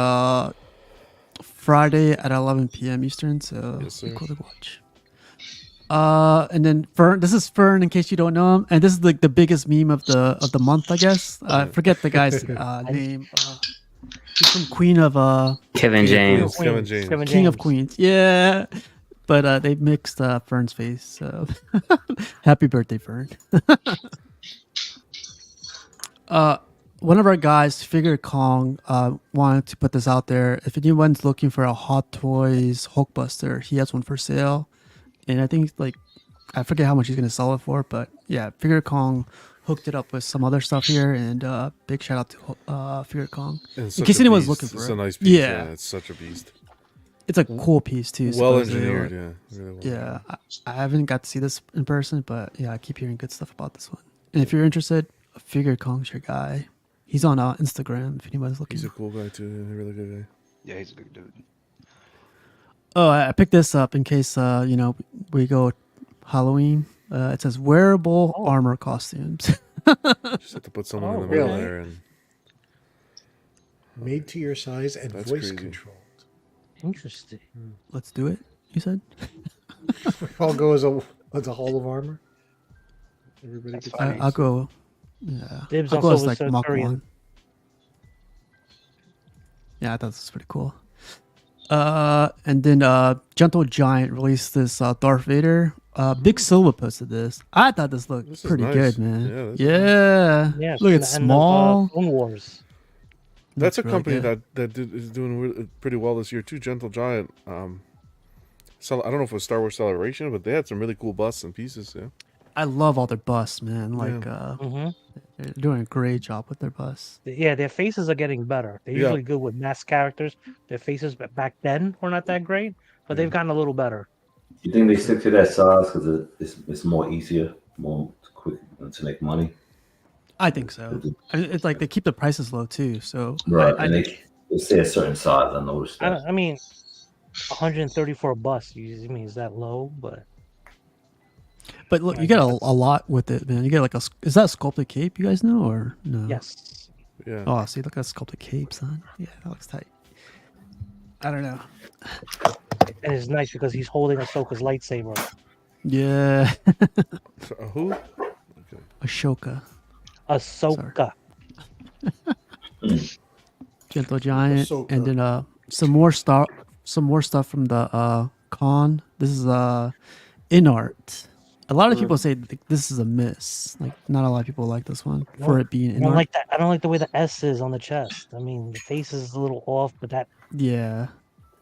Friday at 11 p.m. Eastern. So Yes, be sir. cool to watch. And then Fern. This is Fern, in case you don't know him, and this is like the biggest meme of the month, I guess. I forget the guy's name. He's from Queen of Kevin James. Kevin James. King of Queens. Yeah. But they mixed Fern's face. So happy birthday, Fern. One of our guys, Figure Kong, wanted to put this out there. If anyone's looking for a Hot Toys Hulkbuster, he has one for sale. And I think, like, I forget how much he's going to sell it for. But yeah, Figure Kong hooked it up with some other stuff here. And big shout out to Figure Kong. And In such case a anyone's beast. looking for It's it. a nice piece. Yeah. It's such a beast. It's a cool piece, too. Well supposedly. engineered, yeah. Really well Yeah. I haven't got to see this in person, but yeah, I keep hearing good stuff about this one. And if you're interested, Figure Kong's your guy. He's on Instagram if anybody's looking. He's a cool guy, too. Yeah, a really good guy. Yeah, he's a good dude. Oh, I picked this up in case, we go Halloween. It says wearable armor costumes. Just have to put someone in the middle really? there. And Made to your size and That's voice crazy. controlled. Interesting. Let's do it, you said? We all go as a Hall of Armor. Everybody gets I'll go. Yeah. Dibs I'll on go as Silver like Mach Centurion. 1. Yeah, I thought this was pretty cool. And then Gentle Giant released this Darth Vader. Big Silva posted this. I thought this looked This is pretty nice. good, man. Yeah, this is Yeah. Yeah. Look, from it's the end of, small. Clone Wars. that's a Looks really company good. that is doing pretty well this year, too. Gentle Giant. I don't know if it was Star Wars Celebration, but they had some really cool busts and pieces, yeah. I love all their busts, man. Like, Mm-hmm. they're doing a great job with their busts. Yeah, their faces are getting better. They're Yeah. usually good with masked characters. Their faces back then were not that great, but they've gotten a little better. You think they stick to that size because it's more easier, more quick to make money? I think so. I mean, it's like they keep the prices low too. So Right, I and think they say a certain size. I noticed that. I mean, 130 for a bus. I mean, is that low? But look, you get a lot with it, man. You get like is that a sculpted cape? You guys know or no? Yes. Yeah. Oh, see, look at that sculpted cape, son. Yeah, that looks tight. I don't know. And it's nice because he's holding Ahsoka's lightsaber. Yeah. Who? Ashoka. Ahsoka. Gentle Giant, Ahsoka. and then some more stuff from the con. This is Inart. A lot of people say this is a miss. Like, not a lot of people like this one for it being I don't Inart. like that. I don't like the way the S is on the chest. I mean, the face is a little off, but that. Yeah,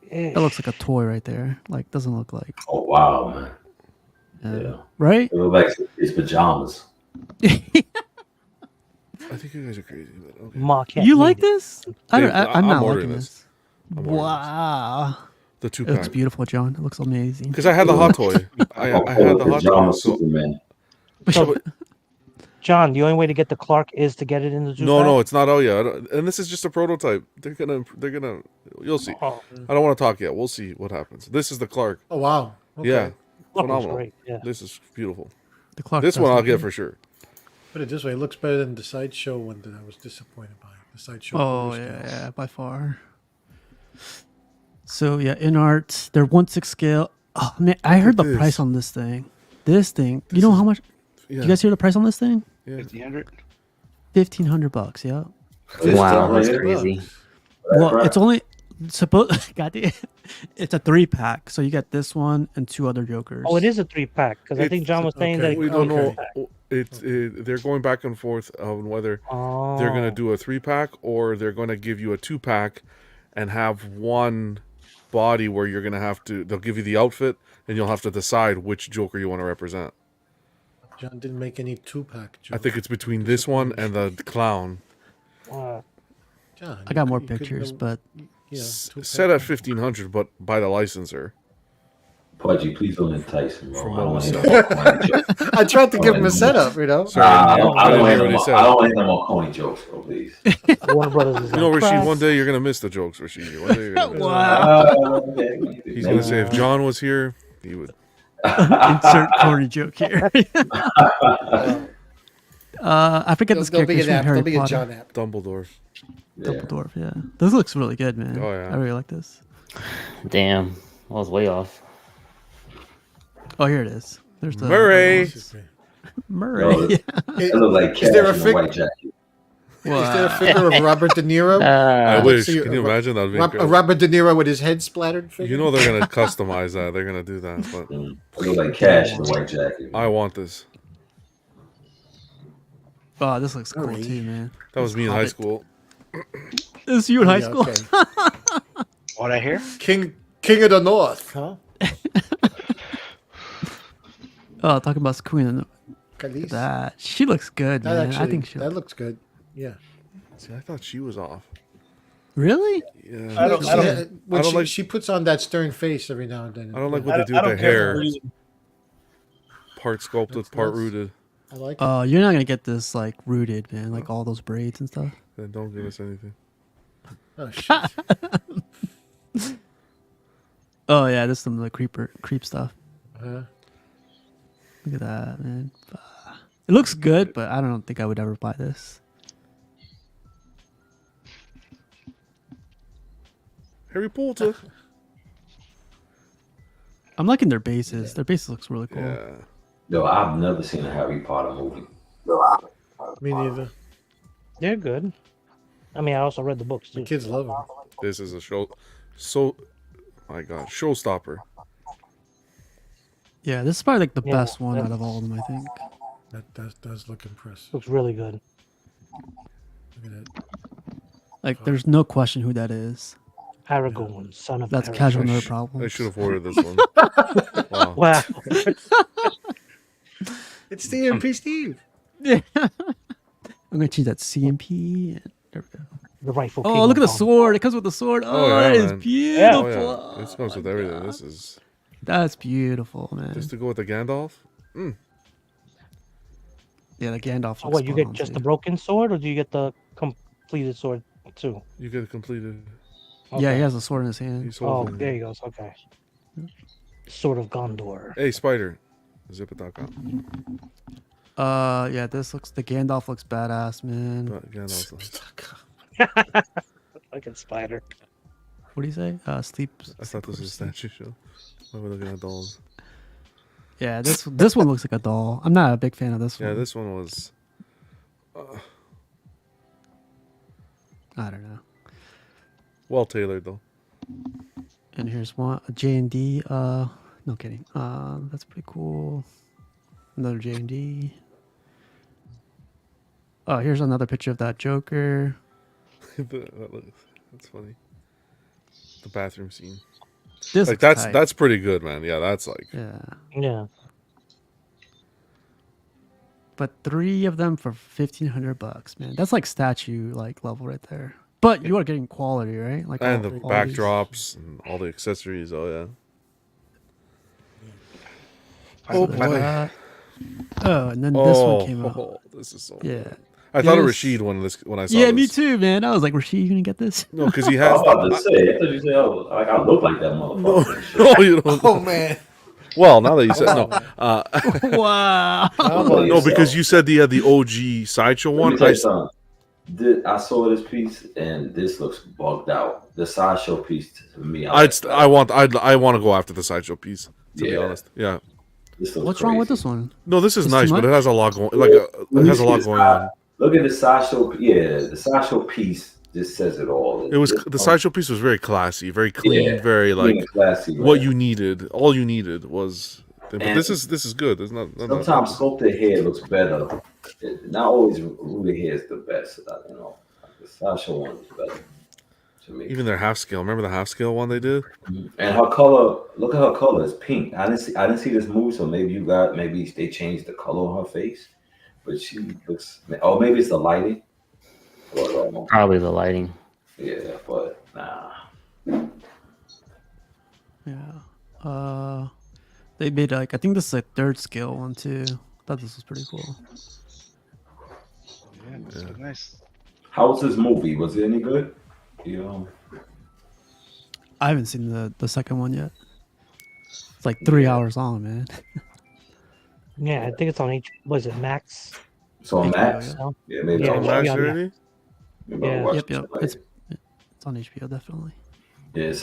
that looks like a toy right there. Like, doesn't look like. Oh wow, man! Yeah, Right? It looks like his pajamas. I think you guys are crazy, but okay. Marquette You like needed. this? I'm Dude, not I'm liking ordering this. I'm ordering Wow. The It looks 2-pack. beautiful, John. It looks amazing. Because I had the hot toy. I had the hot Pajama toy. So, Superman. John, the only way to get the Clark is to get it in the juice. no, it's not out yet. And this is just a prototype. They're gonna. You'll see. Oh, I don't want to talk yet. We'll see what happens. This is the Clark. Oh wow. Okay. Yeah, Clark was phenomenal. great. Yeah. This is beautiful. The Clark This does one I'll look get good. for sure. Put it this way, it looks better than the sideshow one that I was disappointed by. The sideshow. Oh Bruce yeah, by far. So yeah, Inart, they're 1/6 scale. Oh man, I heard the this. price on this thing. This thing, you know how much? Yeah. You guys hear the price on this thing? Yeah. 1,500. $1,500. Yeah. Wow, that's $1,500. crazy. Well, it's only supposed. Goddamn, it's a 3-pack. So you get this one and 2 other Jokers. Oh, it is a 3-pack because I think John was saying that. We don't know. Okay. They're going back and forth on whether Oh. they're gonna do a 3-pack or they're gonna give you a 2-pack and have one body where you're gonna have to. They'll give you the outfit and you'll have to decide which Joker you want to represent. John didn't make any 2-pack. I think it's between this one and the clown. John, I got more you could pictures, know- but Yeah, Set at 1,500, but by the licensor. Pudgy, please don't entice him, bro. From I don't what want was to hear him on coin jokes. I tried to give him a setup, you know. Sorry, I don't I didn't want hear what he to said. I don't want to hear him on coin jokes, bro. Please. Warner Brothers is You know, like, Rasheed, "Cracks." one day you're gonna miss the jokes, Rasheed. One day you're gonna miss Wow. Okay. He's gonna say if John was here, he would. Insert corny joke here. I forget this There'll be character's an from app. Harry There'll be a Potter. John app. Dumbledore. Dumbledore, yeah. This looks really good, man. Oh, yeah. I really like this. Damn, I was way off. Oh, here it is. There's the Murray. Murray. No, Yeah. It looked like Cash Is there a in a fig- white jacket. Is there a figure of Robert De Niro? I wish. See, Can you imagine that? A Robert De Niro with his head splattered figure? You know they're gonna customize that. They're gonna do that. But It looked like Cash in a white jacket. I want this. Oh, this looks cool too, man. That was me in high school. This is you in high Yeah, school? okay. What I hear? King of the North, huh? Oh, talking about Queen. Look at Khalees. that. She looks good, That man. actually, I think she that looks good. Yeah. See, I thought she was off. Really? Yeah. I don't When like. she puts on that stern face every now and then. I don't like what I they do don't with the care for hair. reason. Part sculpted, That's part nice. rooted. I like it. Oh, you're not gonna get this like rooted, man. Like all those braids and stuff. Then don't give us anything. Oh, shit. Oh yeah, this is some of the creep stuff. Uh, Look at that, man. It looks good, but I don't think I would ever buy this. Harry Potter. I'm liking their bases. Their bases looks really cool. Yeah. Yo, I've never seen a Harry Potter movie. me neither. They're good. I mean, I also read the books too. The kids love them. This is a show. So, my God, showstopper. Yeah, this is probably like the Yeah, best one that- out of all of them, I think. That does look impressive. Looks really good. Look at that. Like, there's no question who that is. Aragorn, son of That's Aragorn. casual nerd I problem. should have ordered this one. Wow. Wow. It's CMP Steve. Yeah. I'm gonna change that CMP. And there we go. The rightful Oh, king look at the of Gondor. sword! It comes with the sword. Oh, Oh, yeah, that is man. beautiful. Oh, yeah. This comes Oh with my everything. God. This is That's beautiful, man. just to go with the Gandalf. Yeah, the Gandalf. So looks what, you spot get on, just too. the broken sword, or do you get the completed sword too? You get it completed. Yeah, Okay. he has a sword in his hand. He's Oh, holding. there he goes. Okay. Sword of Gondor. Hey, Spider. Zip.com. Yeah, this looks. The Gandalf looks badass, man. But Gandalf's Fucking spider. What do you say? Sleep. I thought this was a statue show. Why we're looking at dolls? Yeah, this one looks like a doll. I'm not a big fan of this one. Yeah, this one was. I don't know. Well tailored though. And here's one a J&D. No kidding. That's pretty cool. Another J&D. Oh, here's another picture of that Joker. That's funny. The bathroom scene. This Like looks tight. that's pretty good, man. Yeah, that's like. Yeah. Yeah. But 3 of them for $1,500, man. That's like statue like level right there. But you are getting quality, right? Like And all the qualities. backdrops and all the accessories. Oh yeah. So there's that. Oh, and then this one came out. Oh, this is so. Yeah. I thought of This- Rashid when I saw. Yeah, this. me too, man. I was like, Rashid, you gonna get this? No, because he I has. was about to say, I thought you said, oh, like I look like that motherfucker. No, you don't. Oh man. Well, now that you said no, Wow. no, because you said he had the OG sideshow Let me one. tell you something. I saw this piece and this looks bugged out. The sideshow piece to me, I want to go after the sideshow piece. To be Yeah. honest, yeah. This looks What's wrong with crazy. this one? No, this is It's nice, too but it much? has a lot going. When It you has a see lot the going side- on. Look at the sideshow. Yeah, the sideshow piece just says it all. It was the sideshow piece was very classy, very clean, Yeah, very clean like and classy, what right. you needed. All you needed was. But And this is good. It's not. Sometimes sculpted hair looks better. Not always rooted hair is the best. You know, the sideshow one is better to me. Even their half scale. Remember the half scale one they did? And her color, look at her color. It's pink. I didn't see this movie, so maybe they changed the color on her face. But she looks. Oh, maybe it's the lighting. But, Probably the lighting. yeah, but nah. Yeah. They made like I think this is a third scale one too. I thought this was pretty cool. Yeah, this was nice. How was this movie? Was it any good? I haven't seen the second one yet. It's like 3 hours long, man. Yeah, I think it's on Was it Max? It's on HBO, Max. yeah. Yeah, maybe Yeah, I'll it should watch be it. on already? Maybe I'll Yeah. watch Yep, it yep. tonight. It's on HBO definitely. Yeah, the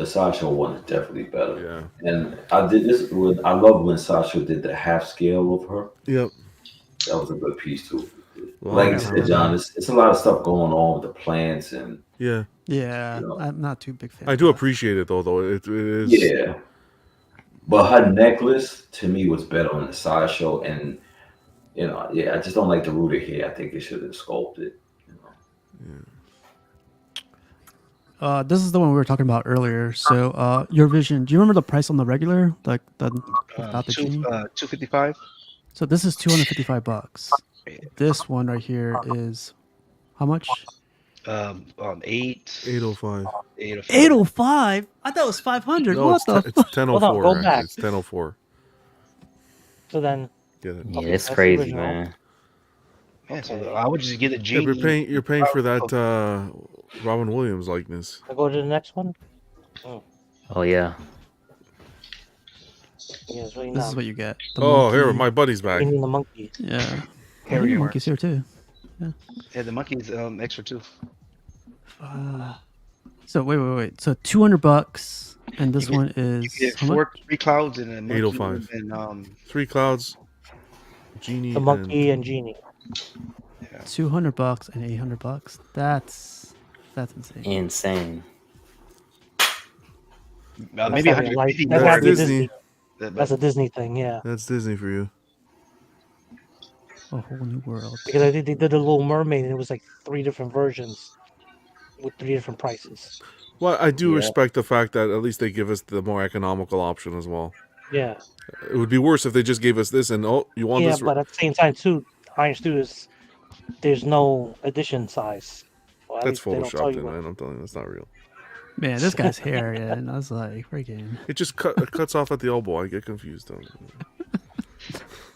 sideshow one is definitely better. Yeah. And I did this. I love when Sasha did the half scale of her. Yep. That was a good piece too. Wow. Like you said, John, it's a lot of stuff going on with the plants and Yeah. Yeah, You know. I'm not too big fan. I do appreciate it though. It is. yeah. But her necklace to me was better on the sideshow, and I just don't like the rooted hair. I think it should have sculpted. This is the one we were talking about earlier. So, your vision. Do you remember the price on the regular, like the without the genie? $255. So this is $255. This one right here is how much? 805. 805. I thought it was 500. No, What it's the? it's 1004. Hold on, go actually. back. It's 1004. So then, Get it? Yeah, Okay, it's that's the crazy, original. man. Yeah, so I would just get a Yeah, genie. you're paying for that Robin Williams likeness. I go to the next one. Oh yeah. Yeah, it's really This not. is what you get. The Oh, here monkey. my buddy's back. Bringing the monkey. Yeah. Harry The Marks. monkey's here too. Yeah, the monkey's extra too. So wait. So $200, and this You one You is get how much? 3 clouds and a monkey 805. and 3 clouds, genie, The monkey and genie. $200 and $800. That's insane. Insane. maybe gotta be a 150 that's more. gotta be Disney. That's a Disney thing, yeah. That's Disney for you. A whole new world. Because I think they did a Little Mermaid, and it was like 3 different versions with 3 different prices. Well, I do Yeah. respect the fact that at least they give us the more economical option as well. Yeah, It would be worse if they just gave us this and you want yeah, this. but at the same time too, Iron Studios, there's no edition size. Well, at That's least they don't tell photoshopped you in, what- man. I'm telling you, that's not real. Man, this guy's hair, yeah, and I was like, freaking. It just it cuts off at the elbow. I get confused.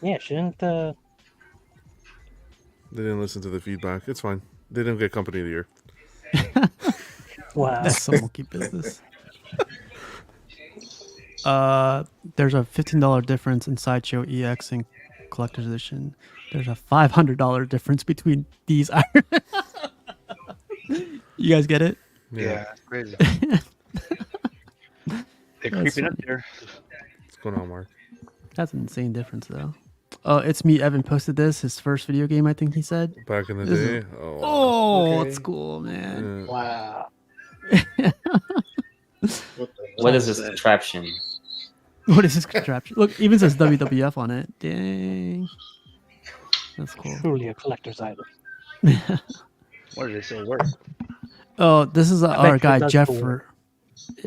Yeah, shouldn't They didn't listen to the feedback. It's fine. They didn't get company of the year. wow. That's some monkey business. There's a $15 difference in Sideshow EX and Collector's Edition. There's a $500 difference between these. You guys get it? Yeah, it's crazy. They're creeping up there. What's going on, Mark? That's an insane difference, though. Oh, it's me. Evan posted this. His first video game, I think he said. Back in the This day? is- Oh, Oh, Okay. it's cool, man. yeah. Wow. What is this contraption? What is this contraption? Look, even says WWF on it. Dang. That's cool. Truly a collector's item. What did they still work? Oh, this is bet our you guy it does Jeffrey.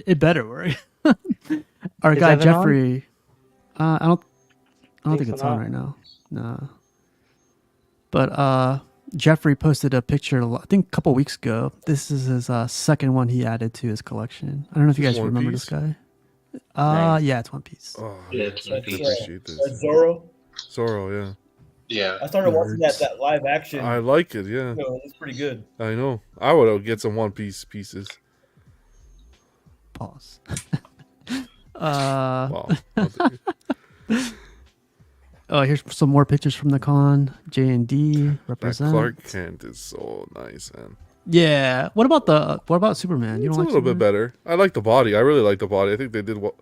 It better work. Our Is guy Evan on? Jeffrey. I don't think Think it's so on not. right now. No. But Jeffrey posted a picture. I think a couple weeks ago. This is his second one he added to his collection. I don't know if you Is guys One remember Piece? this guy. Nice. Yeah, it's One Piece. Oh, Yeah, I it's can One Piece. appreciate this. That's Zorro. Zorro, yeah. Yeah. I started watching Nerds. that live action. I like it, yeah. It's pretty good. I know. I would get some One Piece pieces. Pause. Wow. Oh, here's some more pictures from the con. J&D That represent. Clark Kent is so nice, man. Yeah. What about Superman? You It's don't a like little bit Superman? better. I like the body. I really like the body. I think they did well.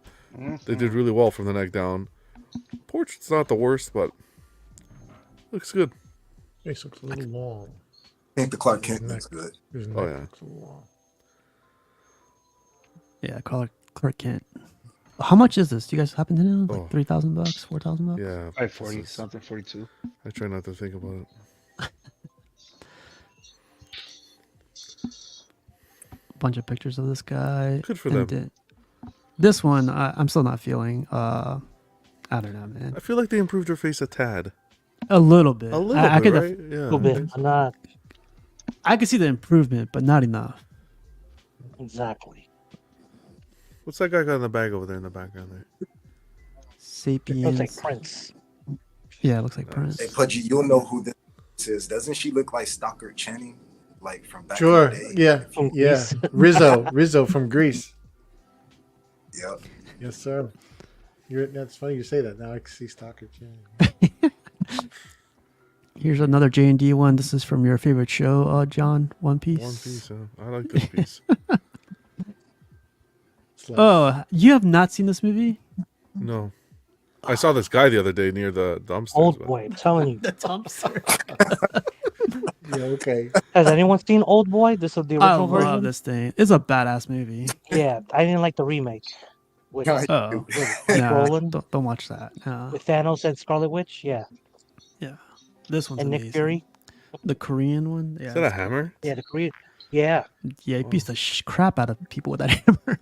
They did really well from the neck down. Portrait's not the worst, but looks good. Face looks a little long. I think the Clark Kent looks good. His Oh, neck yeah. looks a little long. Yeah, Clark Kent. How much is this? Do you guys happen to know? Like Oh. $3,000, $4,000? Yeah. Probably 40 this is- something, 42. I try not to think about it. Bunch of pictures of this guy. Good for And them. this one, I'm still not feeling. I don't know, man. I feel like they improved her face a tad. A little bit. A little I bit, could, right? Yeah. A little bit, but not I could see the improvement, but not enough. exactly. What's that guy got in the bag over there in the background there? Sapiens. It looks like Prince. Yeah, it looks like Prince. Hey, Pudgy, you'll know who this is. Doesn't she look like Stockard Channing? Like from back Sure. in the day? Yeah. From Yeah. Greece. Rizzo from Greece. Yep. Yes, sir. That's funny you say that. Now I can see Stockard. Here's another J&D one. This is from your favorite show, John, One Piece. One Piece. I like this piece. Oh, you have not seen this movie? No. I saw this guy the other day near the dumpster. Old Boy, I'm telling you. The dumpster. Yeah, okay. Has anyone seen Old Boy? This is the I original love version. this thing. It's a badass movie. Yeah, I didn't like the remake. With, Oh, with no, Brolin, don't watch that. No. with Thanos and Scarlet Witch. Yeah, Yeah, this one's and amazing. Nick Fury. The Korean one. Yeah, Is that a hammer? Yeah, the Korean. Yeah, Yeah, he beats the crap out of people with that hammer.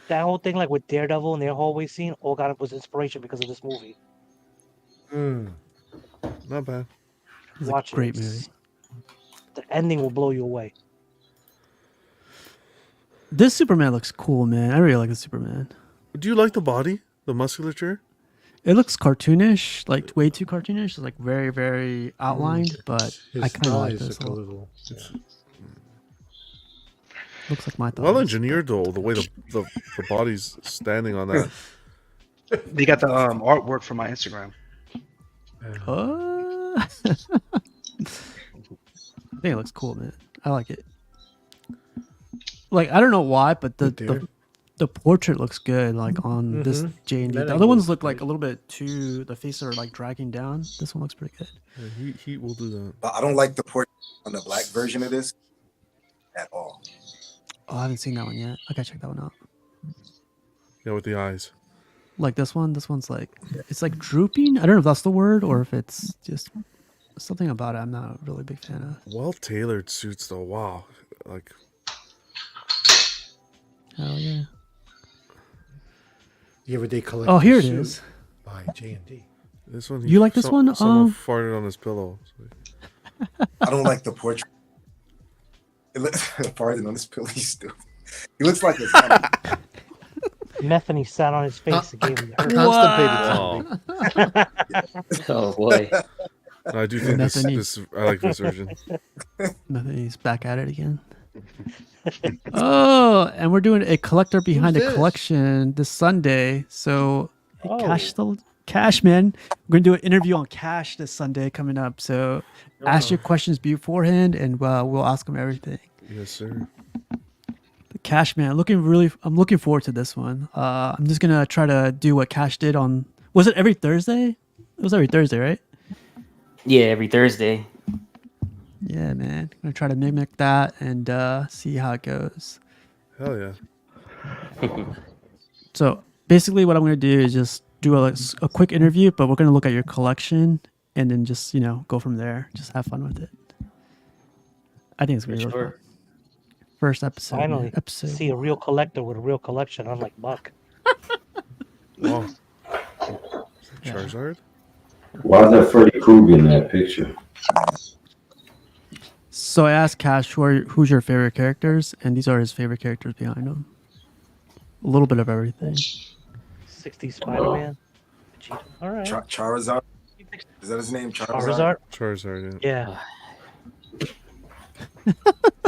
that whole thing, like with Daredevil and their hallway scene, all got was inspiration because of this movie. Not bad. It's Watch a great it. movie. The ending will blow you away. This Superman looks cool, man. I really like the Superman. Do you like the body? The musculature? It looks cartoonish, like way too cartoonish. It's like very, very outlined, but His I kind of like thighs this. look A a little. little. Looks like my thoughts. Well engineered though, the way the body's standing on that. They got the artwork for my Instagram. I think it looks cool, man. I like it. Like I don't know why, but the portrait looks good. Like on this J&D. That The other angle ones is look like great. a little bit too. The faces are like dragging down. This one looks pretty good. Yeah, he will do that. But I don't like the portrait on the black version of this at all. Oh, I haven't seen that one yet. I gotta check that one out. Yeah, with the eyes. Like this one. This one's like it's like drooping. I don't know if that's the word or if it's just something about it. I'm not a really big fan of. Well tailored suits though. Wow. Like Hell yeah. The Everyday Collector. Oh, here it Suit is. By J&D. this one. You like this one? Someone farted on his pillow. I don't like the portrait. It looks farting on his pillow. He's stupid. He looks like a zombie. Methany sat on his face and gave him the Constipated zombie. Oh boy. I do think this I like this version. He's back at it again. Oh, and we're doing a collector behind Who's a this? collection this Sunday. So, hey, Oh. Cash, man, we're gonna do an interview on Cash this Sunday coming up. So, ask your questions beforehand, and we'll ask him everything. Yes, sir. The Cash, man, I'm looking forward to this one. I'm just gonna try to do what Cash did on. Was it every Thursday? It was every Thursday, right? Yeah, every Thursday. Yeah, man. I'm gonna try to mimic that and see how it goes. Hell yeah. So basically, what I'm gonna do is just do a quick interview, but we're gonna look at your collection and then just go from there. Just have fun with it. I think it's gonna be really fun. First episode. Finally, man. Episode. see a real collector with a real collection, unlike Buck. Wow. Charizard? Why is that Freddy Krueger in that picture? So I asked Cash who's your favorite characters, and these are his favorite characters behind him. A little bit of everything. 60 Spider-Man. All right. Charizard. Is that his name? Charizard. Charizard, Yeah.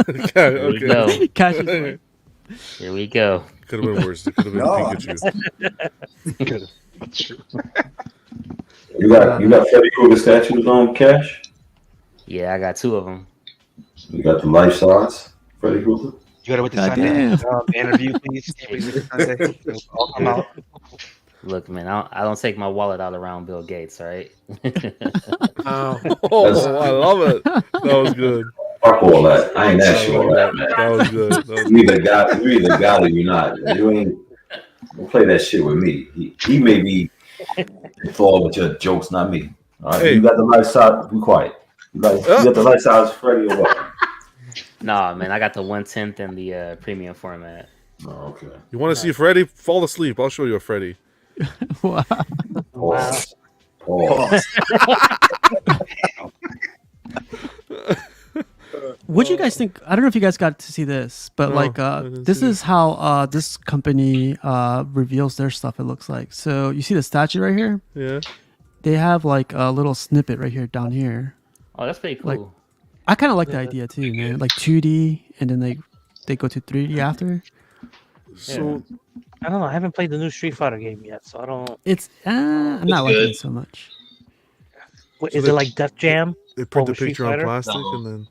Okay. Here we go. Cash is right. Here we go. Could have been worse. It could have been Pikachu. That's true. You got Freddy Krueger statues on Cash? Yeah, I got 2 of them. You got the life size Freddy Krueger? You gotta wait the Goddamn. Sunday interview, please. Please wait the Sunday. I'll come out. Look, man, I don't take my wallet out around Bill Gates, all right? Oh, I love it. That was good. Fuck all that. I ain't asking all that, man. That was good. That was You either got it or you're not. You ain't don't play that shit with me. He may be involved with your jokes, not me. All right, Hey. you got the life size. Be quiet. You got the life size Freddy or what? Nah, man, I got the 1/10 and the premium format. Oh, okay. You want to see Freddy? Fall asleep. I'll show you a Freddy. Wow. Pause. Pause. What do you guys think? I don't know if you guys got to see this, but No, like I didn't this see is how this company reveals their stuff. It looks like. So you see the statue right here? Yeah. They have like a little snippet right here down here. Oh, that's pretty cool. Like, I kind of like the idea too, man. Like 2D, and then they go to 3D after. So I don't know. I haven't played the new Street Fighter game yet, so I don't. It's I'm not liking it so much. What, So is they- it like Def Jam? they print the over Street picture on Fighter? plastic No. and then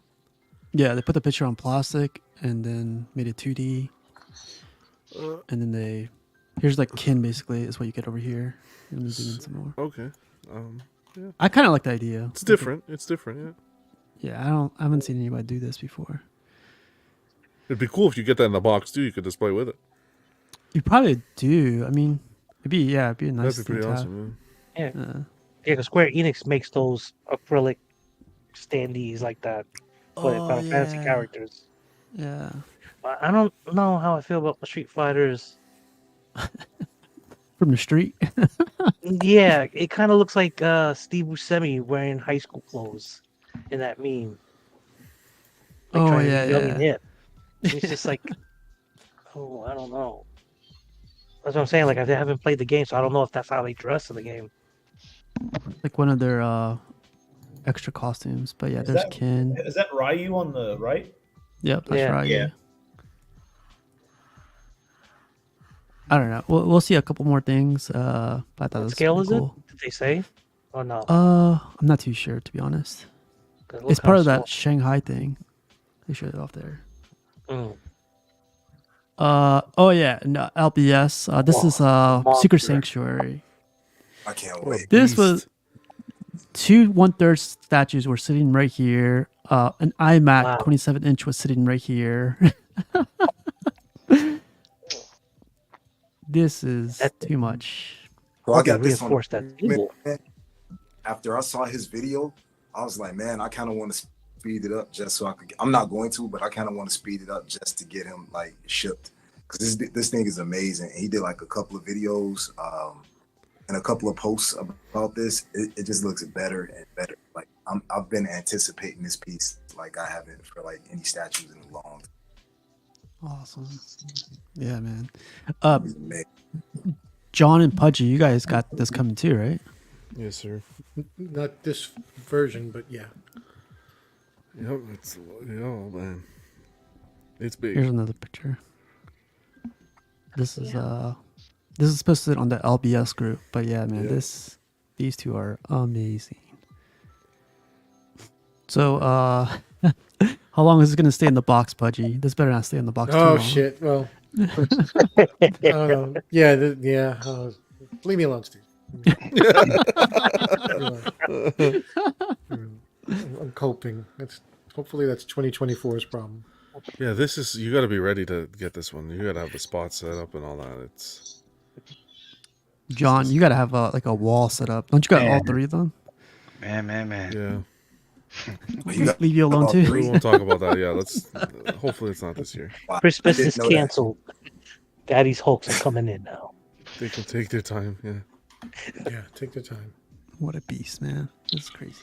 Yeah, they put the picture on plastic and then made it 2D, and then here's like kin basically is what you get over here. Let me zoom in some more. okay. Yeah. I kind of like the idea. It's different. It's different. Yeah. Yeah, I haven't seen anybody do this before. It'd be cool if you get that in the box too. You could display with it. You probably do. I mean, it'd be a nice That'd be pretty thing to have. awesome. Yeah. Uh, Yeah, because Square Enix makes those acrylic standees like that for Oh, Final Fantasy yeah. characters. yeah. I don't know how I feel about the Street Fighters. From the street. Yeah, it kind of looks like Steve Buscemi wearing high school clothes in that meme. Like Oh, trying to be yeah, young yeah. and hip. It's just like, oh, I don't know. That's what I'm saying. Like, I haven't played the game, so I don't know if that's how they dress in the game. Like one of their extra costumes. But yeah, Is there's that- Ken. Is that Ryu on the right? Yep, that's Yeah. right. Yeah. I don't know. We'll see a couple more things. But I thought What was scale pretty is cool. it? Did they say? Oh, no. I'm not too sure to be honest. It It's looks part of kinda that Shanghai thing. They showed it off there. small. Oh yeah, no, LBS. This is monster. Secret Sanctuary. I can't wait. This was two 1/3 statues were sitting right here. An iMac Wow. 27-inch was sitting right here. This is too much. So I Okay, got this on reinforce that table. after I saw his video, I was like, man, I kind of want to speed it up just so I could. I'm not going to, but I kind of want to speed it up just to get him like shipped because this thing is amazing. He did like a couple of videos and a couple of posts about this. It just looks better and better. Like I've been anticipating this piece like I haven't for like any statues in a long time. Awesome. Yeah, man. Man. John and Pudgy, you guys got this coming too, right? Yes, sir. Not this version, but yeah. Yep. It's man. It's big. Here's another picture. This is supposed to sit on the LBS group, but yeah, man, Yeah. these two are amazing. So, how long is it gonna stay in the box, Pudgy? This better not stay in the box too Oh long. shit! Well, yeah, leave me alone, Steve. I'm coping. Hopefully that's 2024's problem. Yeah, you got to be ready to get this one. You got to have the spot set up and all that. It's John, you gotta have like a wall set up. Don't you got all three of them? Man. yeah. Leave you alone too. We won't talk about that. Yeah, hopefully it's not this year. Christmas I didn't is know that. canceled. Daddy's Hulks are coming in now. They can take their time. Yeah. Yeah, take the time. What a beast, man. This is crazy.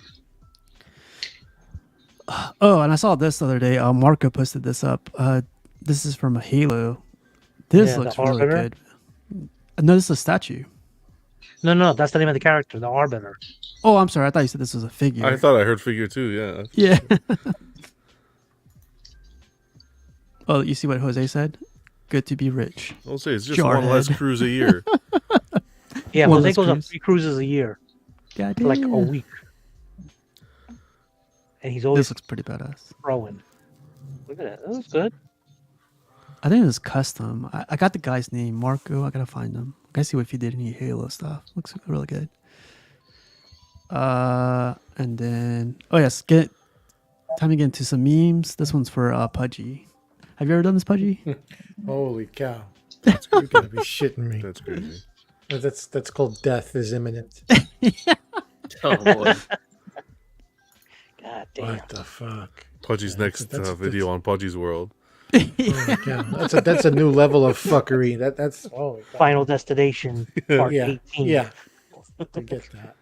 Oh, and I saw this the other day. Marco posted this up. This is from a Halo. This Yeah, the looks really Arbiter? good. No, this is a statue. No, that's the name of the character, the Arbiter. Oh, I'm sorry. I thought you said this was a figure. I thought I heard figure too. Yeah. Yeah. Oh, you see what Jose said? Good to be rich. I'll say it's just one less Jarhead. cruise a year. Yeah, One Jose less goes on cruise. 3 cruises a year, God for like a damn. week, and he's always This looks pretty badass. throwing. Look at that. That looks good. I think it was custom. I got the guy's name, Marco. I gotta find him. I gotta see if he did any Halo stuff. Looks really good. And then yes, time to get into some memes. This one's for Pudgy. Have you ever done this, Pudgy? Holy cow! You gotta be shitting me. That's crazy. That's called death is imminent. Oh boy. God damn. What the fuck? Pudgy's next video on Pudgy's World. Oh my God. That's a new level of fuckery. That's Final Destination Part yeah, 18. yeah. To get that.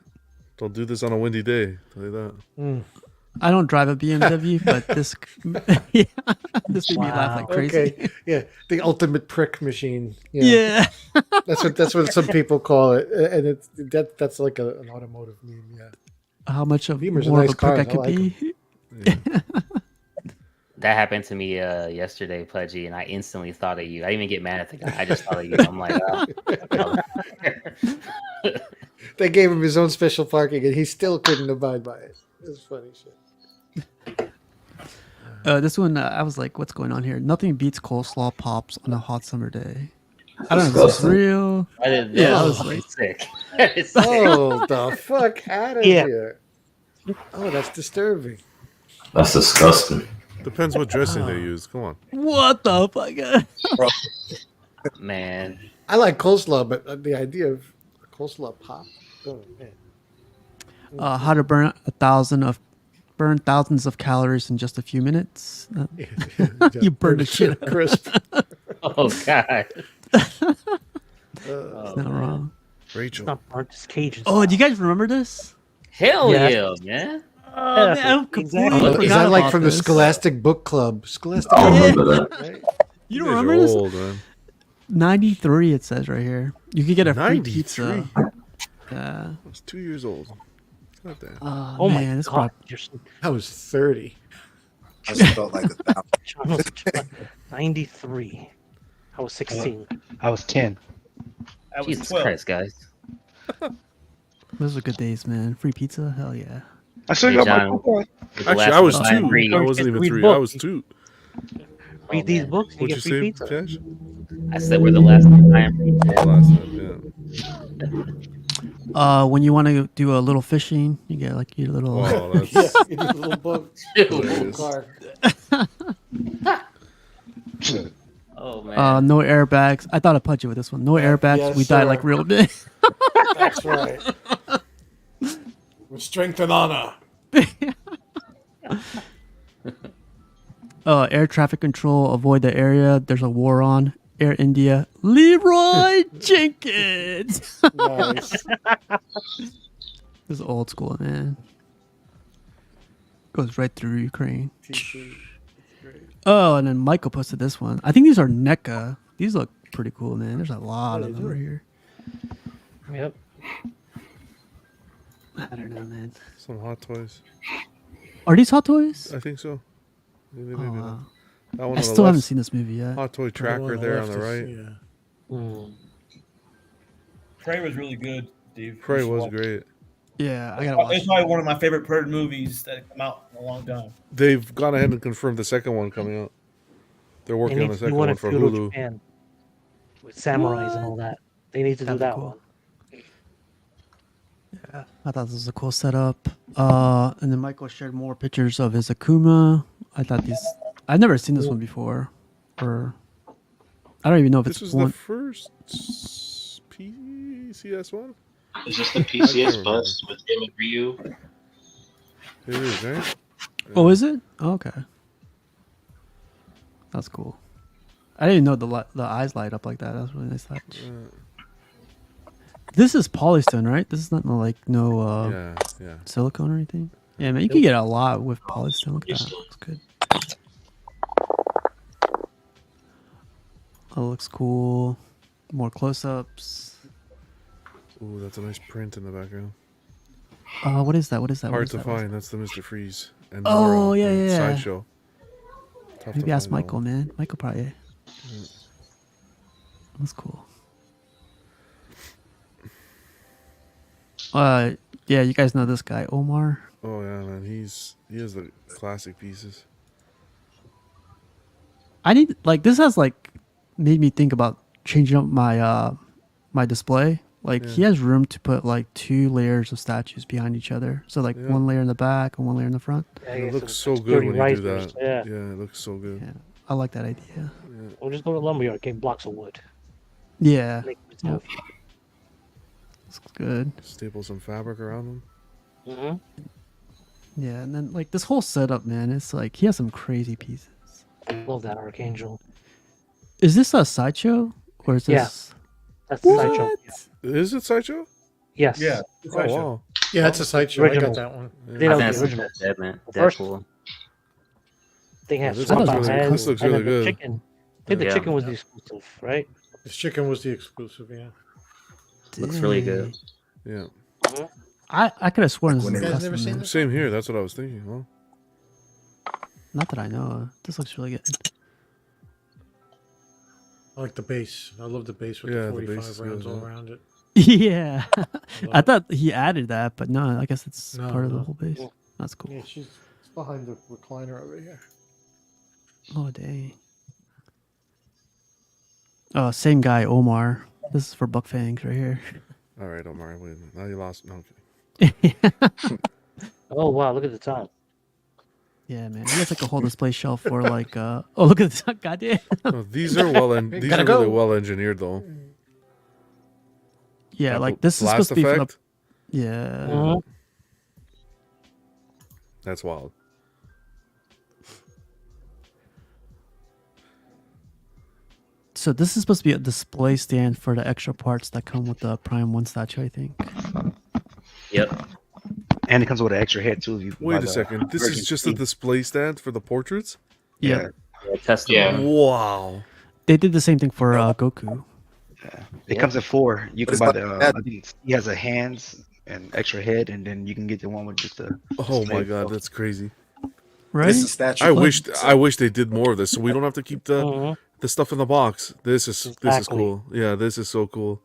Don't do this on a windy day. Tell you that. I don't drive a BMW, but this, yeah, this made me laugh like crazy. Okay, yeah, the ultimate prick machine. Yeah, that's what some people call it, and that's like an automotive meme. Yeah, How much of Beamers are more nice of a prick cars. I I could like 'em. be? That happened to me yesterday, Pudgy, and I instantly thought of you. I didn't even get mad at the guy. I just thought of you. I'm like, oh. They gave him his own special parking, and he still couldn't abide by it. It was funny shit. This one, I was like, what's going on here? Nothing beats coleslaw pops on a hot summer day. That's I don't know if this is disgusting. real. I didn't know. Yeah, I was like, sick. Oh, the fuck out of here! Oh, that's disturbing. That's disgusting. Depends what dressing they use. Come on. what the fuck? Man. I like coleslaw, but the idea of coleslaw pop. Oh man. How to burn thousands of calories in just a few minutes. You burn the shit out. Crisp. Oh god. It's not wrong. Rachel. It's not burnt, it's Cajun. Oh, do you guys remember this? Hell Yeah. yeah, man. Oh, man, I completely Is forgot that like about from this. the Scholastic Book Club? Scholastic. I Book remember Club, that. right? You don't guys remember are this? old, man. 93, it says right here. You could get a free 93? pizza. I was 2 years old. God damn. Oh man, my this god. You're so- I was 30. I just felt like 1,000. John was 93. I was 16. I was 10. I was Jesus 12. Christ, guys. Those were good days, man. Free pizza? Hell yeah. I still Hey, got my John, coupon. with the Actually, last I was one, two. read- I wasn't even Read 3. I books. was 2. Read Oh, these man. books, you What'd you get free say, pizza. Cash? I said we're the last one I am reading. Last night, When you want to do a little fishing, you get like your little. yeah. Oh, Yeah, that's you need a little book. hilarious. Car. Oh man. No airbags. I thought I'd punch you with this one. No airbags. yes, we died sir. like real big. That's right. With strength and honor. Air traffic control. Avoid the area. There's a war on. Air India. Leroy Jenkins. Nice. This is old school, man. Goes right through Ukraine. Oh, and then Michael posted this one. I think these are NECA. These look pretty cool, man. There's a lot of them right here. Yep. I don't know, man. Some Hot Toys. Are these Hot Toys? I think so. Maybe not. Aw. That one I on the still haven't left. seen this movie yet. Hot Toy The one tracker there on left the is- right. Yeah. Mm. Prey was really good, Steve. Prey You should was watch it. great. Yeah, I gotta watch It's it. probably one of my favorite Predator movies that come out in a long time. They've gone ahead and confirmed the second one coming out. They're They working on need the to do second one one in for feudal Hulu. Japan with samurais and all that. They need to That'd do be that cool. one. Yeah, I thought this was a cool setup. And then Michael shared more pictures of his Akuma. I thought these. I've never seen this one before, or I don't even know if This it's was one. the first PCS one? Is this the I can't PCS remember. bust with him and Ryu? It is, right? Oh, is it? Oh, okay, that's cool. I didn't know the eyes light up like that. That's really nice touch. This is polystone, right? This is not no Yeah. silicone or anything. Yeah, man, you can get a lot with polystone. Look at that. Looks good. Oh, looks cool. More close-ups. Ooh, that's a nice print in the background. What is that? What is that? What Hard is to that? find. That's the Mr. Freeze. And Oh, Nora yeah, and yeah. Sideshow. Tough to Maybe ask find that Michael, one. man. Michael probably. That's cool. Yeah, you guys know this guy, Omar. Oh yeah, man. He has the classic pieces. I need this has made me think about changing up my my display. He has room to put 2 layers of statues behind each other. So one layer in the back and one layer in the front. Yeah, It yeah, looks some so good when you do risers, that. Yeah. Yeah, it looks so good. Yeah, I like that idea. Or just go to lumberyard, get blocks of wood. Yeah, Make it Yep. tough. looks good. Staple some fabric around them. Mm-hmm. Yeah, and then this whole setup, man, it's he has some crazy pieces. Love that Archangel. Is this a sideshow or is Yeah. this? That's the sideshow. What? Yeah. Is it Sideshow? Yes. Yeah. Oh wow. Yeah, it's a sideshow. I Original. got that one. I think that I was think the original. Deadman. The first Deadpool. thing Yeah, had this swap looks out really, heads, this looks and really then the good. chicken. I think the Yeah. chicken was the exclusive, right? This chicken was the exclusive. Yeah. Looks really good. Yeah. I could have sworn this Like is when a they- You guys never custom. seen Man. this? Same here. That's what I was thinking. Well, Not that I know of. This looks really good. I like the base. I love the base with Yeah, the the base 45 is rounds good, all yeah. around it. Yeah. I it. thought he added that, but no, I guess it's No, part of the no. whole base. That's cool. Yeah, she's behind the recliner over here. Oh, dang. Oh, same guy, Omar. This is for Buck Fangs right here. all right, Omar. Wait a minute. Now you lost. No, I'm kidding. Oh wow, look at the time. Yeah, man. He has like a whole display shelf for like oh, look at this. Goddamn. No, these are these Gotta are really go. well engineered though. Yeah, That like this is blast supposed to be for the effect? yeah. Mhm. That's wild. So this is supposed to be a display stand for the extra parts that come with the Prime 1 statue, I think. Yep. And it comes with an extra head too. You can Wait buy a the second. This is Virgin just a Sea. display stand for the portraits? Yeah. Yeah. Wow. They did the same thing for Goku. It comes in 4. You But can it's buy like the. that- I think he has a hands and extra head, and then you can get the one with just the. Oh my display god, itself. that's crazy. Right? This is statue. I wish they did more of this, so we don't have to keep the stuff in the box. This is Exactly. cool. Yeah, this is so cool.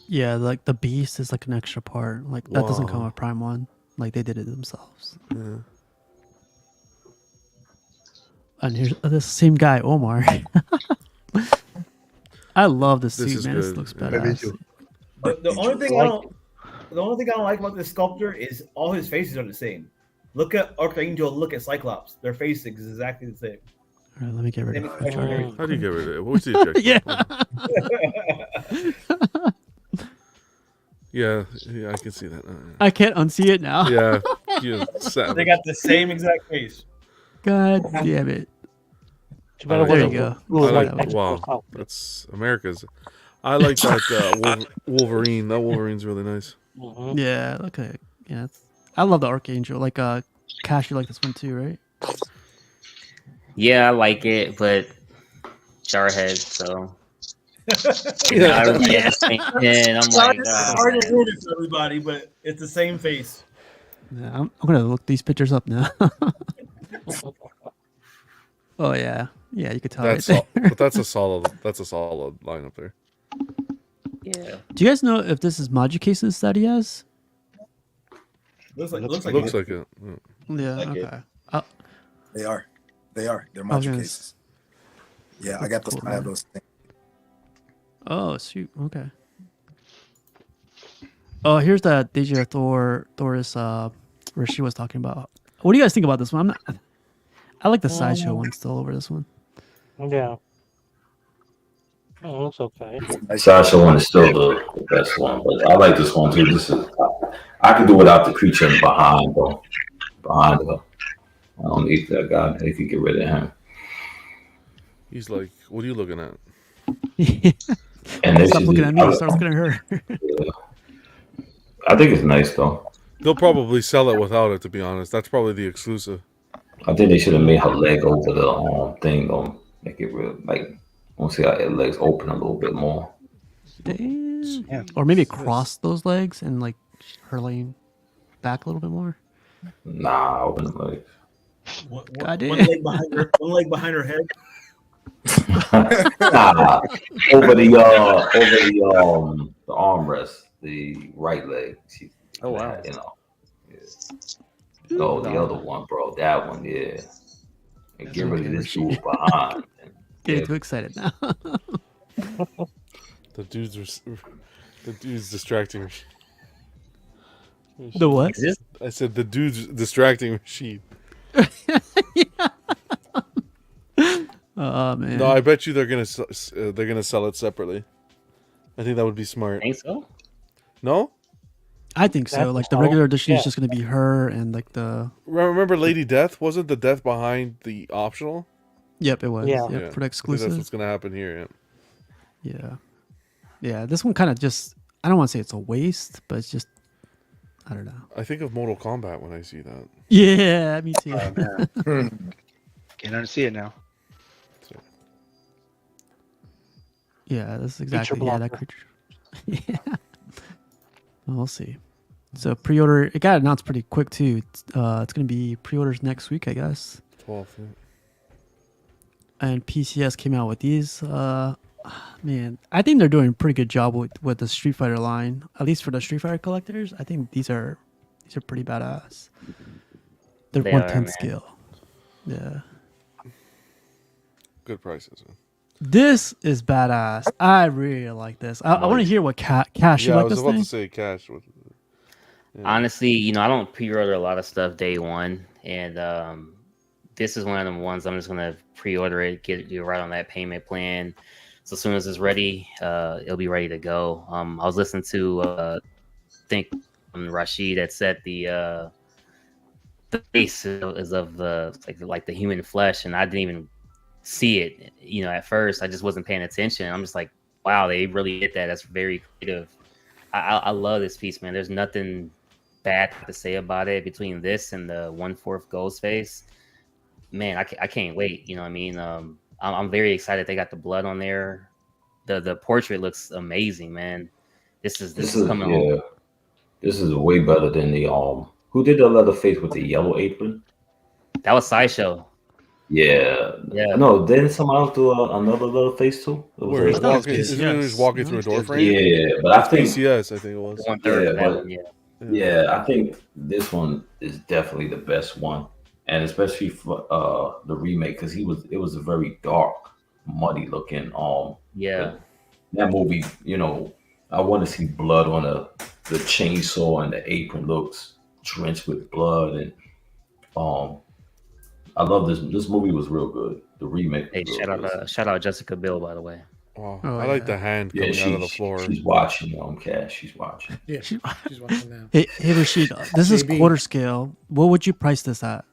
Yeah, like the beast is like an extra part. Like that doesn't come Wow. with Prime 1. Like they did it themselves. Yeah. And here's this same guy, Omar. I love this This suit, is man. This good. looks Yeah. badass. The only thing I don't like about this sculptor is all his faces are the same. Look at Archangel, look at Cyclops. Their face is exactly the same. All right, let me get rid of Same it. expression. How do you get rid of it? What's the objective? Yeah. Yeah, I can see that. I can't unsee it now. Yeah, you savage. They got the same exact face. God damn it. Too bad it There you wasn't- go. it was I like like, extra wow, outfit. that's America's. I like that Wolverine. That Wolverine's really nice. Mhm. Yeah, okay. Yeah, I love the Archangel. Like Cash, you like this one too, right? Yeah, I like it, but Jarhead, so Yeah. I really get the same thing. I'm Sorry, like, sorry to ruin it for everybody, but it's the same face. Yeah, I'm gonna look these pictures up now. Oh yeah, yeah, you could tell. That's right there. but that's a solid lineup there. yeah. Do you guys know if this is Maju cases that he has? Looks like Looks like it. Yeah. Yeah. Like it. Okay. They are. They're Okay. Machu cases. Yeah, I got those. Cool, I have man. those things. Oh, shoot. Okay. Oh, here's that Deja Thoris where she was talking about. What do you guys think about this one? I like the sideshow one still over this one. Yeah. Oh, looks okay. Sasha one is still the best one, but I like this one too. This is I could do without the creature behind though. Behind her. I don't need that guy. They could get rid of him. He's like, what are you looking at? And this Stop is looking the- at me. Start looking at her. Yeah. I think it's nice though. They'll probably sell it without it, to be honest. That's probably the exclusive. I think they should have made her leg over the thing though. Make it real like I want to see how her legs open a little bit more. Damn. Yeah. Or maybe cross those legs and like her laying back a little bit more. Nah, I wouldn't like. God damn. One leg behind her. One leg behind her head. Nah, over the armrest, the right leg. Oh, wow. You know. Yeah. Oh, the other one, bro. That one, yeah. And get rid of this dude behind. Getting too excited now. The dude's distracting me. The what? I said the dude's distracting machine. Oh man. No, I bet you they're gonna sell it separately. I think that would be smart. Think so? No? I think so. That's Like the all. regular edition Yeah. is just gonna be her and like the. Remember Lady Death? Wasn't the death behind the optional? Yep, it was. Yeah. Yep, Yeah, for the I think exclusive. that's what's gonna happen here. Yeah. Yeah. Yeah, this one kind of just I don't want to say it's a waste, but it's just I don't know. I think of Mortal Kombat when I see that. Yeah, me too. Can't unsee it now. Yeah, that's exactly that creature. Yeah. Well, we'll see. So pre-order, it got announced pretty quick too. It's gonna be pre-orders next week, I guess. 12th. Yeah. And PCS came out with these. Man, I think they're doing a pretty good job with the Street Fighter line. At least for the Street Fighter collectors, I think these are pretty badass. They're They 1/10 are, scale. Yeah. Good prices. Man. This is badass. I really like this. I want to hear what Cash you Yeah, like I was this about thing? to say Cash. Honestly, I don't pre-order a lot of stuff day one, and this is one of them ones I'm just gonna pre-order it, get you right on that payment plan. So as soon as it's ready, it'll be ready to go. I was listening to I think Rashid that said the face is of the like the human flesh, and I didn't even see it. At first I just wasn't paying attention. I'm just like, wow, they really did that. That's very creative. I love this piece, man. There's nothing bad to say about it between this and the 1/4 Ghostface. Man, I can't wait. You know what I mean? I'm very excited. They got the blood on there. The portrait looks amazing, man. This is coming. Yeah, this is way better than the Who did the Leatherface with the yellow apron? That was Sideshow. Yeah. Yeah. No, didn't someone else do another Leatherface too? Where he's walking, isn't he just walking through a door frame? Yeah, but I think PCS, I think it was. 1/3 of that one, yeah. Yeah, I think this one is definitely the best one, and especially for the remake because it was a very dark, muddy looking. Yeah. That movie, I want to see blood on the chainsaw, and the apron looks drenched with blood, and I love this. This movie was real good. The remake. Hey, shout out Jessica Biel, by the way. Oh, I like the hand coming out of the floor. She's watching, Cash. She's watching. Yeah, she's watching now. Hey Rashid, this is quarter scale. What would you price this at?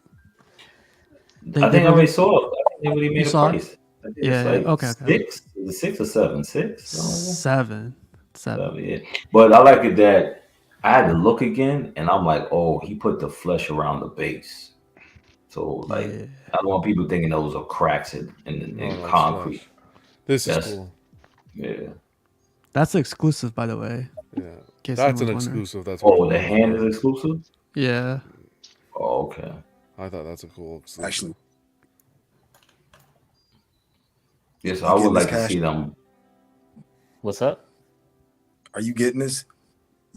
I think I already saw it. I think they already made a price. Yeah. Okay. 6? Is it 6 or 7? 6? Seven. Yeah. But I like it that I had to look again, and I'm like, oh, he put the flesh around the base. So I don't want people thinking those are cracks in concrete. Flesh. This is cool. Yeah. That's exclusive, by the way. Yeah. That's an exclusive. That's the hand is exclusive? Yeah. Oh, okay. I thought that's a cool exclusive. Actually. Yes, I would like to see them. What's up? Are you getting this?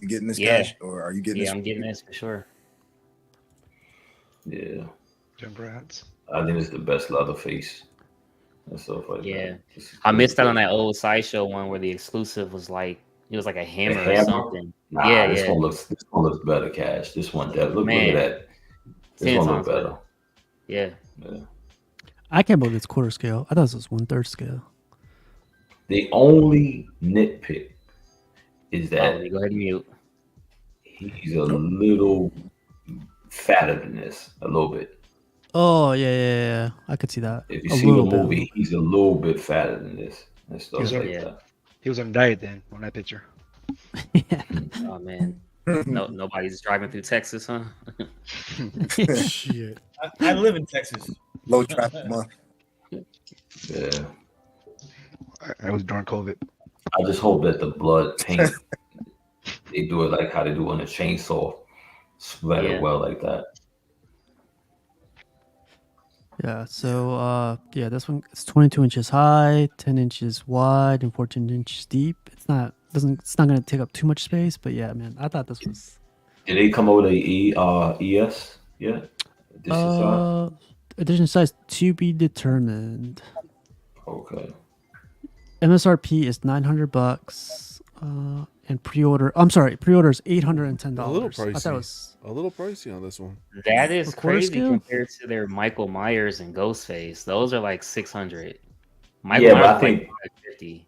You getting this, Yeah. Cash? Or are you getting this? Yeah, I'm getting this for sure. Yeah. Congrats. I think it's the best Leatherface and stuff like that. I missed out on that old Sideshow one where the exclusive was like a hammer or something. Nah, this one looks better, Cash. This one look at that. This one looks better. Yeah. I can't believe it's quarter scale. I thought this was 1/3 scale. The only nitpick is that go ahead and mute. He's a little fatter than this, a little bit. Oh yeah. I could see that. If you see the movie, he's a little bit fatter than this and stuff like that. He was on diet then on that picture. Oh man. No, nobody's driving through Texas, huh? Shit. I live in Texas. Low traffic month. Yeah. I was during COVID. I just hope that the blood paint they do it like how they do on a chainsaw, spread it well like that. Yeah. So this one it's 22 inches high, 10 inches wide, and 14 inches deep. It's not going to take up too much space, but yeah, man, I thought this was. Did they come over the ES? Yeah. Edition size to be determined. Okay. MSRP is $900, and pre-order is $810. A little pricey. I thought it was a little pricey on this one. That is crazy scale? compared to their Michael Myers and Ghostface. Those are like 600. But I think 50.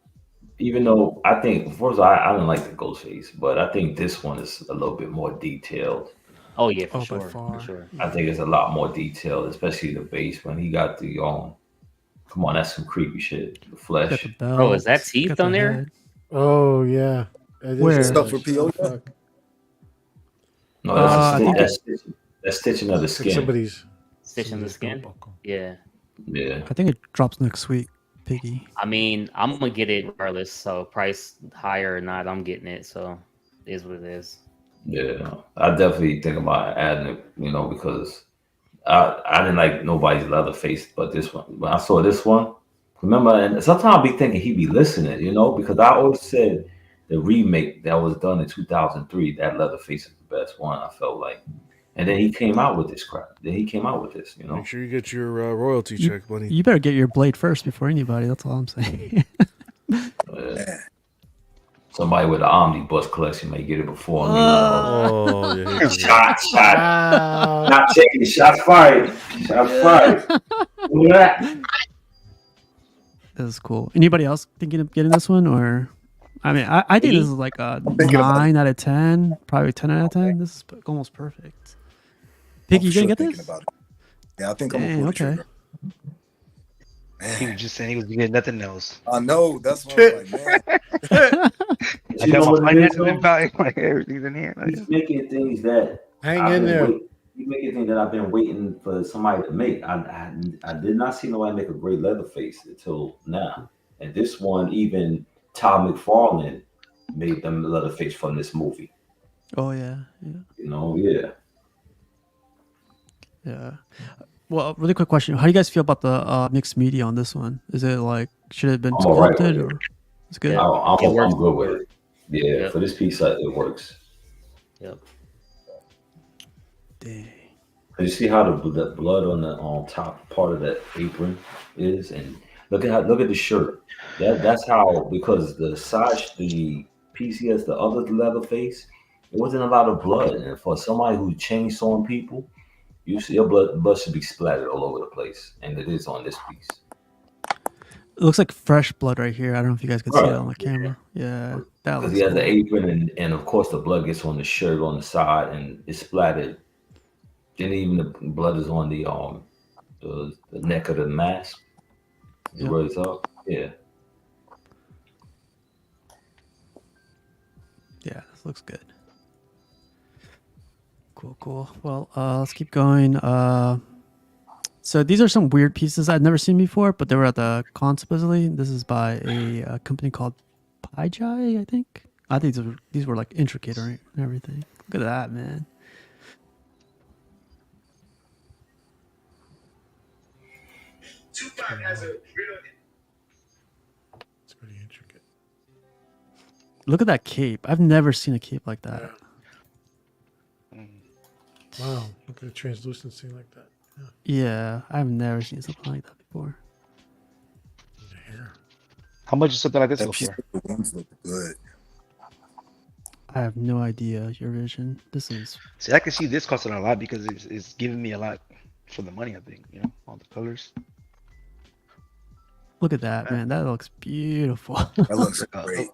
even though I think first I don't like the Ghostface, but I think this one is a little bit more detailed. Oh yeah, for sure. I think it's a lot more detailed, especially the base when he got the come on, that's some creepy shit. The flesh. Bro, is that teeth on there? Oh yeah. It Where? is Stuff for Ash. PO. Fuck. No, I think that's stitching of the Like skin. somebody's Stitching the skin. Yeah. Yeah. I think it drops next week, Piggy. I mean, I'm gonna get it regardless. So price higher or not, I'm getting it. So it is what it is. Yeah, I definitely think about adding it, because I didn't like nobody's Leatherface, but this one, when I saw this one, remember, and sometimes I be thinking he be listening, because I always said the remake that was done in 2003, that Leatherface is the best one, I felt like. And then he came out with this crap. Then he came out with this, Make sure you get your royalty check, buddy. You better get your blade first before anybody. That's all I'm saying. Somebody with an omnibus collection may get it before me. Oh, yeah. Shots not taking shots fired. Shots fired. This is cool. Anybody else thinking of getting this one, or? I mean, I think this is like a 9 out of 10, probably 10 out of 10. This is almost perfect. Piggy, you gonna get this? Yeah, I think I'm Dang, gonna okay. He was just saying he was getting nothing else. I know. That's what I was like, man. I got my finances in value, like everything's in here. He's making things that Hang in there. He's making things that I've been waiting for somebody to make. I did not see nobody make a great Leatherface until now. And this one, even Todd McFarlane made them Leatherface from this movie. Oh yeah. Yeah. Yeah. Well, really quick question: how do you guys feel about the mixed media on this one? Is it like should it have been I'm all right sculpted with it. or it's good? I'm good with it. Yeah, for this piece, it works. Yep. Dang. You see how the blood on top part of that apron is, and look at the shirt. That's how, because the piece he has the other Leatherface, it wasn't a lot of blood, and for somebody who chainsawing people, you see your blood should be splattered all over the place, and it is on this piece. It looks like fresh blood right here. I don't know if you guys can see Right. it on the camera. Yeah, that Because looks he has cool. the apron, and of course the blood gets on the shirt on the side, and it's splattered. Then even the blood is on the neck of the mask. Yep. Where it's up. Yeah. Yeah, this looks good. Cool. Well, let's keep going. So these are some weird pieces I'd never seen before, but they were at the con supposedly. This is by a company called Paijai, I think. I think these were like intricate and everything. Look at that, man. Tupac has a real. It's pretty intricate. Look at that cape. I've never seen a cape like that. Wow, look at the translucency like that. Yeah, I've never seen something like that before. How much is something like this That go piece for? of the wings look good. I have no idea, your vision. This is See, I can see this costing a lot because it's giving me a lot for the money. I think all the colors. look at that, man. That looks beautiful. That looks great.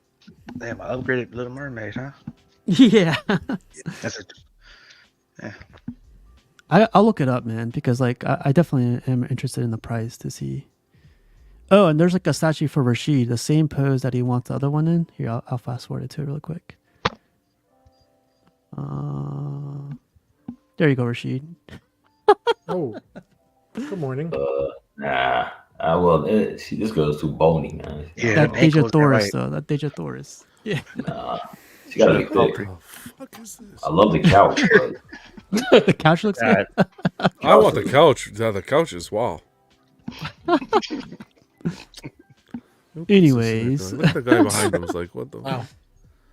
Damn, I upgraded Little Mermaid, huh? Yeah. That's it. Yeah. I'll look it up, man, because like I definitely am interested in the price to see. Oh, and there's like a statue for Rashid, the same pose that he wants the other one in. Here, I'll fast forward it to it real quick. There you go, Rashid. Oh, good morning. Nah. This girl's too bony, man. Yeah, That the ankles Deja are Thoris, right. though. That Deja Thoris. Yeah. Nah. She gotta be thick. What the fuck is this? I love the couch, but The couch looks good. I want the couch. Yeah, the couch is wow. Anyways. Look at the guy behind him. Is like, what the? Wow.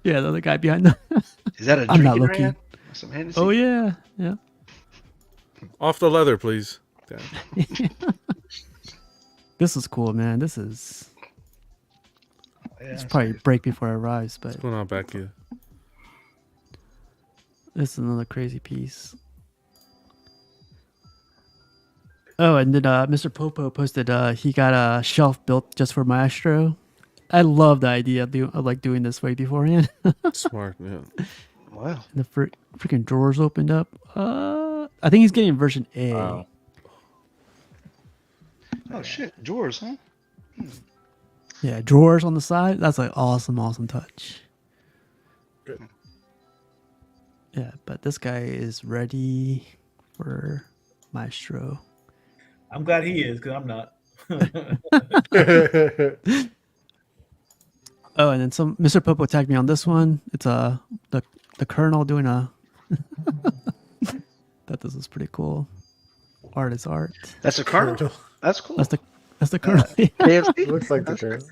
Yeah, the other guy behind them. Is that a I'm not drinking looking. man? Some Hennessy? Oh yeah, yeah. Off the leather, please. Damn. This is cool, man. This is. Yeah, It's probably break before it arrives, but What's going on back here? this is another crazy piece. Oh, and then Mr. Popo posted he got a shelf built just for Maestro. I love the idea of like doing this way beforehand. Smart, yeah. Wow. The freaking drawers opened up. I think he's getting version A. Wow. Oh shit, drawers, huh? Yeah, drawers on the side. That's like awesome touch. good. Yeah, but this guy is ready for Maestro. I'm glad he is because I'm not. Oh, and then some Mr. Popo tagged me on this one. It's the Colonel doing a. That this is pretty cool. Art is art. That's a Colonel. That's cool. That's the Colonel. KFC? Looks like the That's Colonel.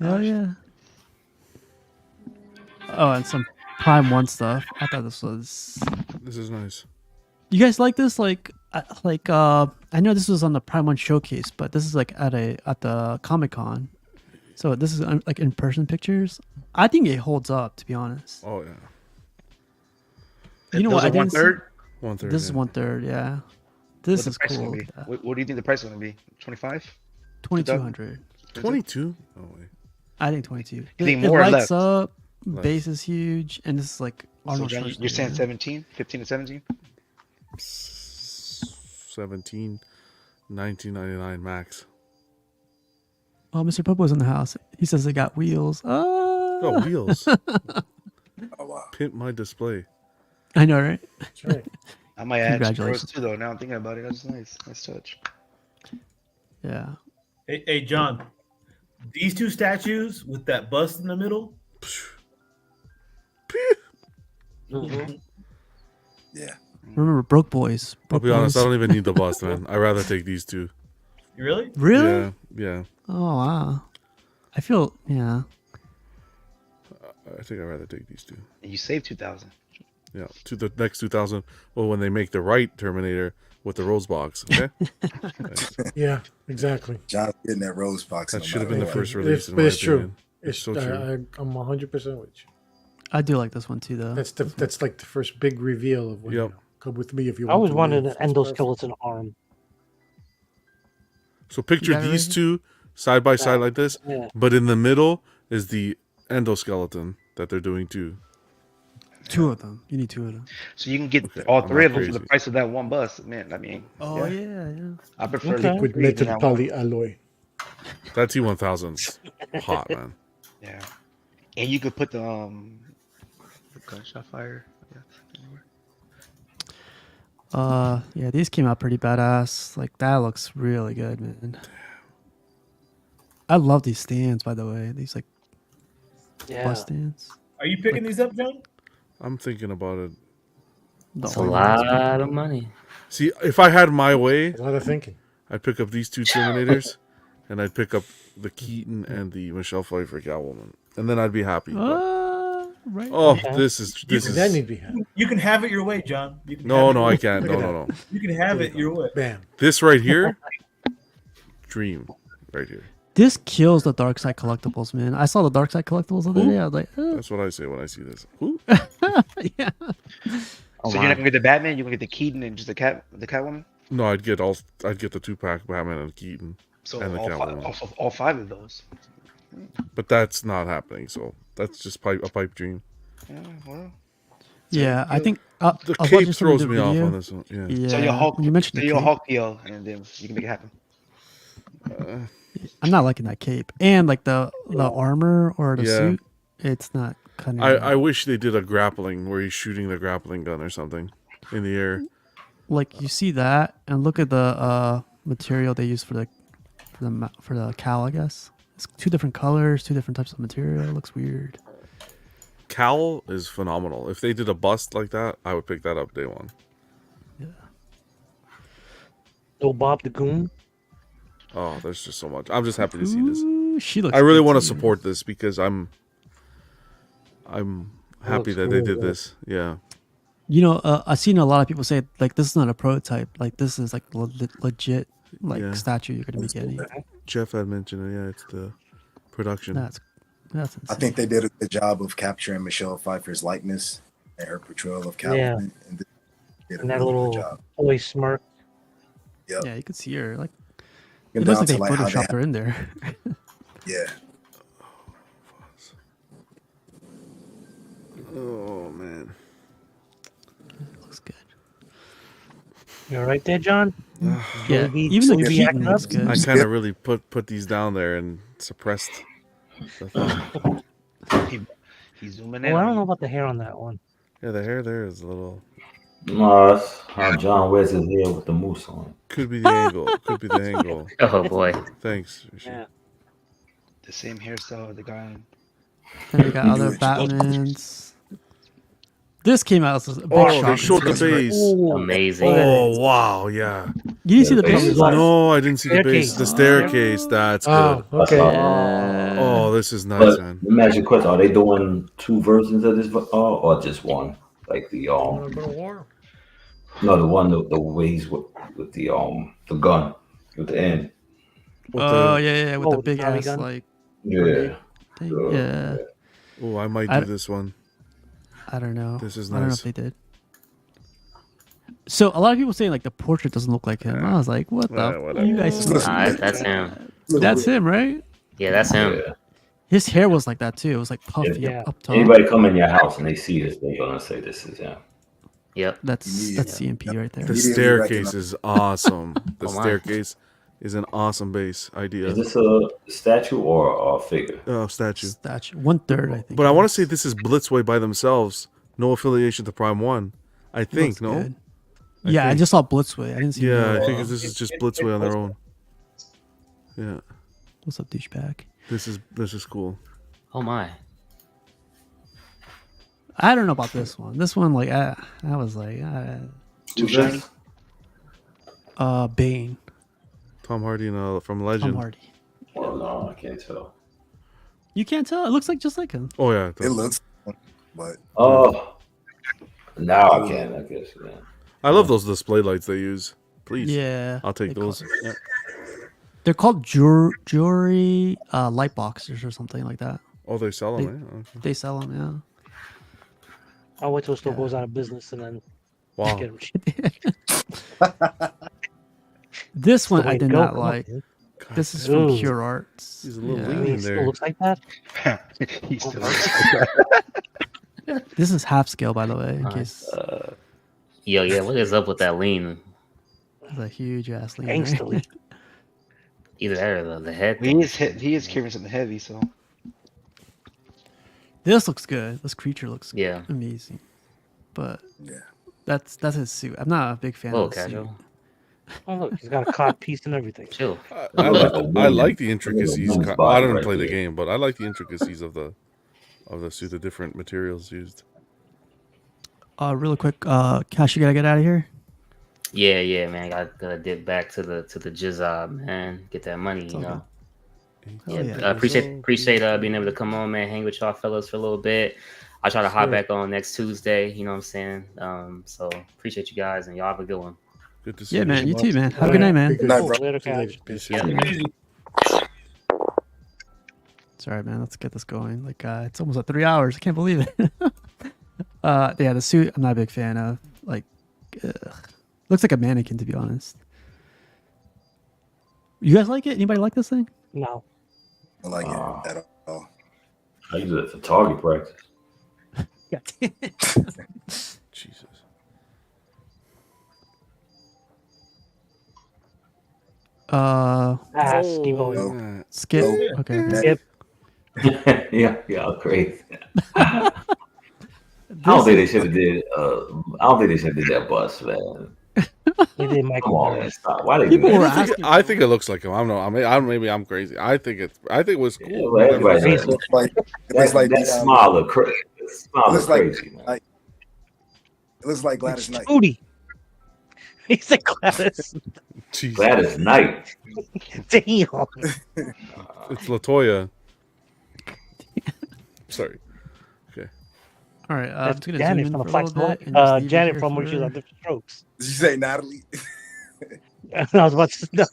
Oh yeah. Oh, and some Prime One stuff. I thought this was. This is nice. You guys like this? I know this was on the Prime One showcase, but this is like at the Comic-Con. So this is like in-person pictures. I think it holds up, to be honest. Oh yeah. You know what? I didn't see- 1/3. 1/3. This is 1/3. Yeah. This is cool. What do you think the price is going to be? 25? 2,200. 22? Oh wait. I think 22. You think It more or lights less? up. Less. Base is huge, and this is like So Arnold John, Schwarzenegger. you're saying 17? 15 to 17? 17, 19.99 max. Oh, Mr. Popo's in the house. He says they got wheels. Oh, Oh, wheels. Oh wow. Pimp my display. I know, right? That's right. I might add some Congratulations. too, though. Now I'm thinking about it. That's nice. Nice touch. Yeah. Hey, John, these two statues with that bust in the middle. Yeah. Remember, broke boys. I'll Broke be honest, I boys. don't even need the bust, man. I'd rather take these two. You really? Really? Yeah, yeah. Oh wow. I feel yeah. I think I'd rather take these two. And you saved 2,000. Yeah, to the next 2000. Well, when they make the right Terminator with the rose box, okay? Yeah, exactly. John's getting that rose box. That no should have matter been the what. first release. But in it's my true. opinion. It's so true. I'm 100% with you. I do like this one too, though. That's like the first big reveal of what. Yep. You know, come with me if you I want. always to wanted live. an endoskeleton arm. So picture got it these right two side by side like this, Yeah. but in the middle is the endoskeleton that they're doing too. Two of them. You need two of them. So you can get Okay, all I'm three not of them for the crazy. price of that one bus. Man, I mean, Oh yeah. I prefer Okay. the With three than metal that one. poly alloy. That T1000's hot, man. Yeah. And you could put the gunshot fire. Yeah. Yeah, these came out pretty badass. Like that looks really good, man. I love these stands, by the way. These like Yeah. bus stands. Are you picking these up, John? I'm thinking about it. It's a lot of money. See, if I had my way, A lot of thinking. I'd pick up these two Terminators, and I'd pick up the Keaton and the Michelle Pfeiffer Catwoman, and then I'd be happy. But, Right. oh, this is Then you'd be happy. You can have it your way, John. You can no, have no, it I can't. Look No, at no, no. You can have it your way. Bam. This right here, dream, right here. This kills the Dark Side collectibles, man. I saw the Dark Side collectibles the other day. I was like, That's what I say when I see this. Ooh. yeah. Oh, So wow. you're not gonna get the Batman. You're gonna get the Keaton and just the Catwoman. No, I'd get the 2-pack Batman and Keaton So and the all Catwoman. all five of those. But that's not happening. So that's just a pipe dream. Yeah, well. Yeah, I think The I was cape watching some of throws the me off video. on this one. Yeah. Yeah, So your Hulk. when you mentioned So the your cape, Hulk deal, and then you can make it happen. I'm not liking that cape and like the armor or the Yeah. suit. It's not cutting. I wish they did a grappling where he's shooting the grappling gun or something in the air. Like you see that, and look at the material they use for the cowl. I guess it's two different colors, two different types of material. It looks weird. Cowl is phenomenal. If they did a bust like that, I would pick that up day one. No Bob the Goon. Oh, there's just so much. I'm just happy to see this. Ooh, she looks. I really good want to too. support this because I'm happy looks that they cool, did yeah. this. Yeah. You know, I've seen a lot of people say like this is not a prototype. Like this is like legit like Yeah. statue you're gonna be getting. Jeff had mentioned it. Yeah, it's the production. That's insane. I think they did a good job of capturing Michelle Pfeiffer's likeness and her portrayal of Catwoman. Yeah. And they did a And that really little good job. toy smirk. Yep. Yeah, you could see her. Like Even it looks down like they to, like, how they photoshopped her in there. Yeah. Oh man. Looks good. You all right there, John? Yeah, Maybe even the Sylvie Keaton acting looks up? good. I kind of really put these down there and suppressed the thought. He He's zooming Oh, in. I on don't you. know about the hair on that one. Yeah, the hair there is a little. No, that's how John wears his hair with the moose on it. Could be the angle. Could be the angle. Oh boy. Thanks. Rishi. Yeah. The same hairstyle of the guy. Then we got You other do it, you know. Batmans. This came out as a big Oh, shock. they showed the to me. base. Amazing. Oh wow, yeah. You didn't see the base? No, I didn't see the base. The staircase. That's good. Okay. Yeah. Oh, this is nice, But man. imagine question: are they doing two versions of this, or just one? Like the Wanna go to war? no, the one the way he's with the gun with the end. Oh yeah, with Oh, the the big Tommy ass gun? like Yeah. thing. Yeah. Oh, I might I- do this one. I don't know. This is I don't know nice. if they did. So a lot of people saying like the portrait doesn't look like him. I was like, what the? whatever. You guys? Nah, that's him. That's him, right? Yeah, that's him. Yeah. His hair was like that too. It was like puffy Yeah. up top. Anybody come in your house and they see this, they're gonna say this is him. Yep. That's CMP right there. The Immediately staircase recognize- is awesome. The Oh, my. staircase is an awesome base idea. Is this a statue or a figure? Oh, statue. Statue 1/3, I think. But I want to say this is Blitzway by themselves. No affiliation to Prime One. I think, Looks no? good. Yeah, I think. just saw Blitzway. I didn't see. Yeah, the- I think this is just Blitzway on their own. Yeah, What's up, douchebag? this is cool. Oh my. I don't know about this one. This one, like, I was like, Too shiny. Bane, Tom Hardy from Tom Legend. Hardy. Well, no, I can't tell. You can't tell. It looks like just like him. Oh yeah, It looks, but Oh, now I can. I guess. Yeah. I love those display lights they use. Please, Yeah, I'll take they those. call- Yeah. They're called jewelry light boxes or something like that. Oh, they sell them. They- eh? Okay. They sell them, yeah. I'll wait till it still goes out of business and then Wow. get 'em. This one the way I to did go, not come on, like. dude. This is from Ooh. Pure Arts. He's a little Yeah. lean I mean, in it still there. looks like that. He's still This is half scale, by the way, in Nice. case Yo, yeah, what is up with that lean? it's a huge ass lean. Gangsterly. Either that or the head. he is he is carrying something heavy, so This looks good. This creature looks Yeah. amazing. But yeah. that's his suit. I'm not a big fan Oh, of the suit. casual. Oh look, he's got a cod piece and everything. Chill. I like the intricacies. woman's I body didn't right play the there. game, but I like the intricacies of the suit, the different materials used. Really quick, Cash, you gotta get out of here. Yeah, man. Gotta dip back to the jizzab, man. Get that money, you all know. Oh, yeah. Appreciate being able to come on, man. Hang with y'all fellas for a little bit. I'll try to hop back on next Tuesday. You know what I'm saying? So appreciate you guys, and y'all have a good one. Good to see Yeah, you. man. You too, man. Have a good night, man. Good night, bro. Later, Cash. Peace. Yeah. Sorry, man. Let's get this going. Like, it's almost at 3 hours. I can't believe it. Yeah, the suit I'm not a big fan of. Like, looks like a mannequin, to be honest. You guys like it? Anybody like this thing? No. I like it at all. I use it for target practice. Yeah. Jesus. Pass. Keep going. No. Skip. No. Okay. Skip. yeah, crazy. I don't think they should have did. I don't think they should have did that bus, man. He did Michael Come on, man, Myers. stop. Why they do People that? were asking. I think it looks like him. I don't know. Maybe I'm crazy. I think it was Yeah, cool. well, everybody It does. looks like That the, smile look crazy. Smile it look looks like crazy, man. it looks like Gladys Knight. Booty. He said Gladys. Jesus. Gladys Knight. Damn. It's Latoya. Sorry. Okay. All right. I'm That's just gonna Janet zoom in from the for a Flex little bit. and just leave it Janet here from when she was for- on Different Strokes. Did you say Natalie? I was about to. No,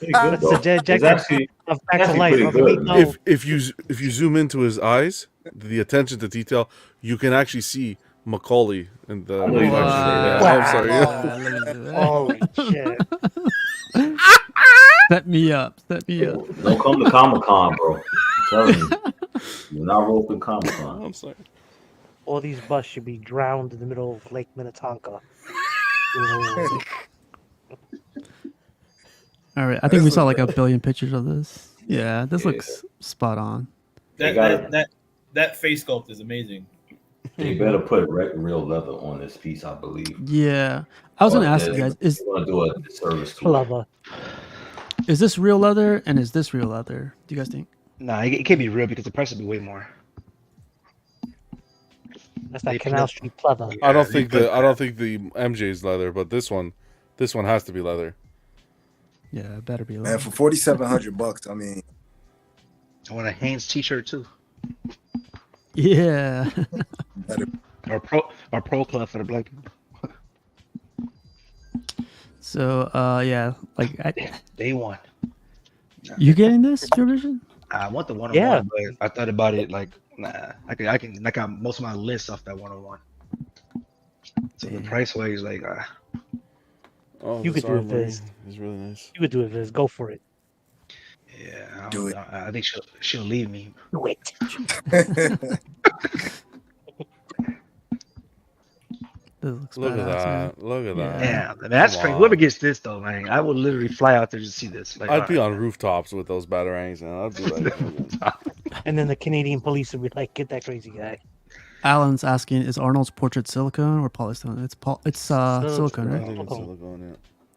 It's actually I'm back to life. pretty I'm like, good. no. If you zoom into his eyes, the attention to detail, you can actually see Macaulay in the. I know you I'm like to say that. sorry. Holy shit. Set me up. Set me up. Don't come to Comic Con, bro. I'm telling you. You're not roping Comic Con. I'm sorry. All these bus should be drowned in the middle of Lake Minnetonka. All right. I think we saw like a billion pictures of this. Yeah, this looks spot on. They got That that face sculpt is amazing. They better put real leather on this piece, I believe. Yeah, I was gonna ask you guys: Is going to do a disservice to Leather. is this real leather and is this real leather? Do you guys think? Nah, it can't be real because the price would be way more. That's that Canal Street leather. I don't think the MJ is leather, but this one has to be leather. Yeah, it better be Man, leather. for $4,700, I mean, I want a Hanes T-shirt too, Yeah. or pro club for the black people. So yeah, like Day one. you getting this, your vision? I want the 101, Yeah. but I thought about it like, nah, I can knock out most of my lists off that 101. So the price wise, like, Oh, You this could do it, armory Viz. is really nice. You could do it, Viz. Go for it. yeah, Do it. I think she'll leave me. Do it. This looks Look at badass, man. that! Look at that! Yeah, I mean, that's Come crazy. on. Whoever gets this though, man, I would literally fly out there to see this. Like, I'd be all on rooftops with those batarangs, and I'd be like, And then the Canadian police would be like, "Get that crazy guy." Alan's asking: is Arnold's portrait silicone or polystone? It's silicone, I right? think it's silicone. Yeah.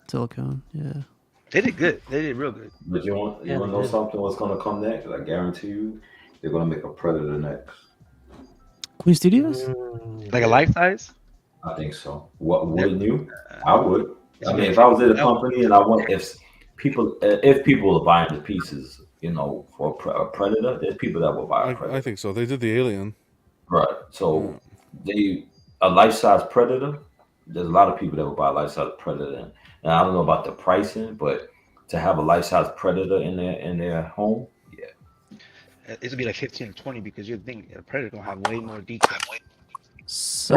Silicone, yeah. They did good. They did real good. But you want to know something? What's going to come next? I guarantee you, they're going to make a Predator next. Queen Studios? Like a life size? I think so. What wouldn't you? I would. I mean, if I was at a company and I want, if people are buying the pieces, you know, for a Predator, there's people that will buy a Predator. I think so. They did the Alien. Right. So a life-size Predator. There's a lot of people that will buy a life-size Predator, and I don't know about the pricing, but to have a life-size Predator in their home, yeah, It's gonna be like 15 or 20 because you think a Predator gonna have way more detail. So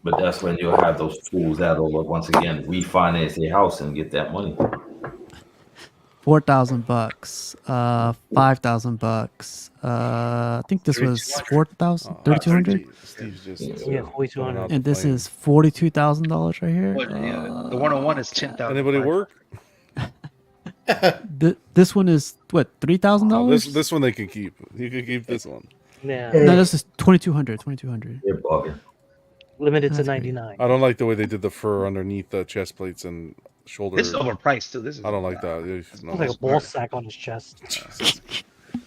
but that's when you'll have those fools that will once again refinance their house and get that money. $4,000, $5,000. I think this was 4,000, 3,200. Steve's just Yeah, 4,200. And this is $42,000 right here. The 101 is 10,000. Anybody work? This one is what, $3,000? This one they can keep. You can keep this one. Yeah. No, this is 2,200. 2,200. They're bugging. Limited to That's 99. I don't like the way they did the fur underneath the chest plates and shoulder. This is overpriced too. This is. I don't like that. It's like a ball sack on his chest.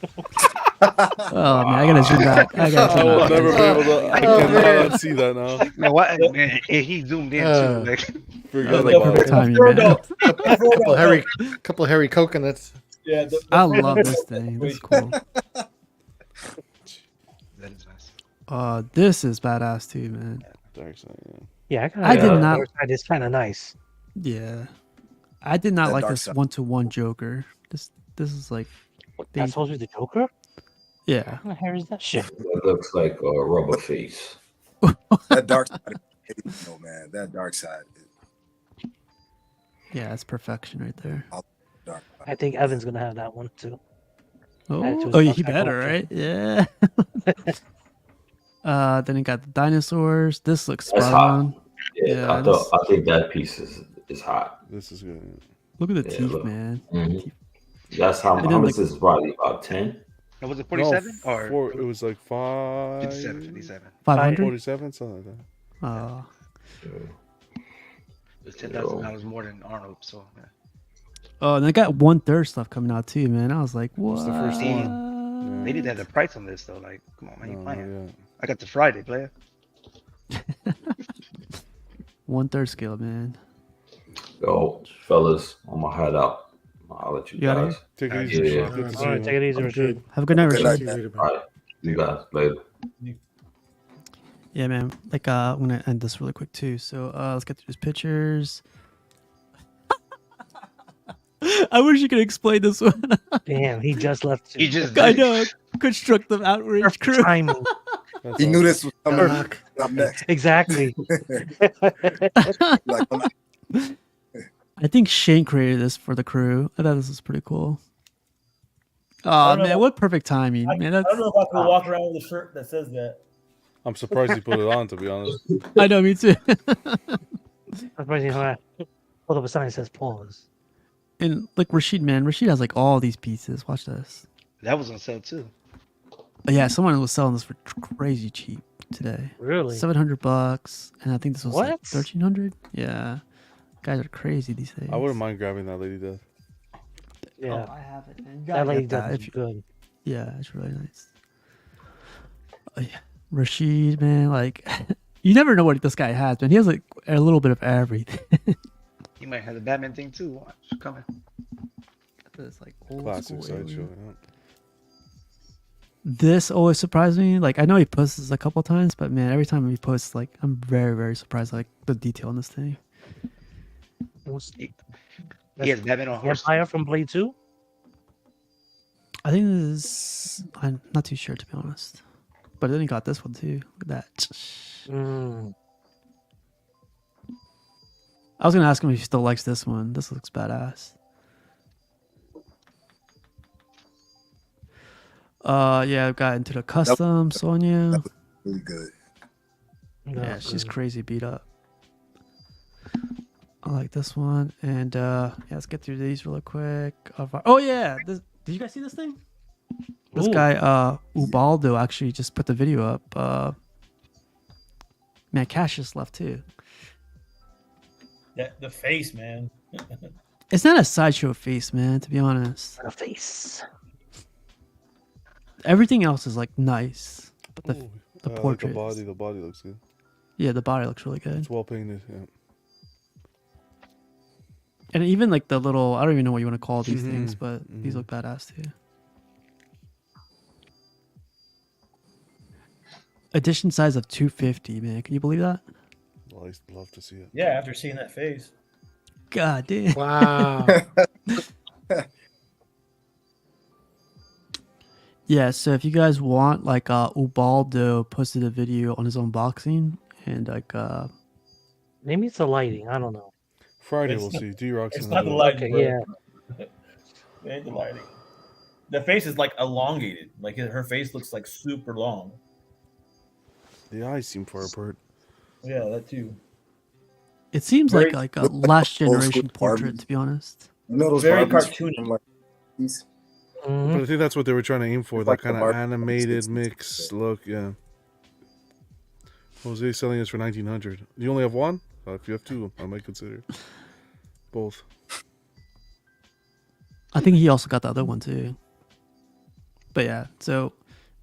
Oh man, I gotta zoom back. I will never be able to. I cannot see that now. No, what? Man, he zoomed in too. Like, Forget like about perfect it. timing, man. couple hairy coconuts. Yeah, I love this thing. This is cool. that is nice. This is badass too, man. Dark side, yeah. Yeah, I did not. It's kind of nice. Yeah, I did not That like dark this side. 1-to-1 Joker. This is like, That's supposed to be the Joker? yeah. How the hell is that shit? It looks like a rubber face. that dark side, no man, that dark side. Yeah, it's perfection right there. Dark. I think Evan's gonna have that one too. Add to his Oh, he Dark Side better, collection. right? Yeah. Then he got the dinosaurs. This looks That's spot hot. on. Yeah, I think that piece is hot. This is good. Look at the Yeah, teeth, look. man. Mhm. That's how And much then, this is probably about 10. No, was it 47 or It was like 57? 57. 500? 47, something like that. Oh, It was $10,000 more than Arnold. So yeah. oh, and they got 1/3 stuff coming out too, man. I was like, what? It's the first one. They didn't have the price on this though. Like, come on, man, you No, playing? yeah. I got the Friday player. 1/3 scale, man. Yo, fellas, I'm gonna head out. I'll let you You outta guys. Take it easy. Yeah. Good to see All right, you. take it easy, Rashid. Have a good night, Good Rashid. night. All right, you guys later. Yeah, man. Like, I'm gonna end this really quick too. So, let's get through these pictures. I wish you could explain this one. Damn, he just left. He just I know. Constructive outrage crew. Timing. He knew this was coming up next. Exactly. Like, I'm not- I think Shane created this for the crew. I thought this was pretty cool. Oh I don't man, know. what perfect timing, man! I That's, don't know if I can walk around with a shirt that says that. I'm surprised he put it on, to be honest. I know, me too. That's crazy. Hold up a sign that says pause. And like Rashid, man, Rashid has like all these pieces. Watch this. That was on sale too. Yeah, someone was selling this for crazy cheap today. Really? $700, and I think this was like What? 1,300. Yeah, guys are crazy these days. I wouldn't mind grabbing that Lady Death. Yeah. I have it. Man. That Lady Get Death is good. Yeah, it's really nice. Oh, yeah. Rashid, man, like you never know what this guy has, man. He has like a little bit of everything. You might have the Batman thing too. Watch coming. This like old Classic school sideshow. alien. Yeah. This always surprised me. Like I know he posts this a couple times, but man, every time he posts, like I'm very, very surprised. Like the detail on this thing. He has Batman on horse. Vampire from Blade 2? I think this is. I'm not too sure to be honest. But then he got this one too. Look at that. I was gonna ask him if he still likes this one. This looks badass. Yeah, I've got into the custom Sonya. That was really good. Yeah, she's crazy beat up. I like this one, and yeah, let's get through these real quick. Oh yeah, did you guys see this thing? This guy, Ubaldo, actually just put the video up. Man, Cassius left too. The face, man. It's not a sideshow face, man. To be honest, A face. everything else is like nice, but the Like portrait, the body looks good. yeah, the body looks really good. It's well painted. Yeah. And even like the little, I don't even know what you want to call these things, but these look badass too. Edition size of 250, man. Can you believe that? Well, I'd love to see it. Yeah, after seeing that face. God damn. Wow. Yeah, so if you guys want, like, Ubaldo posted a video on his unboxing, and like, Maybe it's the lighting. I don't know. Friday It's we'll not- see. D-Rock's It's in not the the lighting, Okay, bro. yeah. It ain't the lighting. The face is like elongated. Like her face looks like super long. The eyes seem far apart. Yeah, that too. it seems Very- like a last Old school generation portrait, Barbies. to be honest. You know those Very Barbies cartoony. from, like, these? Mhm. But I think that's what they were trying to aim for. It's That like the kind of Barbie animated 60s. mix look. Yeah. Jose's selling this for 1,900. You only have one? If you have two, I might consider both. I think he also got the other one too. But yeah, so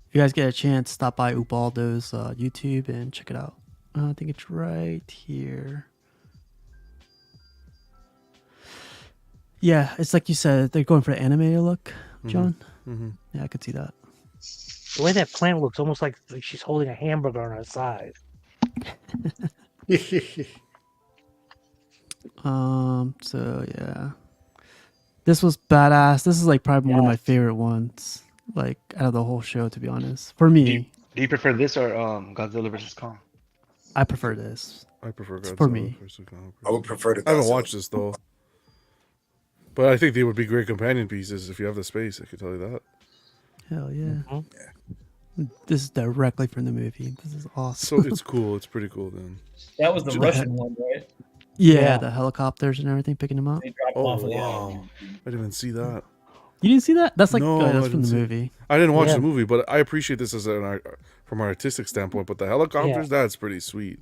if you guys get a chance, stop by Ubaldo's YouTube and check it out. I think it's right here. Yeah, it's like you said, they're going for the animated look, John. Mm-hmm. Yeah, I could see that. The way that plant looks, almost like she's holding a hamburger on her side. So yeah, this was badass. This is like probably one of my Yes. favorite ones, like out of the whole show, to be honest. For me, Do you prefer this or Godzilla vs Kong? I prefer this. I prefer It's Godzilla. for me. I would prefer to. I haven't watched this though. But I think they would be great companion pieces if you have the space. I can tell you that. Hell yeah. Mm-hmm. This is directly from the movie. This is awesome. So it's cool. It's pretty cool then. That was the Russian one, right? yeah, Yeah. the helicopters and everything picking them up. They dropped Oh off of the wow! I didn't even see that. You didn't see that? That's like No, that's I from didn't the see it. movie. I didn't watch Yeah. the movie, but I appreciate this as from an artistic standpoint. But the helicopters, that's pretty sweet.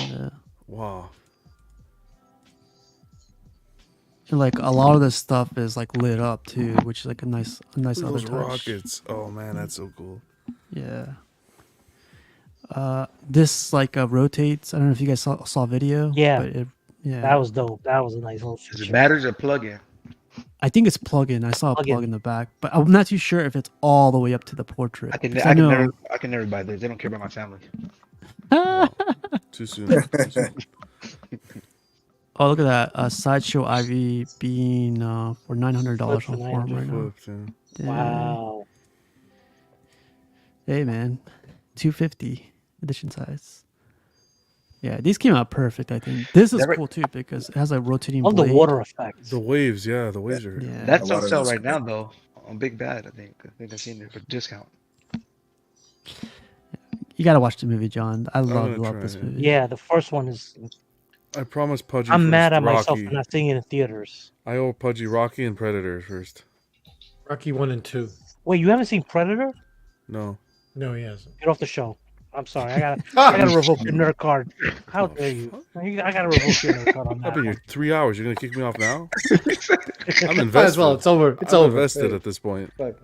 Yeah. Wow. And like a lot of this stuff is like lit up too, which is like a nice Look other at those touch. rockets. Oh man, that's so cool. Yeah. This like rotates. I don't know if you guys saw video. Yeah. But yeah. That was dope. That was a nice little Is it feature. batteries or plug-in? I think it's plug-in. I saw a Plug-in. plug in the back, but I'm not too sure if it's all the way up to the portrait. I can because know- never buy those. They don't care about my family. Too soon. Too soon. Oh, look at that! Sideshow Ivy being for $900 on For forum right now. Flipped, yeah. Dang. Wow. Hey man, 250 edition size. Yeah, these came out perfect. I think this is Never- cool too because it has a rotating Love the blade. water effect. The waves, yeah, the waves are. Yeah, That's A lot on of sale those- right now though on Big Bad. I think I've seen it for discount. you gotta watch the movie, John. I gonna love try this it. movie. Yeah, the first one is. I promised Pudgy. I'm first, mad at myself Rocky. for not seeing it in theaters. I owe Pudgy Rocky and Predator first. Rocky 1 and 2. Wait, you haven't seen Predator? No, No, he hasn't. Get off the show. I'm sorry. I gotta revoke your nerd card. How dare you? I gotta revoke your nerd card on I've that. been here 3 hours. You're gonna kick me off now? I'm invested. Might as well. It's over. It's I'm over. invested Hey. at this point. Fuck.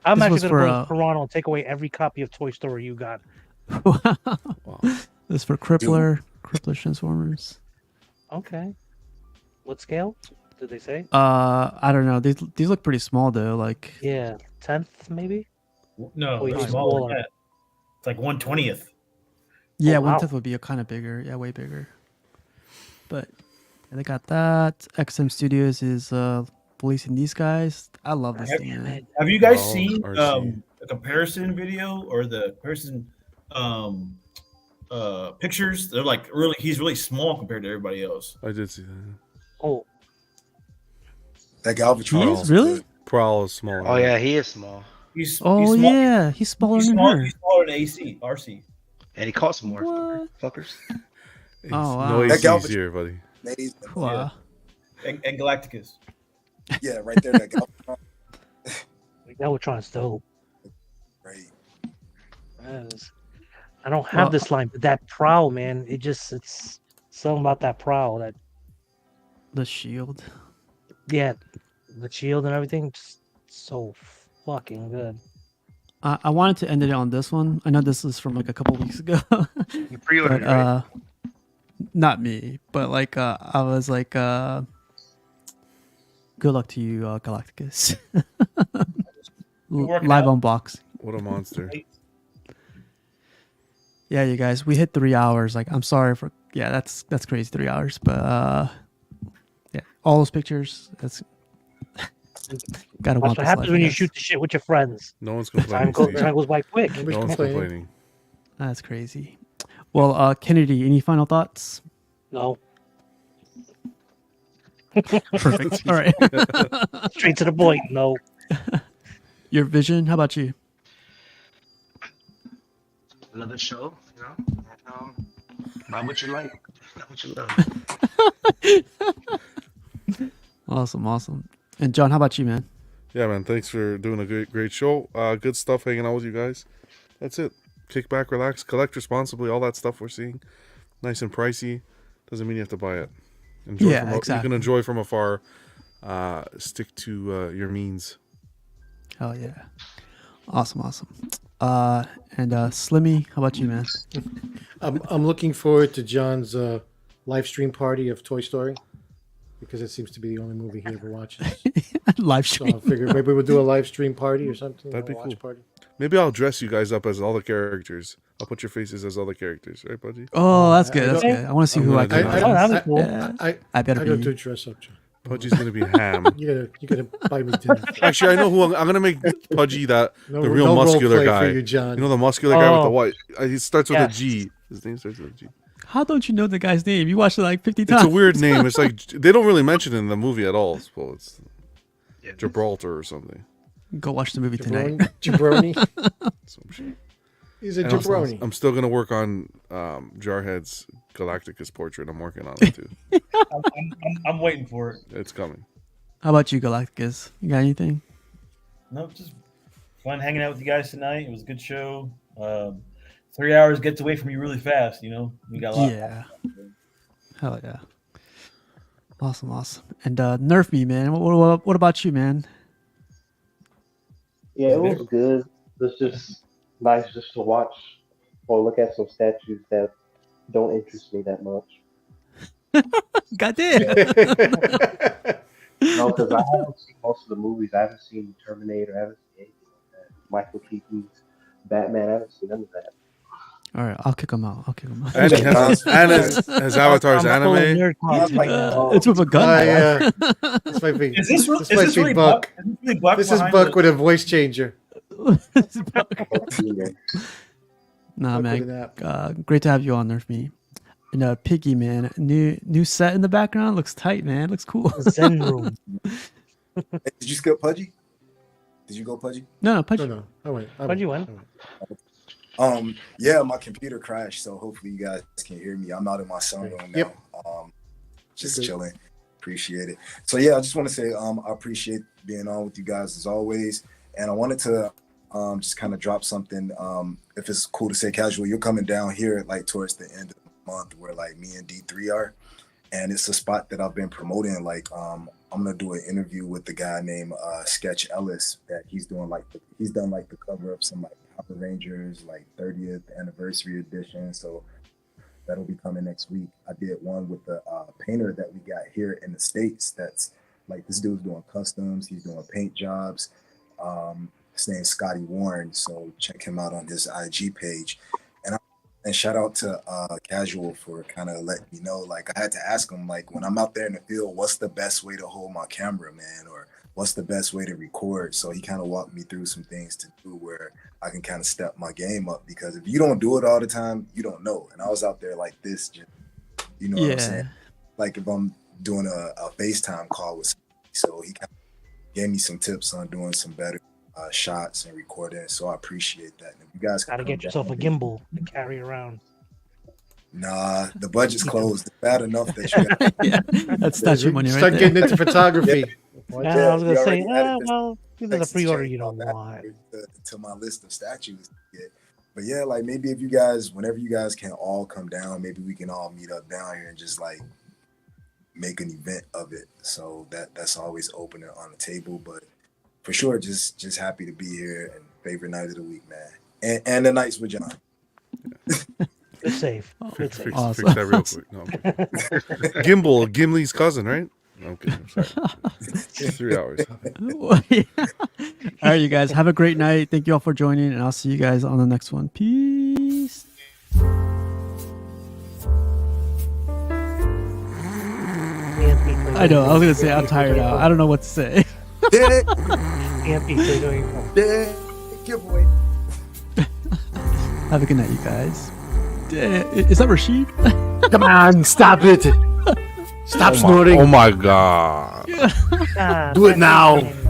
I'm This actually was gonna for, go to Toronto and take away every copy of Toy Story you got. This is for Crippler Transformers. Okay. What scale did they say? I don't know. These look pretty small though. Like Yeah, 10th maybe. No, Oh, it's yeah, smaller smaller. than that. It's like 1/20th. yeah, Oh, wow. 1/10 would be a kind of bigger. Yeah, way bigger. But yeah, they got that. XM Studios is releasing these guys. I love this thing, man. Have you guys Oh, seen RC. the comparison video or the comparison pictures? They're like really, he's really small compared to everybody else. I did see that. Oh, That Galvatron. He is really? Prowl is smaller. Oh yeah, he is small, He's Oh he's small. yeah, he's smaller He's than small, her. he's smaller than RC. and he costs more. What? Fuckers. Oh wow. No That AC's Galvatron- here, buddy. Amazing. Wow. And Galacticus. Yeah, right there. That Galvatron. Galvatron's dope. Right. Yes. I don't have Well, this line, but that prowl, man, it's something about that prowl. That The shield. yeah, the shield and everything, just so fucking good. I wanted to end it on this one. I know this is from like a couple weeks ago. You pre-ordered but, it, right? not me, but like I was like good luck to you, Galacticus. working Live out. unboxing. What a monster. Yeah, you guys, we hit 3 hours. Like, I'm sorry for that's crazy, 3 hours. But yeah, all those pictures. That's gotta That's want what this happens life, when I you guess. shoot the shit with your friends. No one's Time complaining. goes, Steve. time goes by quick. Nobody's No one's complaining. complaining. That's crazy. Well, Kennedy, any final thoughts? No, Perfect. All right. straight to the point. No. Your vision. How about you? Another show, you know. Buy what you like, not what you love. Awesome. And John, how about you, man? Yeah, man. Thanks for doing a great show. Good stuff hanging out with you guys. That's it. Kick back, relax, collect responsibly. All that stuff we're seeing, nice and pricey, doesn't mean you have to buy it. Enjoy Yeah, You exactly. can enjoy from afar. Stick to your means. Hell yeah. Awesome. And Slimmy, how about you, man? I'm looking forward to John's live stream party of Toy Story because it seems to be the only movie he ever watches. Live So stream. I figured maybe we'll do a live stream party or something. That'd be a watch cool. Party. Maybe I'll dress you guys up as all the characters. I'll put your faces as all the characters, right, Budgie? Oh, that's good. That's I- good. I want to see I'm who I gonna can. do that. Oh, that'd be cool. Yeah. I I better gotta be. do dress up, John. Pudgy's gonna be ham. You gotta buy me dinner. Actually, I know who I'm gonna make Pudgy the No- real no role muscular play for guy. you, John. know the muscular guy with the Oh. white. He starts with Yes. a G. His name starts with a G. How don't you know the guy's name? You watched it like 50 times. It's a weird name. It's like they don't really mention it in the movie at all. Well, it's Gibraltar or something. Go watch the movie tonight. Jabroni. Some shit. He's a And I'm- jabroni. I'm still gonna work on Jarhead's Galacticus portrait. I'm working on it too. I'm waiting for it. It's coming. How about you, Galacticus? You got anything? No, just fun hanging out with you guys tonight. It was a good show. 3 hours gets away from you really fast. You know, we got a lot. Yeah. Hell yeah. Awesome. And Nerf me, man. What about you, man? Yeah, it was good. It's just nice just to watch or look at some statues that don't interest me that much. Goddamn. No, because I haven't seen most of the movies. I haven't seen Terminator. I haven't seen anything like that. Michael Keaton's Batman. I haven't seen none of that. All right, I'll kick him out. And his Avatar's anime. It's with a gun. Yeah. This might be. Is this This might be really Buck. Is this really Buck This is behind Buck the- with a voice changer. Nah, Buck man. with an app. Great to have you on Nerf me. And Piggy, man. New set in the background. Looks tight, man. Looks cool. Zen room. Did you skip Pudgy? Did you go Pudgy? No, Pudgy. No. I went. Where'd you went? Yeah, my computer crashed, so hopefully you guys can hear me. I'm out in my sunroom now. Yep. Just Good. chilling. Appreciate it. So yeah, I just want to say I appreciate being on with you guys as always. And I wanted to just kind of drop something. If it's cool to say casual, you're coming down here like towards the end of the month where like me and D3 are. And it's a spot that I've been promoting. Like, I'm gonna do an interview with the guy named Sketch Ellis that he's done like the cover of some like Power Rangers like 30th anniversary edition. So that'll be coming next week. I did one with the painter that we got here in the States. That's like, this dude's doing customs. He's doing paint jobs. His name's Scotty Warren. So check him out on his IG page. And shout out to Casual for kind of letting me know. Like, I had to ask him, like, when I'm out there in the field, what's the best way to hold my camera, man? Or what's the best way to record? So he kind of walked me through some things to do where I can kind of step my game up. Because if you don't do it all the time, you don't know. And I was out there like this, just, you know what I'm saying? Like, if I'm doing a FaceTime call with somebody, so he kind of gave me some tips on doing some better shots and recording, so I appreciate that. And if you guys gotta get yourself a gimbal to carry around. Nah, the budget's closed. It's bad enough that you got that's statue money, right? Start getting into photography. I was gonna say, well, this is a pre-order you don't want. To my list of statues to get. But yeah, like maybe if you guys, whenever you guys can all come down, maybe we can all meet up down here and just like make an event of it. So that's always open and on the table. But for sure, just happy to be here and favorite night of the week, man. And the nights with John. It's safe. Fix that real quick. No, Gimbal, Gimli's cousin, right? Okay, I'm sorry. 3 hours. All right, you guys have a great night. Thank you all for joining, and I'll see you guys on the next one. Peace. I know. I was gonna say I'm tired now. I don't know what to say. Giveaway. Have a good night, you guys. Is that Rashid? Come on, stop it. Stop snorting. Oh my god. Do it now.